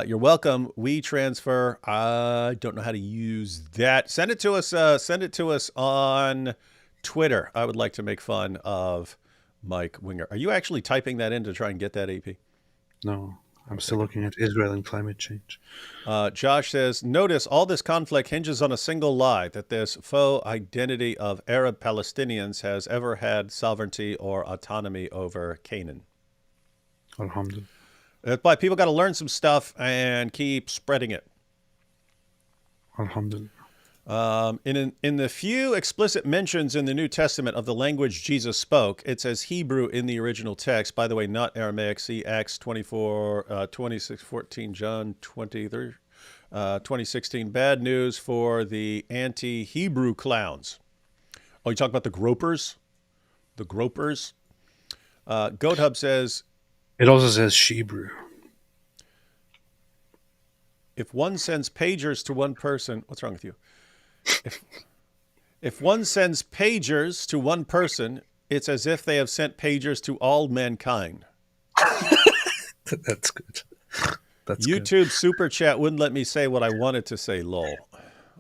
You're welcome. We transfer. I don't know how to use that. Send it to us. Send it to us on Twitter. I would like to make fun of Mike Winger. Are you actually typing that in to try and get that, AP? No. I'm still looking at Israel and climate change. Josh says, notice all this conflict hinges on a single lie, that this faux identity of Arab Palestinians has ever had sovereignty or autonomy over Canaan. Alhamdulillah. That's why people got to learn some stuff and keep spreading it. Alhamdulillah. In the few explicit mentions in the New Testament of the language Jesus spoke, it says Hebrew in the original text. By the way, not Aramaic. See Acts 24, 26, 14, John 23, 2016. Bad news for the anti-Hebrew clowns. Oh, you talk about the gropers? The gropers? Goat Hub says... It also says Shebrew. If one sends pagers to one person... What's wrong with you? If one sends pagers to one person, it's as if they have sent pagers to all mankind. That's good. That's YouTube good. Super Chat wouldn't let me say what I wanted to say, lol.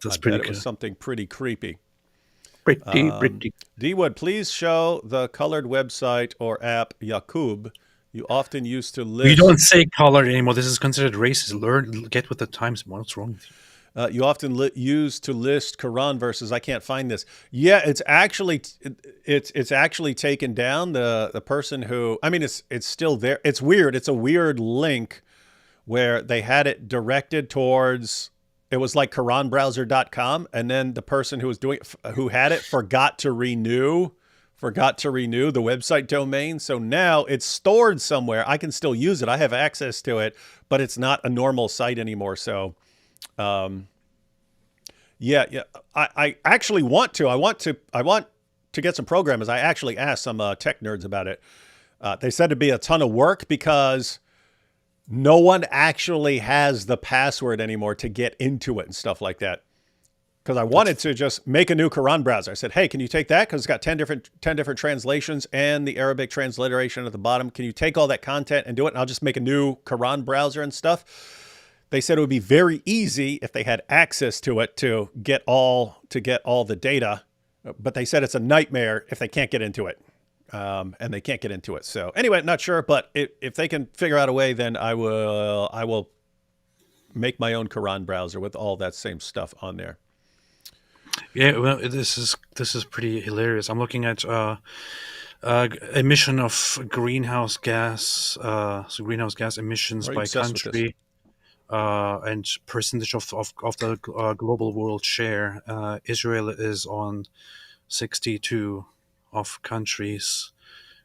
That's pretty bet good. It was something pretty creepy. Pretty. D-Wood, please show the colored website or app Yakub you often used to list. We don't say colored anymore. This is considered racist. Get with the times. What's wrong with you? You often use to list Quran verses. I can't find this. Yeah, it's actually taken down. The person who, I mean, it's still there. It's weird. It's a weird link where they had it directed towards. It was like QuranBrowser.com, and then the person who had it forgot to renew the website domain. So now it's stored somewhere. I can still use it. I have access to it, but it's not a normal site anymore. So. Yeah. I actually want to. I want to get some programmers. I actually asked some tech nerds about it. They said it'd be a ton of work because no one actually has the password anymore to get into it and stuff like that. Because I wanted to just make a new Quran browser. I said, hey, can you take that? Because it's got 10 different translations and the Arabic transliteration at the bottom. Can you take all that content and do it? And I'll just make a new Quran browser and stuff. They said it would be very easy if they had access to it to get all the data, but they said it's a nightmare if they can't get into it, and they can't get into it. So anyway, not sure, but if they can figure out a way, then I will make my own Quran browser with all that same stuff on there. Yeah, well, this is pretty hilarious. I'm looking at emission of greenhouse gas emissions by country. and percentage of the global world share, Israel is on 62 of countries,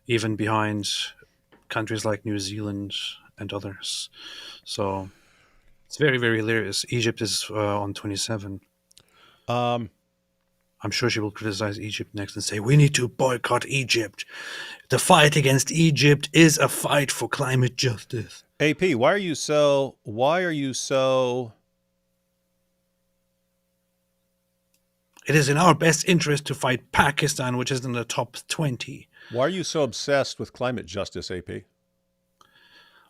even behind countries like New Zealand and others. So it's very, very hilarious. Egypt is on 27. I'm sure she will criticize Egypt next and say, we need to boycott Egypt. The fight against Egypt is a fight for climate justice. AP, why are you so It is in our best interest to fight Pakistan, which is in the top 20. Why are you so obsessed with climate justice, AP?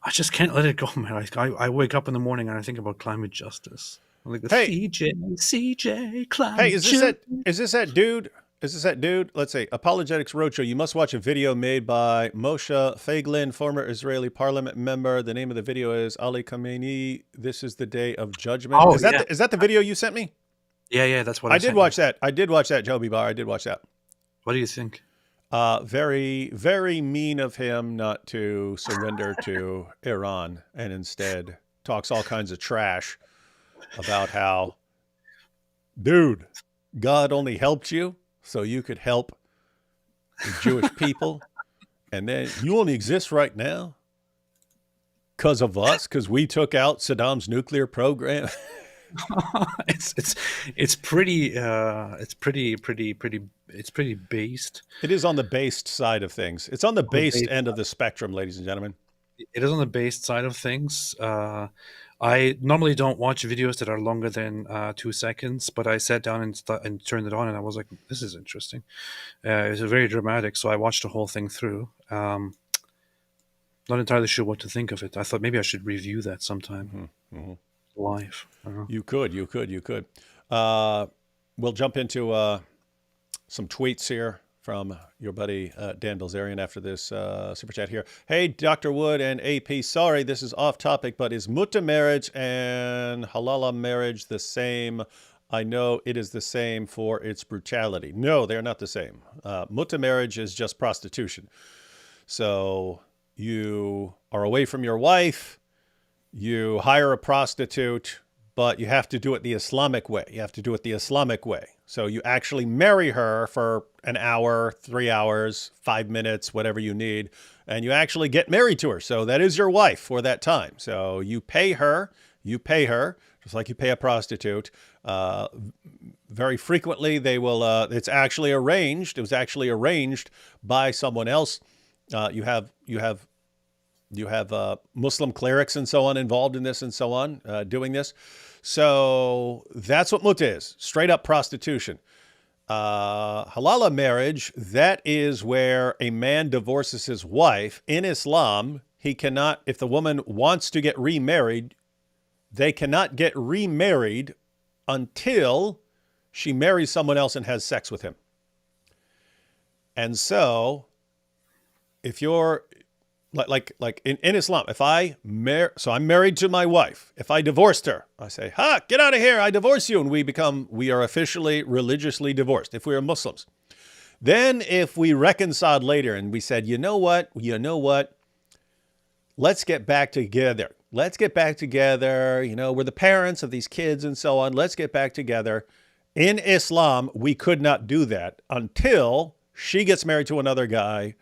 I just can't let it go, man. I wake up in the morning and I think about climate justice. I'm like, Hey. CJ, climate Hey, is this that dude? Is this that dude? Let's say Apologetics Roadshow. You must watch a video made by Moshe Feiglin, former Israeli parliament member. The name of the video is Ali Khamenei. This is the day of judgment. Oh, is that the video you sent me? Yeah, that's what I did watch that. I did watch that, Joby Bar. I did watch that. What do you think? Very, very mean of him not to surrender to Iran and instead talks all kinds of trash about how, dude, God only helped you so you could help the Jewish people. And then you only exist right now because of us, because we took out Saddam's nuclear program. It's pretty based. It is on the based side of things. It's on the based end of the spectrum, ladies and gentlemen. It is on the based side of things. I normally don't watch videos that are longer than 2 seconds, but I sat down and turned it on, and I was like, "This is interesting." It was very dramatic, so I watched the whole thing through. Not entirely sure what to think of it. I thought maybe I should review that sometime live. You could. We'll jump into some tweets here from your buddy Dan Bilzerian after this super chat here. Hey, Dr. Wood and AP, sorry, this is off topic, but is mutta marriage and halala marriage the same? I know it is the same for its brutality. No, they're not the same. Mutta marriage is just prostitution. So you are away from your wife, you hire a prostitute, but you have to do it the Islamic way. So you actually marry her for an hour, 3 hours, 5 minutes, whatever you need, and you actually get married to her. So that is your wife for that time. So you pay her just like you pay a prostitute. Very frequently they will, it's actually arranged. It was actually arranged by someone else. You have Muslim clerics and so on involved in this and so on, doing this. So that's what mutta is, straight up prostitution. Halala marriage, that is where a man divorces his wife. In Islam, he cannot, if the woman wants to get remarried, they cannot get remarried until she marries someone else and has sex with him. And so if you're like in Islam, if I'm married to my wife. If I divorced her, I say, get out of here. I divorce you. And we are officially religiously divorced if we are Muslims. Then if we reconciled later and we said, you know what? Let's get back together. We're the parents of these kids and so on. Let's get back together. In Islam, we could not do that until she gets married to another guy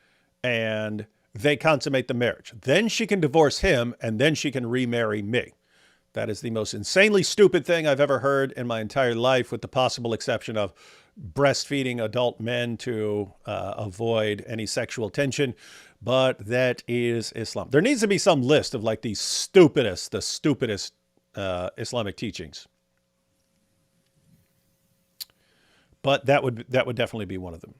and they consummate the marriage. Then she can divorce him, and then she can remarry me. That is the most insanely stupid thing I've ever heard in my entire life, with the possible exception of breastfeeding adult men to avoid any sexual tension. But that is Islam. There needs to be some list of like the stupidest Islamic teachings. But that would definitely be one of them.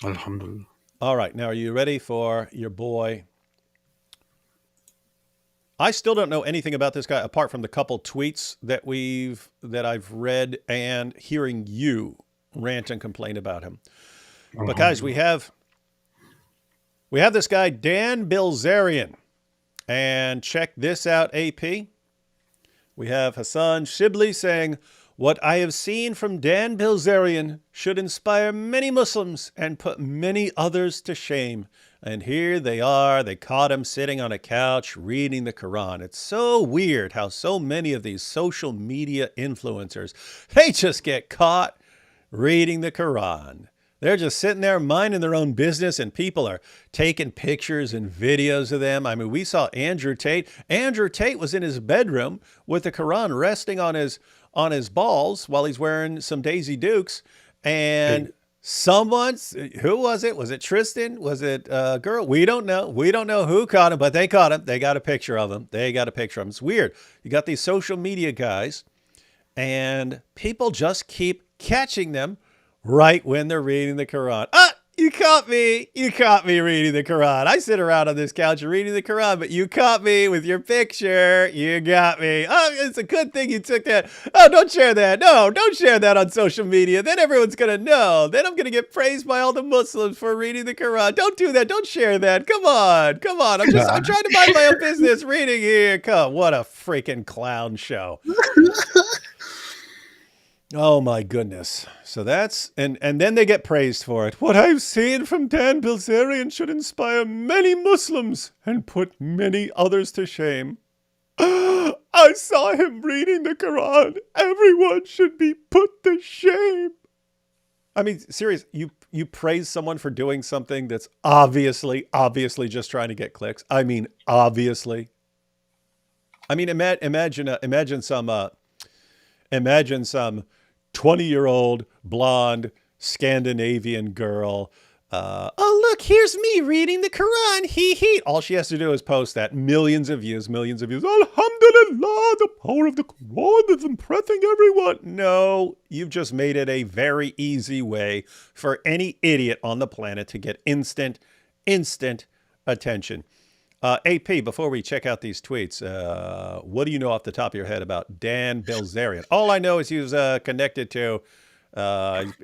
Alhamdulillah. All right, now are you ready for your boy? I still don't know anything about this guy apart from the couple tweets that I've read and hearing you rant and complain about him. But guys, we have this guy Dan Bilzerian, and check this out, AP. We have Hassan Shibli saying, What I have seen from Dan Bilzerian should inspire many Muslims and put many others to shame. And here they are. They caught him sitting on a couch reading the Quran. It's so weird how so many of these social media influencers, they just get caught reading the Quran. They're just sitting there minding their own business, and people are taking pictures and videos of them. I mean, we saw Andrew Tate. Andrew Tate was in his bedroom with the Quran resting on his balls while he's wearing some Daisy Dukes. And who was it? Was it Tristan? Was it a girl? We don't know. We don't know who caught him, but they caught him. They got a picture of him. It's weird. You got these social media guys, and people just keep catching them right when they're reading the Quran. Ah, you caught me. You caught me reading the Quran. I sit around on this couch reading the Quran, but you caught me with your picture. You got me. Oh, it's a good thing you took that. Oh, don't share that. No, don't share that on social media. Then everyone's going to know. Then I'm going to get praised by all the Muslims for reading the Quran. Don't do that. Don't share that. Come on. Come on. I'm trying to mind my own business reading here. Come. What a freaking clown show. Oh my goodness. So that's, and then they get praised for it. What I've seen from Dan Bilzerian should inspire many Muslims and put many others to shame. I saw him reading the Quran. Everyone should be put to shame. I mean, serious, you praise someone for doing something that's obviously just trying to get clicks. I mean, obviously. I mean, imagine some 20-year-old blonde Scandinavian girl. Oh, look, here's me reading the Quran. Hee. All she has to do is post that. Millions of views. Alhamdulillah, the power of the Quran is impressing everyone. No, you've just made it a very easy way for any idiot on the planet to get instant attention. AP, before we check out these tweets, what do you know off the top of your head about Dan Bilzerian? All I know is he was connected to,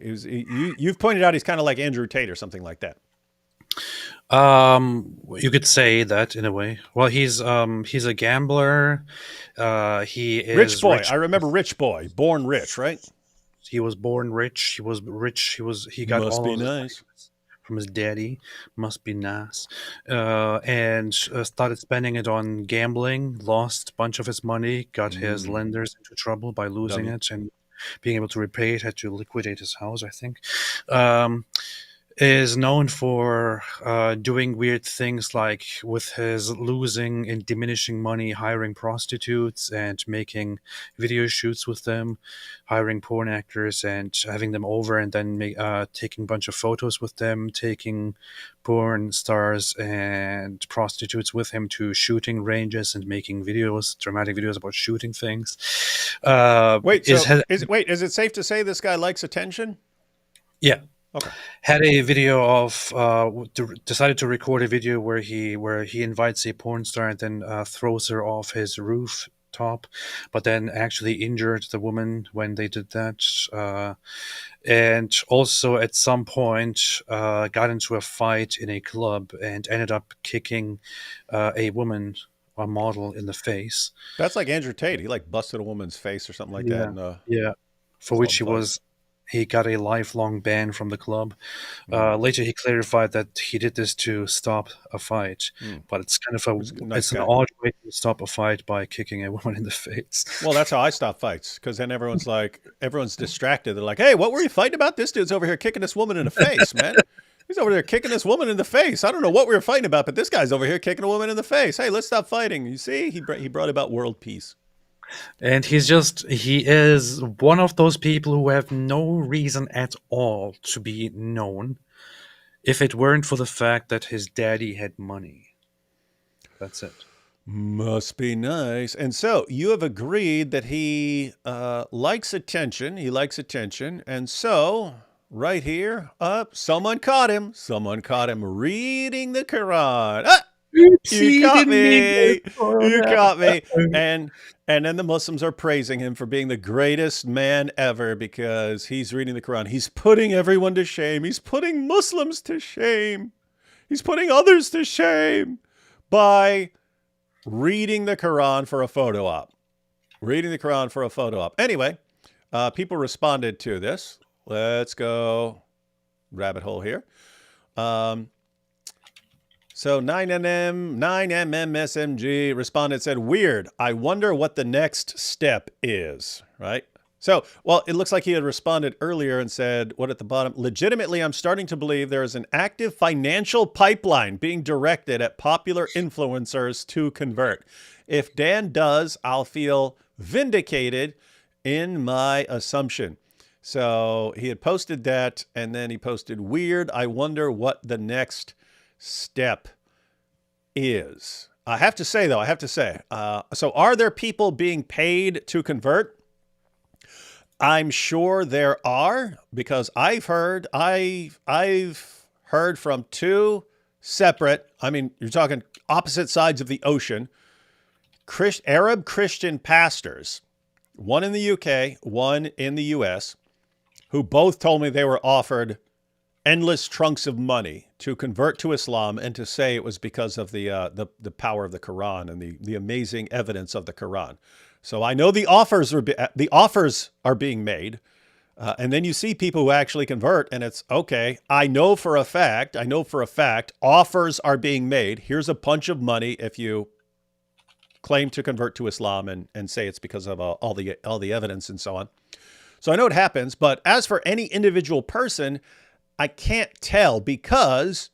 you've pointed out he's kind of like Andrew Tate or something like that. You could say that in a way. Well, he's a gambler. He is rich boy. I remember rich boy, born rich, right? He was born rich. He was rich. He got Must all be of nice. From his daddy, must be nice, and started spending it on gambling, lost a bunch of his money, got his lenders into trouble by losing it, and being able to repay it, had to liquidate his house, I think. Is known for doing weird things, like with his losing and diminishing money, hiring prostitutes and making video shoots with them, hiring porn actors and having them over, and then taking a bunch of photos with them, taking porn stars and prostitutes with him to shooting ranges and making videos, dramatic videos about shooting things. Is it safe to say this guy likes attention? Yeah. Okay. Had a video of decided to record a video where he invites a porn star and then throws her off his rooftop, but then actually injured the woman when they did that, and also at some point got into a fight in a club and ended up kicking a model in the face. That's like Andrew Tate. He like busted a woman's face or something like that. For which he got a lifelong ban from the club. Later, he clarified that he did this to stop a fight, but it's kind of an odd way to stop a fight by kicking a woman in the face. Well, that's how I stop fights, because then everyone's distracted. They're like, "Hey, what were you fighting about? This dude's over here kicking this woman in the face, man. He's over there kicking this woman in the face. I don't know what we were fighting about, but this guy's over here kicking a woman in the face. Hey, let's stop fighting." You see, he brought about world peace. And he is one of those people who have no reason at all to be known if it weren't for the fact that his daddy had money. That's it. Must be nice. And so you have agreed that he likes attention. He likes attention. And so right here, someone caught him. Someone caught him reading the Quran. You caught me. You caught me. And then the Muslims are praising him for being the greatest man ever because he's reading the Quran. He's putting everyone to shame. He's putting Muslims to shame. He's putting others to shame by reading the Quran for a photo op. Reading the Quran for a photo op. Anyway, people responded to this. Let's go rabbit hole here. So 9MMSMG responded, said, weird. I wonder what the next step is, right? So, well, it looks like he had responded earlier and said, what at the bottom? Legitimately, I'm starting to believe there is an active financial pipeline being directed at popular influencers to convert. If Dan does, I'll feel vindicated in my assumption. So he had posted that, and then he posted, weird. I wonder what the next step is. I have to say, though, so are there people being paid to convert? I'm sure there are, because I've heard from two separate, I mean, you're talking opposite sides of the ocean, Arab Christian pastors, one in the UK, one in the US, who both told me they were offered endless trunks of money to convert to Islam and to say it was because of the power of the Quran and the amazing evidence of the Quran. So I know the offers are being made, and then you see people who actually convert, and it's okay. I know for a fact, offers are being made. Here's a bunch of money if you claim to convert to Islam and say it's because of all the evidence and so on. So I know it happens, but as for any individual person, I can't tell, because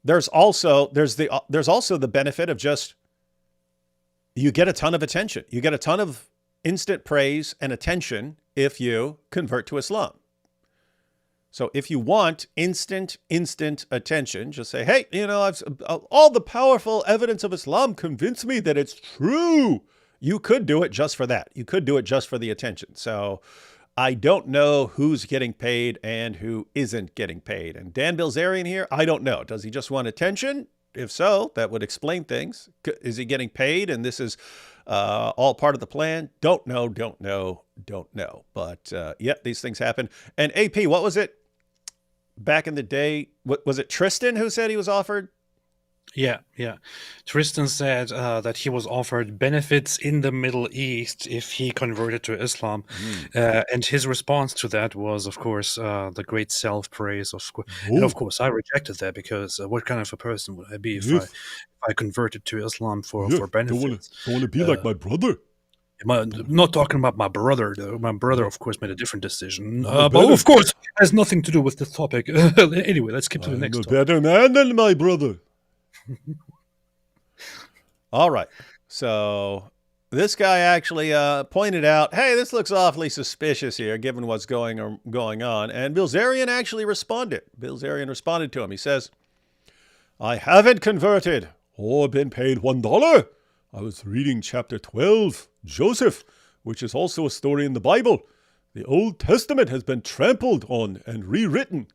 there's also the benefit of just, you get a ton of attention. You get a ton of instant praise and attention if you convert to Islam. So if you want instant attention, just say, hey, all the powerful evidence of Islam convinced me that it's true. You could do it just for that. You could do it just for the attention. So I don't know who's getting paid and who isn't getting paid. And Dan Bilzerian here, I don't know. Does he just want attention? If so, that would explain things. Is he getting paid and this is all part of the plan? Don't know. But yeah, these things happen. And AP, what was it back in the day? What was it, Tristan who said he was offered? Yeah. Tristan said that he was offered benefits in the Middle East if he converted to Islam. And his response to that was, of course, the great self-praise. And of course, I rejected that, because what kind of a person would I be if I converted to Islam for benefits? I want to be like my brother. I'm not talking about my brother, though. My brother, of course, made a different decision. But of course, it has nothing to do with this topic. Anyway, let's skip to the next topic. Better man than my brother. All right. So this guy actually pointed out, hey, this looks awfully suspicious here, given what's going on. And Bilzerian actually responded. Bilzerian responded to him. He says, I haven't converted or been paid $1. I was reading chapter 12, Joseph, which is also a story in the Bible. The Old Testament has been trampled on and rewritten.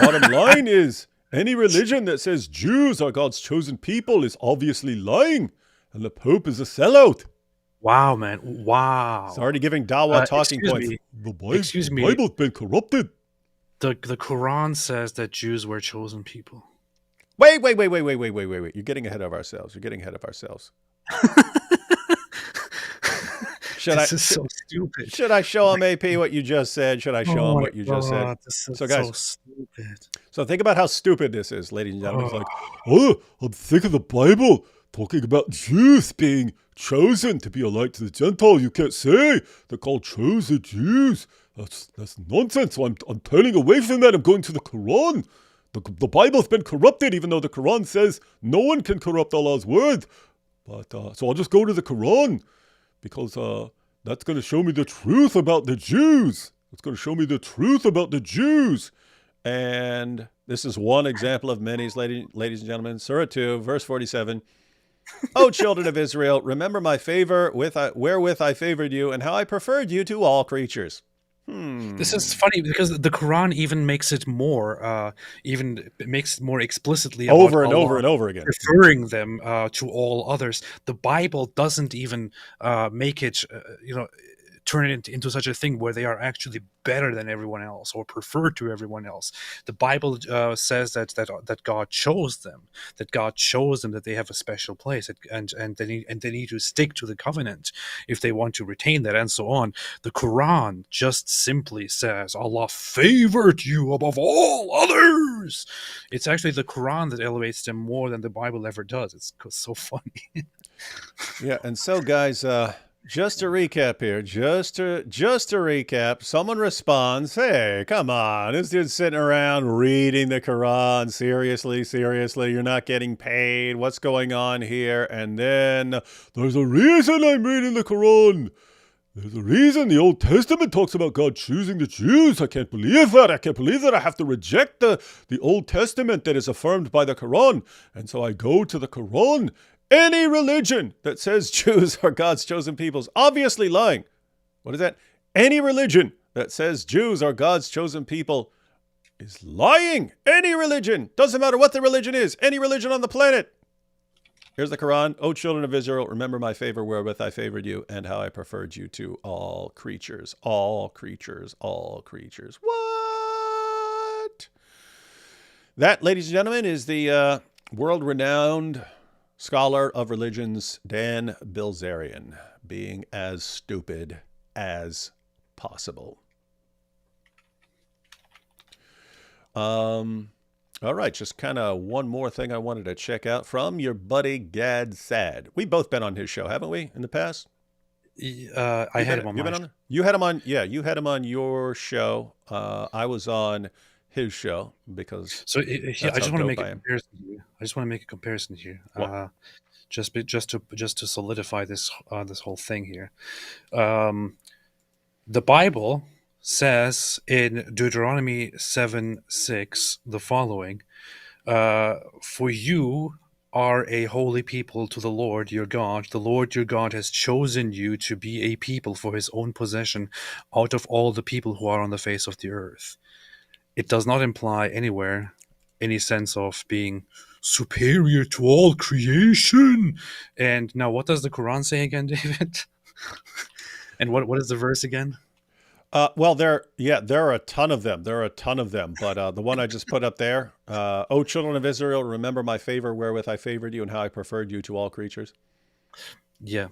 Bottom line is, any religion that says Jews are God's chosen people is obviously lying, and the Pope is a sellout. Wow, man. Wow. It's already giving Dawa talking points. The Bible's been corrupted. The Quran says that Jews were chosen people. Wait. You're getting ahead of ourselves. This is so stupid. Should I show him, AP, what you just said? Should I show him what you just said? This is so, guys, so stupid. So think about how stupid this is, ladies and gentlemen. It's like, I'm sick of the Bible talking about Jews being chosen to be a light to the Gentile. You can't say they're called chosen Jews. That's nonsense. So I'm turning away from that. I'm going to the Quran. The Bible's been corrupted, even though the Quran says no one can corrupt Allah's word. But so I'll just go to the Quran, because that's going to show me the truth about the Jews. And this is one example of many, ladies and gentlemen. Surah 2, verse 47. O children of Israel, remember my favor wherewith I favored you, and how I preferred you to all creatures. This is funny, because the Quran even makes it more, explicitly over and over again, referring them to all others. The Bible doesn't even make it, turn it into such a thing where they are actually better than everyone else or preferred to everyone else. The Bible says that God chose them, that they have a special place, and they need to stick to the covenant if they want to retain that, and so on. The Quran just simply says Allah favored you above all others. It's actually the Quran that elevates them more than the Bible ever does. It's so funny. Yeah, and so guys, just to recap here, just to recap, someone responds, "Hey, come on, this dude's sitting around reading the Quran. Seriously, you're not getting paid. What's going on here?" And then, "There's a reason I'm reading the Quran. There's a reason the Old Testament talks about God choosing the Jews. I can't believe that. I can't believe that I have to reject the Old Testament that is affirmed by the Quran. And so I go to the Quran. Any religion that says Jews are God's chosen people is obviously lying." What is that? Any religion that says Jews are God's chosen people is lying. Any religion. Doesn't matter what the religion is. Any religion on the planet. Here's the Quran. "O children of Israel, remember my favor wherewith I favored you, and how I preferred you to all creatures." All creatures. All creatures. What? That, ladies and gentlemen, is the world-renowned scholar of religions, Dan Bilzerian, being as stupid as possible. All right, just kind of one more thing I wanted to check out from your buddy Gad Saad. We've both been on his show, haven't we, in the past? I had him on my show. You had him on, yeah, you had him on your show. I was on his show because I just want to make a comparison here. I just want to make a comparison here. Just to solidify this whole thing here. The Bible says in Deuteronomy 7:6 the following: "For you are a holy people to the Lord your God. The Lord your God has chosen you to be a people for his own possession out of all the people who are on the face of the earth." It does not imply anywhere any sense of being superior to all creation. And now, what does the Quran say again, David? And what is the verse again? Well, there are a ton of them. But the one I just put up there, "O children of Israel, remember my favor wherewith I favored you, and how I preferred you to all creatures." Yeah.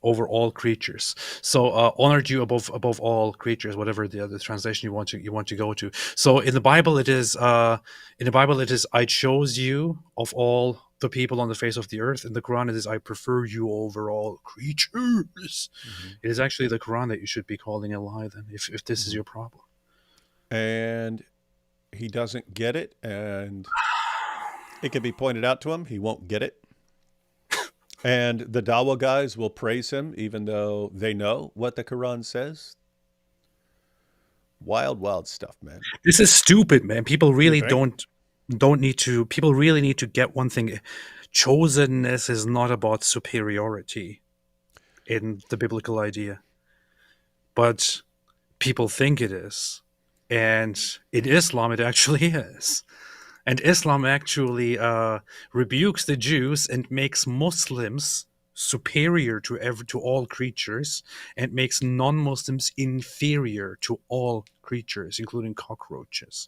Over all creatures. So honored you above all creatures, whatever the other translation you want to go to. So in the Bible it is "I chose you of all the people on the face of the earth." In the Quran it is "I prefer you over all creatures." Mm-hmm. It is actually the Quran that you should be calling a lie then, if this is your problem. And he doesn't get it, and it can be pointed out to him. He won't get it. And the Dawa guys will praise him even though they know what the Quran says. Wild stuff, man. This is stupid, man. People really don't need to. People really need to get one thing. Chosenness is not about superiority in the biblical idea, but people think it is, and in Islam it actually is. And Islam actually rebukes the Jews and makes Muslims superior to all creatures, and makes non-Muslims inferior to all creatures, including cockroaches.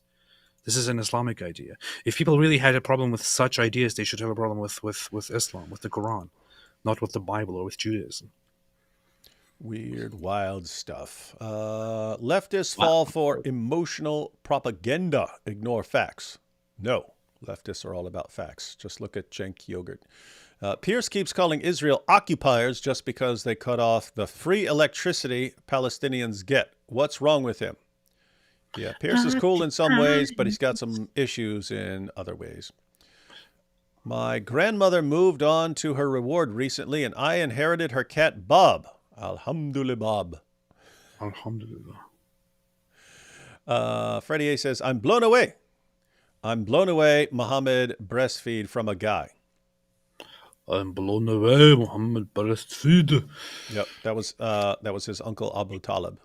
This is an Islamic idea. If people really had a problem with such ideas, they should have a problem with Islam, with the Quran, not with the Bible or with Judaism. Weird, wild stuff. Leftists fall for emotional propaganda. Ignore facts. No, leftists are all about facts. Just look at Cenk Uygur. Pierce keeps calling Israel occupiers just because they cut off the free electricity Palestinians get. What's wrong with him? Yeah, Pierce is cool in some ways, but he's got some issues in other ways. My grandmother moved on to her reward recently, and I inherited her cat, Bob. Alhamdulillah, Bob. Alhamdulillah. Freddie A says, I'm blown away. Muhammad breastfeed from a guy. I'm blown away, Muhammad breastfeed. Yep, that was his uncle Abu Talib.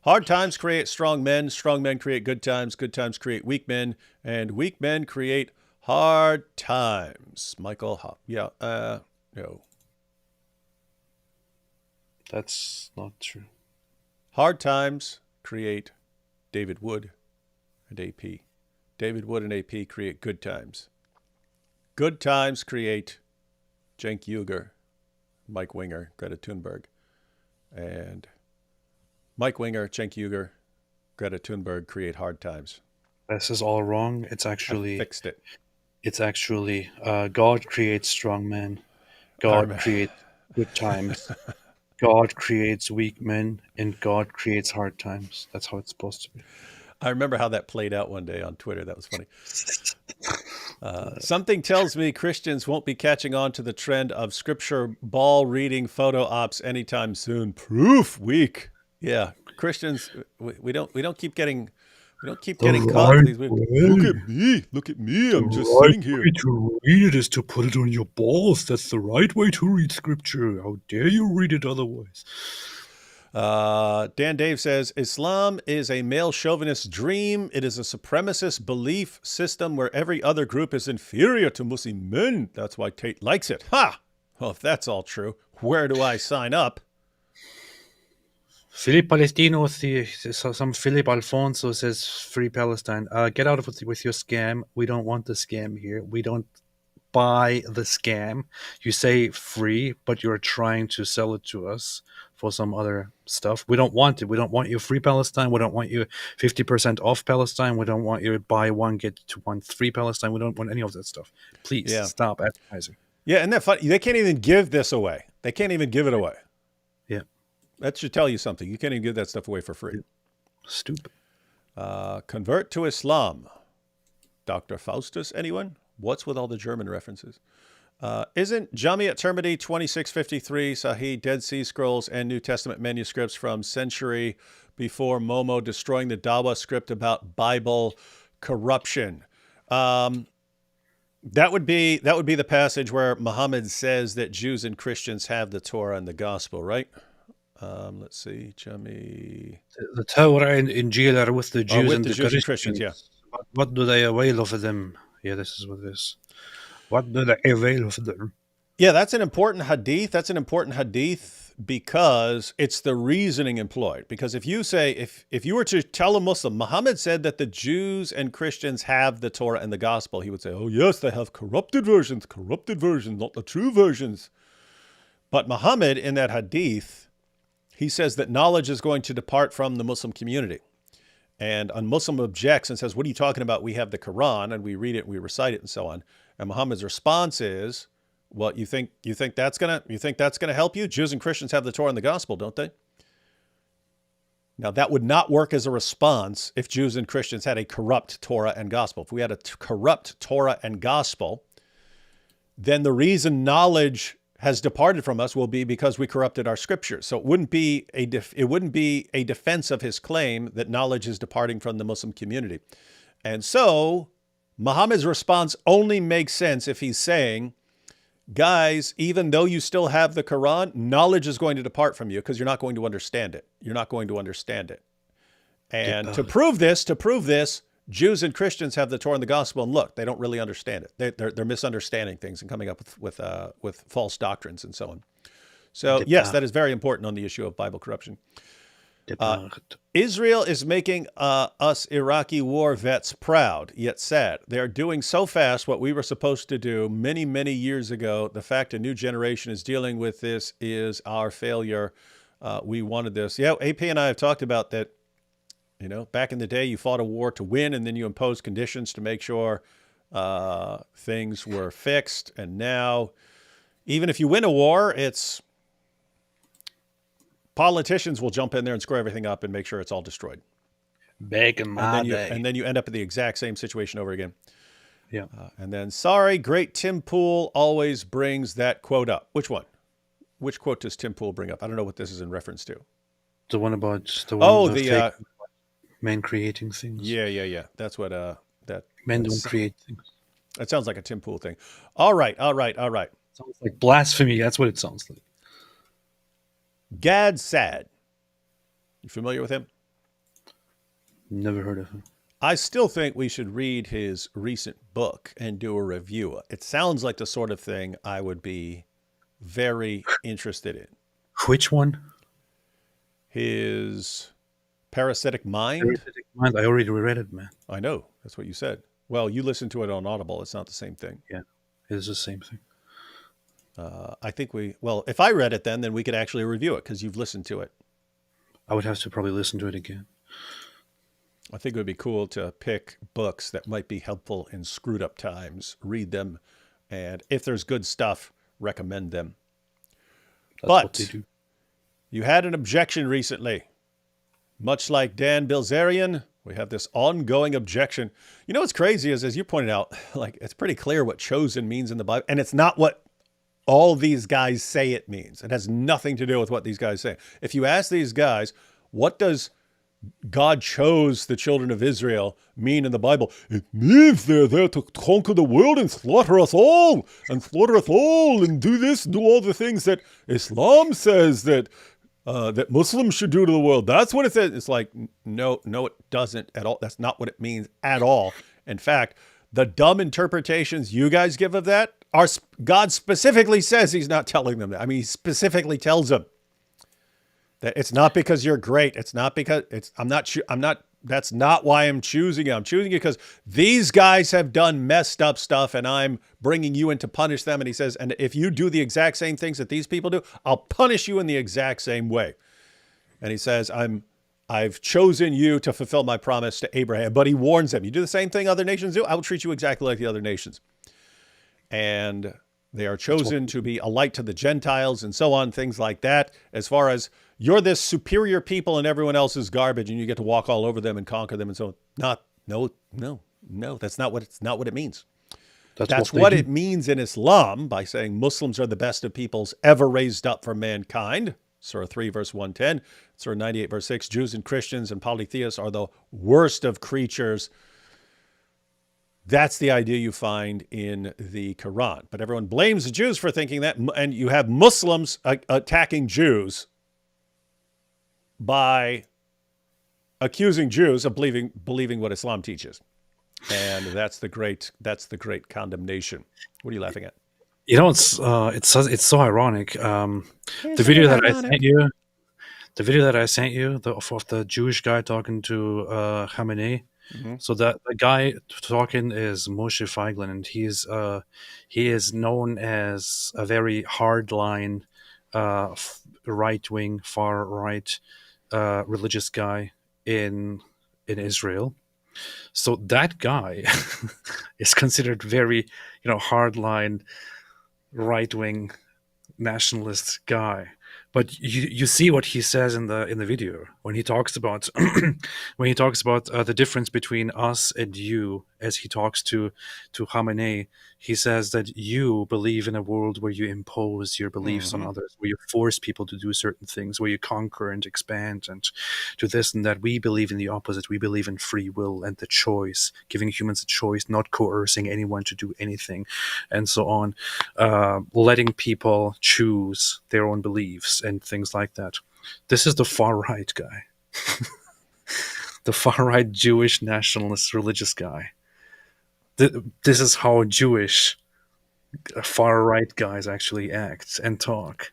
Hard times create strong men create good times create weak men, and weak men create hard times. Michael Hop. Yeah, no. That's not true. Hard times create David Wood and AP. David Wood and AP create good times. Good times create Cenk Uygur, Mike Winger, Greta Thunberg. And Mike Winger, Cenk Uygur, Greta Thunberg create hard times. This is all wrong. It's actually I fixed it. It's actually God creates strong men. God creates good times. God creates weak men, and God creates hard times. That's how it's supposed to be. I remember how that played out one day on Twitter. That was funny. Something tells me Christians won't be catching on to the trend of scripture ball reading photo ops anytime soon. Proof week. Yeah, Christians, we don't keep getting caught. Look at me. I'm just sitting here. The right way to read it is to put it on your balls. That's the right way to read scripture. How dare you read it otherwise? Dan Dave says, Islam is a male chauvinist dream. It is a supremacist belief system where every other group is inferior to Muslim men. That's why Tate likes it. Ha! Well, if that's all true, where do I sign up? Philip Palestino, some Philip Alfonso says, Free Palestine. Get out with your scam. We don't want the scam here. We don't buy the scam. You say free, but you're trying to sell it to us for some other stuff. We don't want it. We don't want you free Palestine. We don't want you 50% off Palestine. We don't want you buy one, get to one free Palestine. We don't want any of that stuff. Please stop advertising. Yeah, and that funny. They can't even give this away. They can't even give it away. Yeah. That should tell you something. You can't even give that stuff away for free. Stupid. Convert to Islam. Dr. Faustus, anyone? What's with all the German references? Isn't Jami at-Tirmidhi 2653 Sahih, Dead Sea Scrolls, and New Testament manuscripts from century before Momo destroying the Dawa script about Bible corruption? That would be the passage where Muhammad says that Jews and Christians have the Torah and the gospel, right? Let's see, Jami. The Torah and Injil are with the Jews, and the Christians. Yeah. What do they avail of them? Yeah, this is what it is. What do they avail of them? Yeah, that's an important hadith. That's an important hadith because it's the reasoning employed. Because if you say, if you were to tell a Muslim, Muhammad said that the Jews and Christians have the Torah and the gospel, he would say, oh yes, they have corrupted versions, not the true versions. But Muhammad in that hadith, he says that knowledge is going to depart from the Muslim community. And a Muslim objects and says, what are you talking about? We have the Quran and we read it, we recite it and so on. And Muhammad's response is, well, you think that's gonna help you? Jews and Christians have the Torah and the gospel, don't they? Now that would not work as a response if Jews and Christians had a corrupt Torah and gospel. If we had a corrupt Torah and gospel, then the reason knowledge has departed from us will be because we corrupted our scriptures. So it wouldn't be a defense of his claim that knowledge is departing from the Muslim community. And so Muhammad's response only makes sense if he's saying, guys, even though you still have the Quran, knowledge is going to depart from you because you're not going to understand it. You're not going to understand it. And to prove this, Jews and Christians have the Torah and the gospel, and look, they don't really understand it. They're misunderstanding things and coming up with false doctrines and so on. So yes, that is very important on the issue of Bible corruption. Israel is making us Iraqi war vets proud, yet sad. They are doing so fast what we were supposed to do many, many years ago. The fact a new generation is dealing with this is our failure. We wanted this. Yeah, AP and I have talked about that. You know, back in the day, you fought a war to win, and then you imposed conditions to make sure things were fixed. And now, even if you win a war, it's politicians will jump in there and screw everything up and make sure it's all destroyed. Back in my day. And then you end up in the exact same situation over again. Yeah. And then, sorry, great Tim Pool always brings that quote up. Which one? Which quote does Tim Pool bring up? I don't know what this is in reference to. The one about men creating things. Yeah. That's what men don't create things. That sounds like a Tim Pool thing. All right. Sounds like blasphemy. That's what it sounds like. Gad Saad. You familiar with him? Never heard of him. I still think we should read his recent book and do a review. It sounds like the sort of thing I would be very interested in. Which one? his parasitic mind. Parasitic Mind. I already read it, man. I know. That's what you said. Well, you listened to it on Audible. It's not the same thing. Yeah, it is the same thing. I think if I read it then we could actually review it because you've listened to it. I would have to probably listen to it again. I think it would be cool to pick books that might be helpful in screwed up times, read them, and if there's good stuff, recommend them. That's what they But do. you had an objection recently. Much like Dan Bilzerian, we have this ongoing objection. You know what's crazy is, as you pointed out, like it's pretty clear what chosen means in the Bible, and it's not what all these guys say it means. It has nothing to do with what these guys say. If you ask these guys, what does God chose the children of Israel mean in the Bible? It means they're there to conquer the world and slaughter us all, and do this, do all the things that Islam says that Muslims should do to the world. That's what it says. It's like, no, it doesn't at all. That's not what it means at all. In fact, the dumb interpretations you guys give of that are, God specifically says he's not telling them that. I mean, he specifically tells them that it's not because you're great. It's not because that's not why I'm choosing you. I'm choosing you because these guys have done messed up stuff and I'm bringing you in to punish them. And he says, and if you do the exact same things that these people do, I'll punish you in the exact same way. And he says, I've chosen you to fulfill my promise to Abraham. But he warns them, you do the same thing other nations do, I will treat you exactly like the other nations. And they are chosen to be a light to the Gentiles and so on, things like that. As far as you're this superior people and everyone else is garbage and you get to walk all over them and conquer them and so on. No, that's not what it means. That's what it means in Islam by saying Muslims are the best of peoples ever raised up for mankind. Surah 3, verse 110. Surah 98, verse 6. Jews and Christians and polytheists are the worst of creatures. That's the idea you find in the Quran. But everyone blames the Jews for thinking that. And you have Muslims attacking Jews by accusing Jews of believing what Islam teaches. And that's the great condemnation. What are you laughing at? You know, it's so ironic. The video that I sent you, of the Jewish guy talking to Khamenei. Mm-hmm. So the guy talking is Moshe Feiglin, and he is known as a very hardline, right-wing, far-right religious guy in Israel. So that guy is considered very, hardline, right-wing nationalist guy. But you see what he says in the video when he talks about the difference between us and you, as he talks to Khamenei. He says that you believe in a world where you impose your beliefs on others, where you force people to do certain things, where you conquer and expand and do this and that. We believe in the opposite. We believe in free will and the choice, giving humans a choice, not coercing anyone to do anything, and so on, letting people choose their own beliefs and things like that. This is the far right guy, the far right Jewish nationalist religious guy. This is how Jewish far right guys actually act and talk.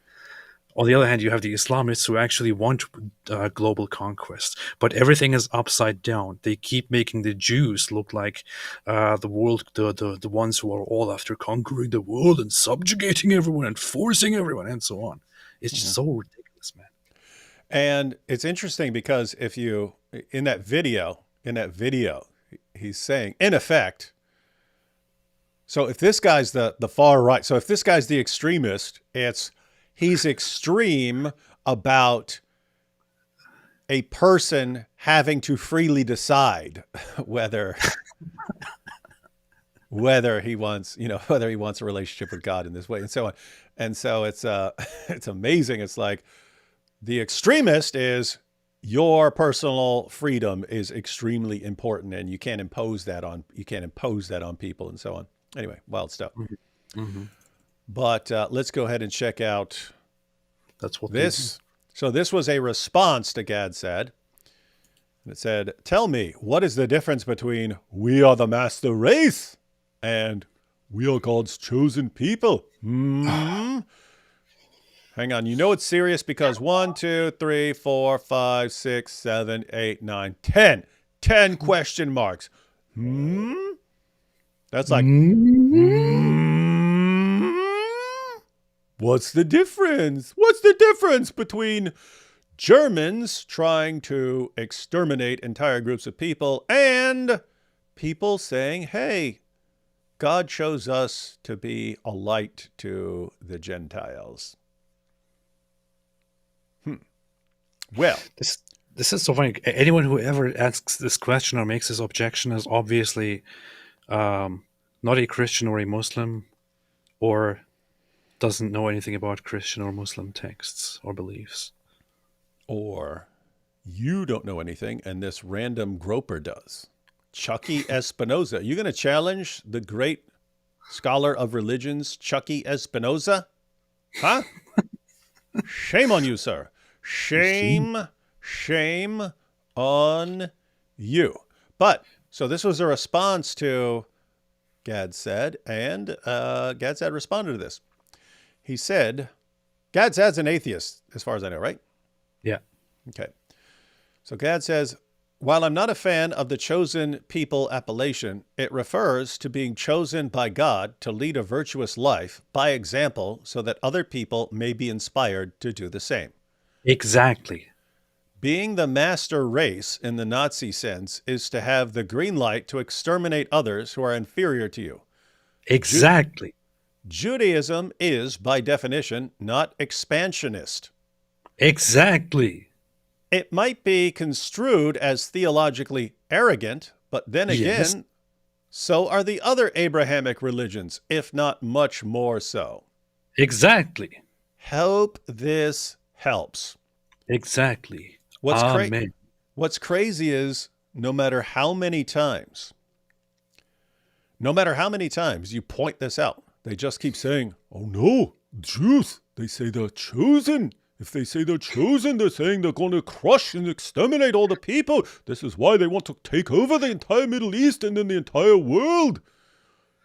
On the other hand, you have the Islamists who actually want global conquest, but everything is upside down. They keep making the Jews look like the world, the ones who are all after conquering the world and subjugating everyone and forcing everyone and so on. It's just so ridiculous, man. And it's interesting because if you in that video, he's saying, in effect. So if this guy's the far right, so if this guy's the extremist, he's extreme about a person having to freely decide whether he wants a relationship with God in this way and so on. And so it's amazing. It's like the extremist is your personal freedom is extremely important and you can't impose that on people and so on. Anyway, wild stuff. Mm-hmm. But let's go ahead and check out this. So this was a response to Gad Saad. It said, tell me, what is the difference between we are the master race and we are God's chosen people? Mm-hmm. Hang on. You know it's serious because 1, 2, 3, 4, 5, 6, 7, 8, 9, 10. 10 question marks. That's like, what's the difference? What's the difference between Germans trying to exterminate entire groups of people and people saying, hey, God chose us to be a light to the Gentiles? Well, this is so funny. Anyone who ever asks this question or makes this objection is obviously not a Christian or a Muslim, or doesn't know anything about Christian or Muslim texts or beliefs. Or you don't know anything and this random groper does. Chucky Espinoza. You going to challenge the great scholar of religions, Chucky Espinoza? Huh? Shame on you, sir. Shame on you. But, so this was a response to Gad Saad, and Gad Saad responded to this. He said, Gad Saad's an atheist, as far as I know, right? Yeah. Okay. So Gad says, while I'm not a fan of the chosen people appellation, it refers to being chosen by God to lead a virtuous life by example so that other people may be inspired to do the same. Exactly. Being the master race in the Nazi sense is to have the green light to exterminate others who are inferior to you. Exactly. Judaism is, by definition, not expansionist. Exactly. It might be construed as theologically arrogant, but then again, Yes. so are the other Abrahamic religions, if not much more so. Exactly. Hope this helps. Exactly. What's crazy is no matter how many times you point this out, they just keep saying, Oh no, Jews, they say they're chosen. If they say they're chosen, they're saying they're going to crush and exterminate all the people. This is why they want to take over the entire Middle East and then the entire world.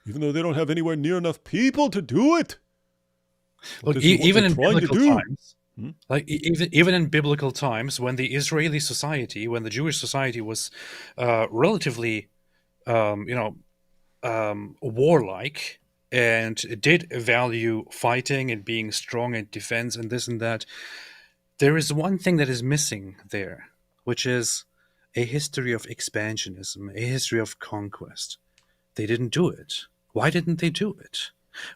Even though they don't have anywhere near enough people to do it. Look, even in biblical times, even in biblical times, when the Israeli society, when the Jewish society was relatively, warlike, and did value fighting and being strong and defense and this and that, there is one thing that is missing there, which is a history of expansionism, a history of conquest. They didn't do it. Why didn't they do it?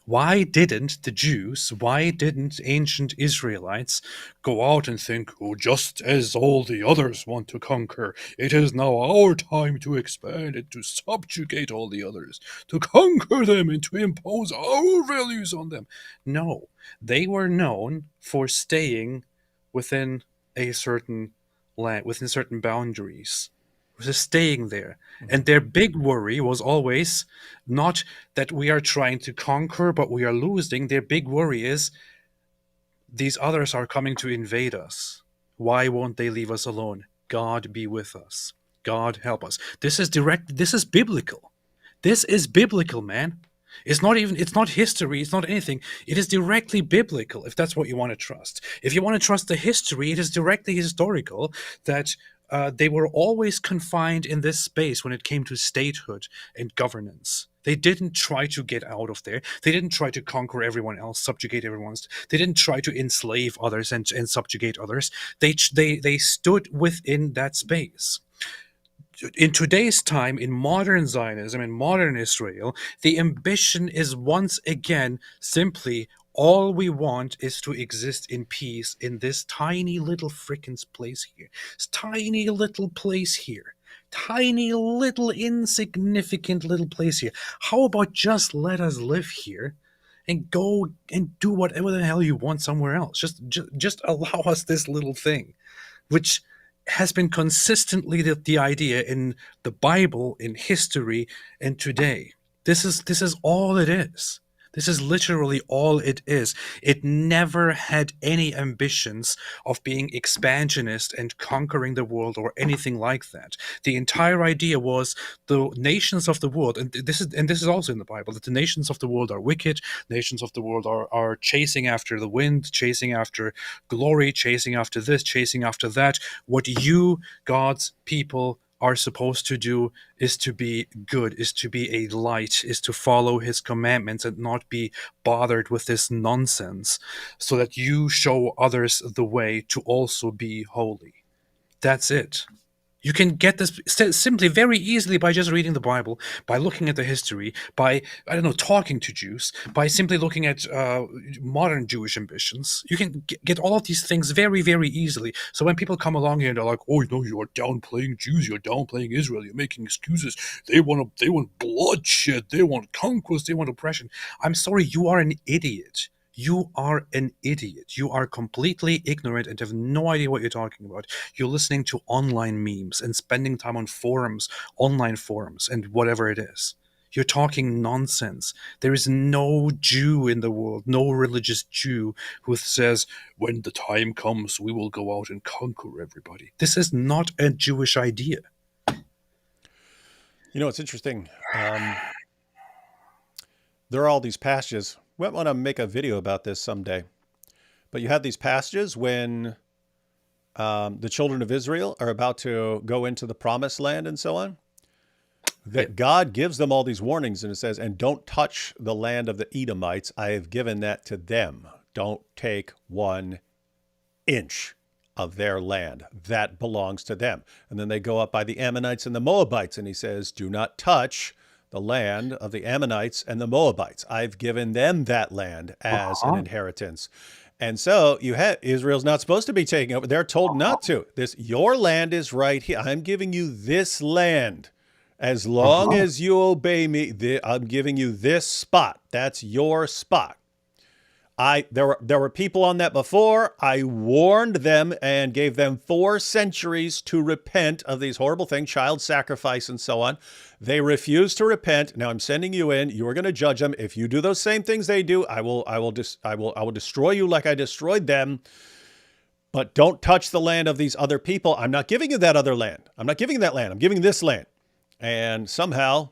Why didn't the Jews, why didn't ancient Israelites go out and think, oh, just as all the others want to conquer, it is now our time to expand and to subjugate all the others, to conquer them and to impose our values on them? No, they were known for staying within a certain land, within certain boundaries. Just staying there. And their big worry was always not that we are trying to conquer, but we are losing. Their big worry is these others are coming to invade us. Why won't they leave us alone? God be with us. God help us. This is biblical. This is biblical, man. It's not history, it's not anything. It is directly biblical, if that's what you want to trust. If you want to trust the history, it is directly historical that they were always confined in this space when it came to statehood and governance. They didn't try to get out of there. They didn't try to conquer everyone else, subjugate everyone else. They didn't try to enslave others and subjugate others. They stood within that space. In today's time, in modern Zionism, in modern Israel, the ambition is once again simply all we want is to exist in peace in this tiny little frickin' place here. This tiny little place here. Tiny little insignificant little place here. How about just let us live here and go and do whatever the hell you want somewhere else? Just allow us this little thing, which has been consistently the idea in the Bible, in history, and today. This is all it is. This is literally all it is. It never had any ambitions of being expansionist and conquering the world or anything like that. The entire idea was the nations of the world, and this is also in the Bible, that the nations of the world are wicked, nations of the world are chasing after the wind, chasing after glory, chasing after this, chasing after that. What you, God's people, are supposed to do is to be good, is to be a light, is to follow his commandments and not be bothered with this nonsense, so that you show others the way to also be holy. That's it. You can get this simply very easily by just reading the Bible, by looking at the history, by, I don't know, talking to Jews, by simply looking at modern Jewish ambitions. You can get all of these things very, very easily. So when people come along here and they're like, oh, no, you're downplaying Jews, you're downplaying Israel, you're making excuses. They want bloodshed, they want conquest, they want oppression. I'm sorry, you are an idiot. You are an idiot. You are completely ignorant and have no idea what you're talking about. You're listening to online memes and spending time on forums, online forums, and whatever it is. You're talking nonsense. There is no Jew in the world, no religious Jew who says, when the time comes, we will go out and conquer everybody. This is not a Jewish idea. You know, it's interesting. There are all these passages. We might want to make a video about this someday. But you have these passages when the children of Israel are about to go into the promised land and so on, that God gives them all these warnings, and it says, and don't touch the land of the Edomites. I have given that to them. Don't take 1 inch of their land. That belongs to them. And then they go up by the Ammonites and the Moabites, and he says, do not touch the land of the Ammonites and the Moabites. I've given them that land as an inheritance. And so you have, Israel's not supposed to be taking over. They're told not to. Your land is right here. I'm giving you this land. As long as you obey me, I'm giving you this spot. That's your spot. There were people on that before. I warned them and gave them 4 centuries to repent of these horrible things, child sacrifice and so on. They refused to repent. Now I'm sending you in. You are going to judge them. If you do those same things they do, I will destroy you like I destroyed them. But don't touch the land of these other people. I'm not giving you that other land. I'm not giving you that land. I'm giving this land. And somehow,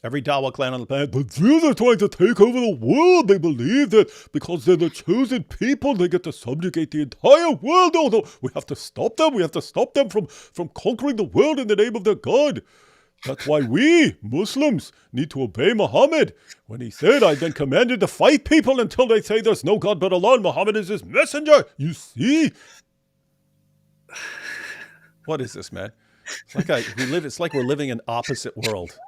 every Dawa clan on the planet, but Jews are trying to take over the world. They believe that because they're the chosen people, they get to subjugate the entire world. Although we have to stop them. We have to stop them from conquering the world in the name of their God. That's why we, Muslims, need to obey Muhammad. When he said, I've been commanded to fight people until they say there's no God but Allah and Muhammad is his messenger. You see? What is this, man? It's like we're living in opposite world.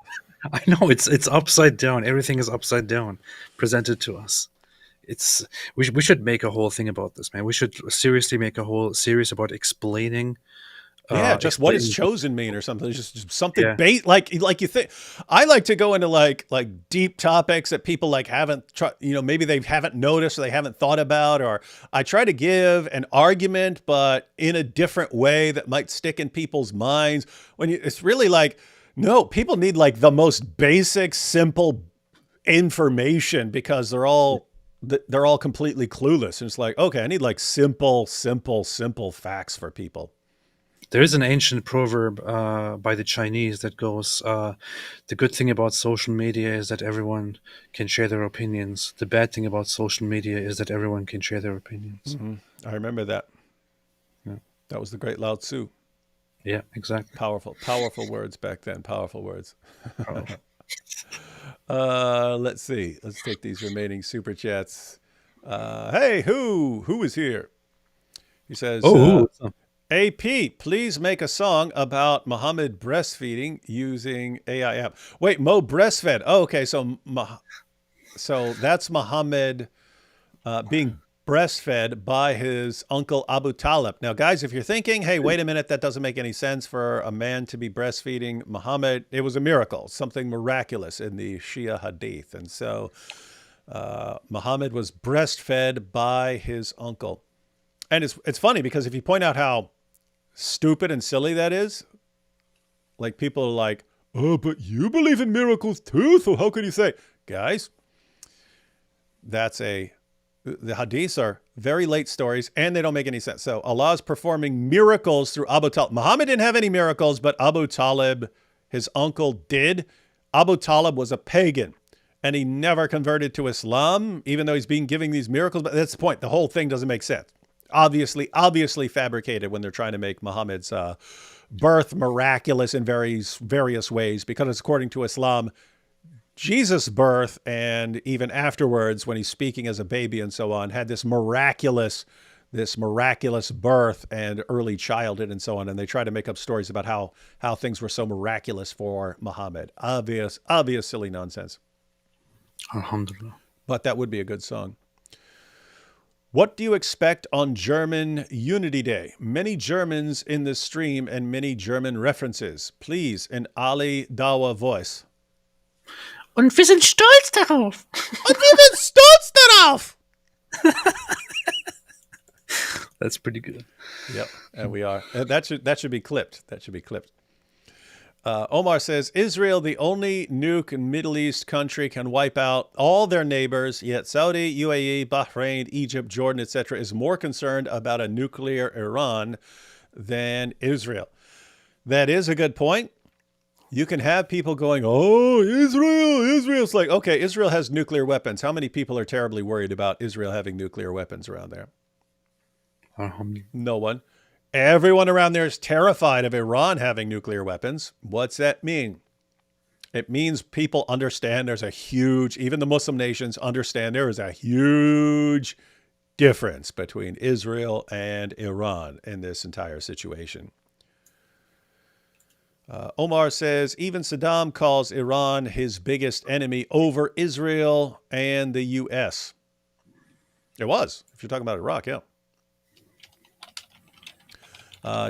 I know, it's upside down. Everything is upside down, presented to us. We should make a whole thing about this, man. We should seriously make a whole series about explaining. Just what does chosen mean or something. Just something like you think. I like to go into like deep topics that people like haven't maybe they haven't noticed or they haven't thought about, or I try to give an argument but in a different way that might stick in people's minds. It's really like, no, people need like the most basic, simple information because they're all completely clueless. And it's like, okay, I need like simple facts for people. There is an ancient proverb by the Chinese that goes, the good thing about social media is that everyone can share their opinions. The bad thing about social media is that everyone can share their opinions. Mm-hmm. I remember that. Yeah. That was the great Lao Tzu. Yeah, exactly. Powerful words back then. Powerful words. Let's see. Let's take these remaining super chats. Hey, who is here? He says, AP, please make a song about Muhammad breastfeeding using AI app. Wait, Mo breastfed. Oh, okay. So that's Muhammad being breastfed by his uncle Abu Talib. Now, guys, if you're thinking, hey, wait a minute, that doesn't make any sense for a man to be breastfeeding Muhammad, it was a miracle, something miraculous in the Shia Hadith. And so Muhammad was breastfed by his uncle. And it's funny because if you point out how stupid and silly that is, like people are like, oh, but you believe in miracles too, so how can you say, guys, the hadiths are very late stories and they don't make any sense. So Allah is performing miracles through Abu Talib. Muhammad didn't have any miracles, but Abu Talib, his uncle, did. Abu Talib was a pagan and he never converted to Islam, even though he's been giving these miracles. But that's the point. The whole thing doesn't make sense. Obviously fabricated when they're trying to make Muhammad's birth miraculous in various ways, because according to Islam, Jesus' birth and even afterwards when he's speaking as a baby and so on had this miraculous birth and early childhood and so on. And they try to make up stories about how things were so miraculous for Muhammad. Obvious silly nonsense. Alhamdulillah. But that would be a good song. What do you expect on German Unity Day? Many Germans in this stream and many German references. Please, in Ali Dawa voice. Und wir sind stolz darauf. Und wir sind stolz darauf. That's pretty good. Yep, and we are. That should be clipped. That should be clipped. Omar says, Israel, the only nuke in Middle East country, can wipe out all their neighbors, yet Saudi, UAE, Bahrain, Egypt, Jordan, etc. is more concerned about a nuclear Iran than Israel. That is a good point. You can have people going, oh, Israel. It's like, okay, Israel has nuclear weapons. How many people are terribly worried about Israel having nuclear weapons around there? No one. Everyone around there is terrified of Iran having nuclear weapons. What's that mean? It means people understand even the Muslim nations understand there is a huge difference between Israel and Iran in this entire situation. Omar says, even Saddam calls Iran his biggest enemy over Israel and the U.S. It was, if you're talking about Iraq, yeah.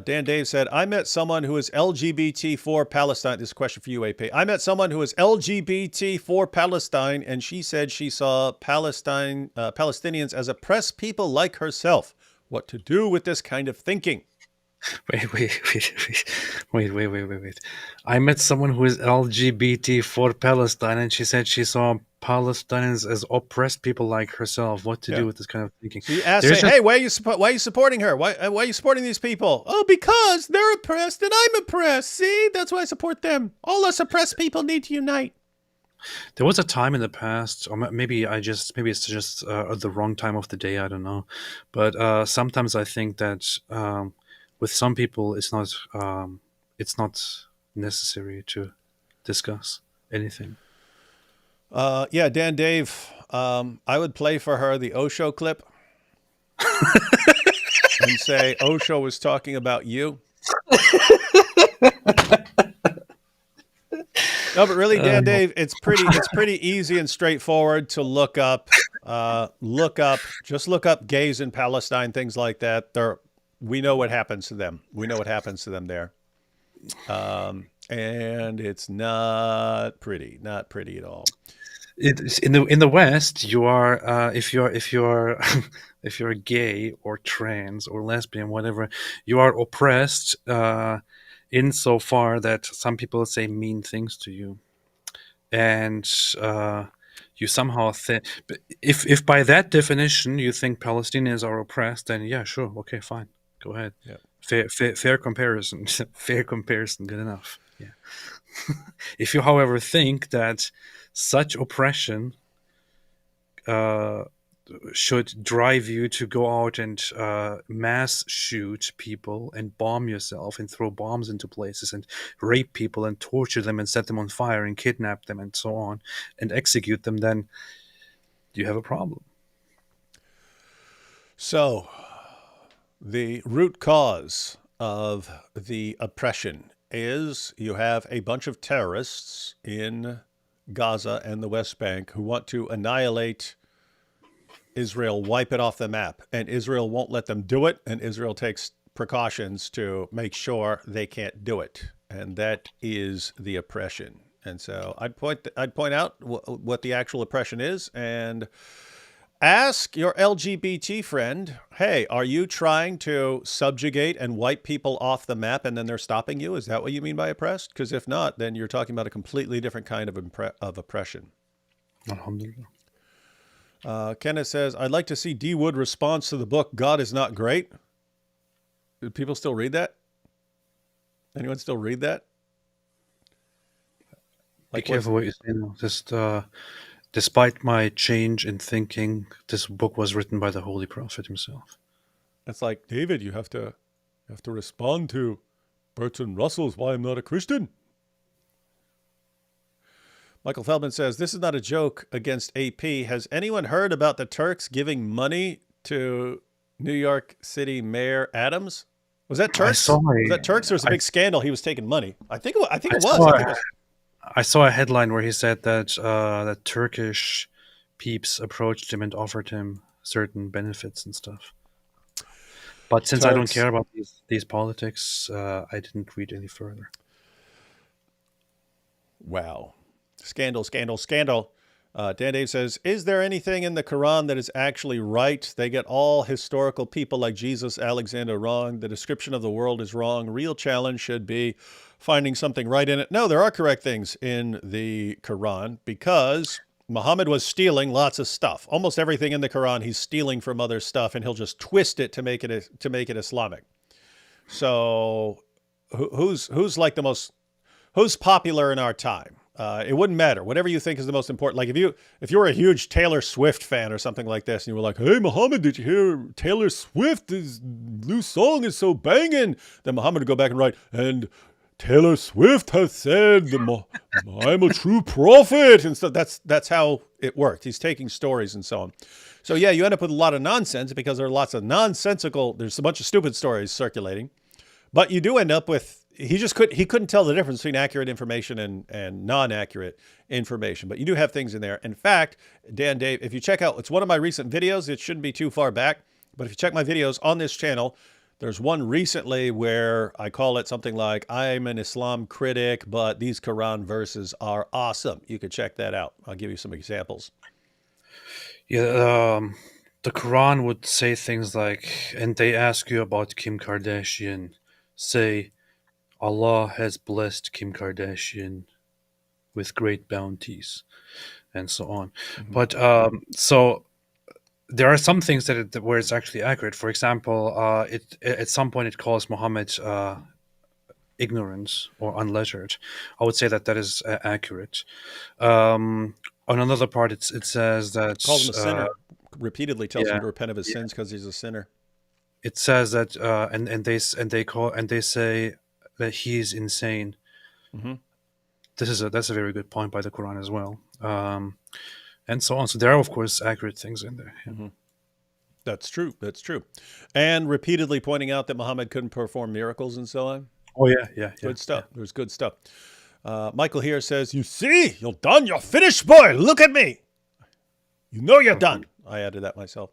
Dan Dave said, I met someone who is LGBT for Palestine. This is a question for you, AP. I met someone who is LGBT for Palestine, and she said she saw Palestinians as oppressed people like herself. What to do with this kind of thinking? Wait. I met someone who is LGBT for Palestine, and she said she saw Palestinians as oppressed people like herself. What to do with this kind of thinking? So you ask, hey, why are you supporting her? Why are you supporting these people? Oh, because they're oppressed and I'm oppressed. See, that's why I support them. All us oppressed people need to unite. There was a time in the past, or maybe it's just the wrong time of the day. I don't know, but sometimes I think that with some people, it's not necessary to discuss anything. Yeah, Dan Dave, I would play for her the Osho clip and say Osho was talking about you. No, but really, Dan Dave, it's pretty easy and straightforward to look up gays in Palestine, things like that. We know what happens to them. We know what happens to them there. And it's not pretty at all. It's in the West, you are if you're gay or trans or lesbian, whatever, you are oppressed insofar that some people say mean things to you, and you somehow think, if by that definition you think Palestinians are oppressed, then yeah, sure, okay, fine, go ahead. Yeah. Fair comparison. Fair comparison, good enough. Yeah. If you, however, think that such oppression should drive you to go out and mass shoot people and bomb yourself and throw bombs into places and rape people and torture them and set them on fire and kidnap them and so on and execute them, then you have a problem. So, the root cause of the oppression is you have a bunch of terrorists in Gaza and the West Bank who want to annihilate Israel, wipe it off the map, and Israel won't let them do it, and Israel takes precautions to make sure they can't do it, and that is the oppression. And so I'd point out what the actual oppression is, and ask your LGBT friend, hey, are you trying to subjugate and wipe people off the map and then they're stopping you? Is that what you mean by oppressed? Because if not, then you're talking about a completely different kind of oppression. Alhamdulillah. Kenneth says, I'd like to see D. Wood response to the book, God is Not Great. Do people still read that? Anyone still read that? Be careful what you say now. Just, despite my change in thinking, this book was written by the Holy Prophet himself. It's like, David, you have to respond to Bertrand Russell's Why I'm Not a Christian. Michael Feldman says, this is not a joke against AP. Has anyone heard about the Turks giving money to New York City Mayor Adams? Was that Turks? Was that Turks, or was a big scandal he was taking money? I think it was. I saw a headline where he said that that Turkish peeps approached him and offered him certain benefits and stuff. But since I don't care about these politics, I didn't read any further. Wow. Scandal. Dan Dave says, is there anything in the Quran that is actually right? They get all historical people like Jesus, Alexander wrong. The description of the world is wrong. Real challenge should be finding something right in it. No, there are correct things in the Quran because Muhammad was stealing lots of stuff. Almost everything in the Quran he's stealing from other stuff, and he'll just twist it to make it Islamic. So who's like the most, who's popular in our time? It wouldn't matter. Whatever you think is the most important. Like if you were a huge Taylor Swift fan or something like this, and you were like, "Hey, Muhammad, did you hear Taylor Swift? His new song is so banging." Then Muhammad would go back and write, "And Taylor Swift has said, I'm a true prophet." And so that's how it worked. He's taking stories and so on. So yeah, you end up with a lot of nonsense because there are lots of there's a bunch of stupid stories circulating. But you do end up with, he couldn't tell the difference between accurate information and non-accurate information. But you do have things in there. In fact, Dan Dave, if you check out, it's one of my recent videos. It shouldn't be too far back. But if you check my videos on this channel, there's one recently where I call it something like, I'm an Islam critic, but these Quran verses are awesome. You could check that out. I'll give you some examples. Yeah, the Quran would say things like, and they ask you about Kim Kardashian, say, Allah has blessed Kim Kardashian with great bounties, and so on. Mm-hmm. But so there are some things where it's actually accurate. For example, it at some point it calls Muhammad ignorant or unlettered. I would say that is accurate. On another part, it says that calls him a sinner. Repeatedly tells him to repent of his sins because he's a sinner. It says that, and they say that he's insane. Mm-hmm. That's a very good point by the Quran as well, and so on. So there are, of course, accurate things in there. Yeah. Mm-hmm. That's true. And repeatedly pointing out that Muhammad couldn't perform miracles and so on. Oh yeah. Good stuff. There's good stuff. Michael here says, "You see, you're done. You're finished, boy. Look at me. You know you're done." I added that myself.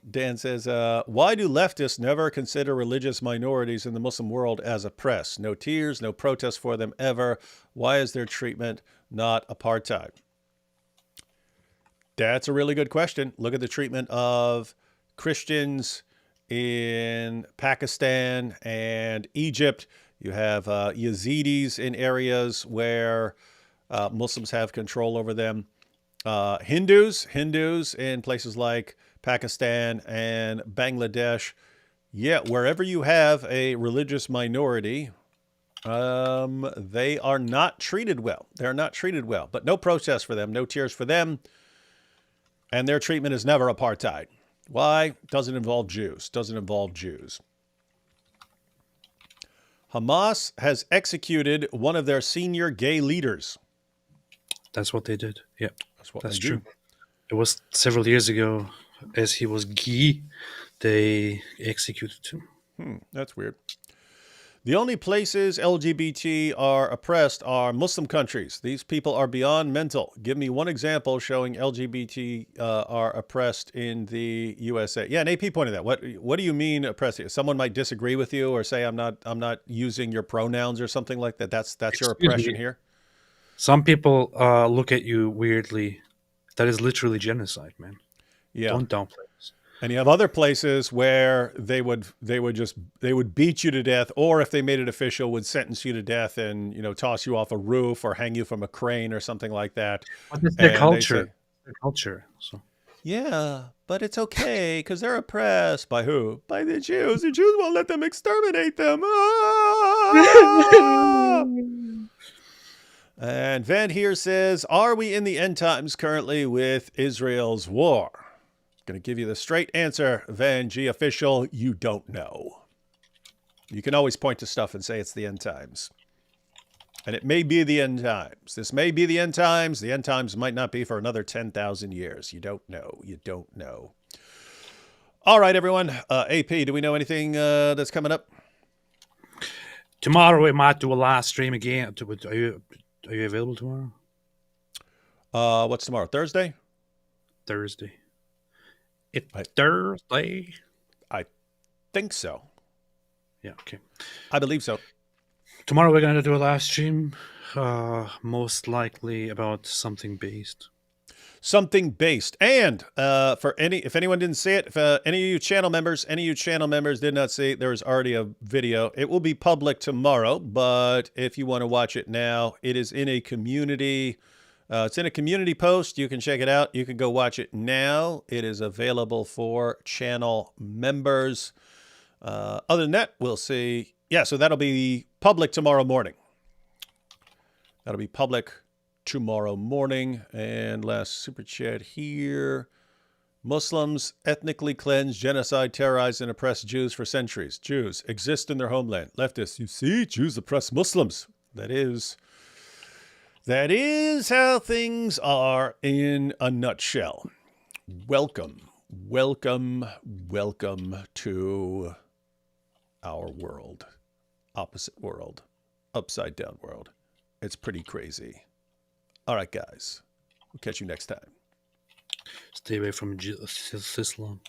Dan says, why do leftists never consider religious minorities in the Muslim world as oppressed? No tears, no protests for them ever. Why is their treatment not apartheid? That's a really good question. Look at the treatment of Christians in Pakistan and Egypt. You have Yazidis in areas where Muslims have control over them. Hindus in places like Pakistan and Bangladesh. Yeah, wherever you have a religious minority, they are not treated well. They're not treated well, but no protest for them, no tears for them. And their treatment is never apartheid. Why? Doesn't involve Jews. Hamas has executed one of their senior gay leaders. That's what they did. Yeah, that's true. Do. It was several years ago. As he was gay, they executed him. That's weird. The only places LGBT are oppressed are Muslim countries. These people are beyond mental. Give me one example showing LGBT are oppressed in the USA. Yeah, and AP pointed that. What do you mean oppressed? Someone might disagree with you or say I'm not using your pronouns or something like that. That's your oppression here. Some people look at you weirdly. That is literally genocide, man. Yeah. Don't downplay this. And you have other places where they would beat you to death, or if they made it official, would sentence you to death and toss you off a roof or hang you from a crane or something like that. What is their culture? their culture. So. Yeah, but it's okay because they're oppressed. By who? By the Jews. The Jews won't let them exterminate them. Ah! And Van here says, are we in the end times currently with Israel's war? Going to give you the straight answer, Van G official. You don't know. You can always point to stuff and say it's the end times. And it may be the end times. This may be the end times. The end times might not be for another 10,000 years. You don't know. You don't know. All right, everyone. AP, do we know anything that's coming up? Tomorrow we might do a live stream again. Are you available tomorrow? What's tomorrow? Thursday? Thursday. It's Thursday. I think so. Yeah, okay. I believe so. Tomorrow we're going to do a live stream, most likely about something based. Something based. And if anyone didn't see it, if any of you channel members did not see it, there is already a video. It will be public tomorrow, but if you want to watch it now, it is in a community. It's in a community post. You can check it out. You can go watch it now. It is available for channel members. Other than that, we'll see. Yeah, so that'll be public tomorrow morning. That'll be public tomorrow morning. And last super chat here. Muslims ethnically cleanse, genocide, terrorize, and oppress Jews for centuries. Jews exist in their homeland. Leftists, you see, Jews oppress Muslims. That is how things are in a nutshell. Welcome to our world. Opposite world. Upside down world. It's pretty crazy. All right, guys. We'll catch you next time. Stay away from Islam.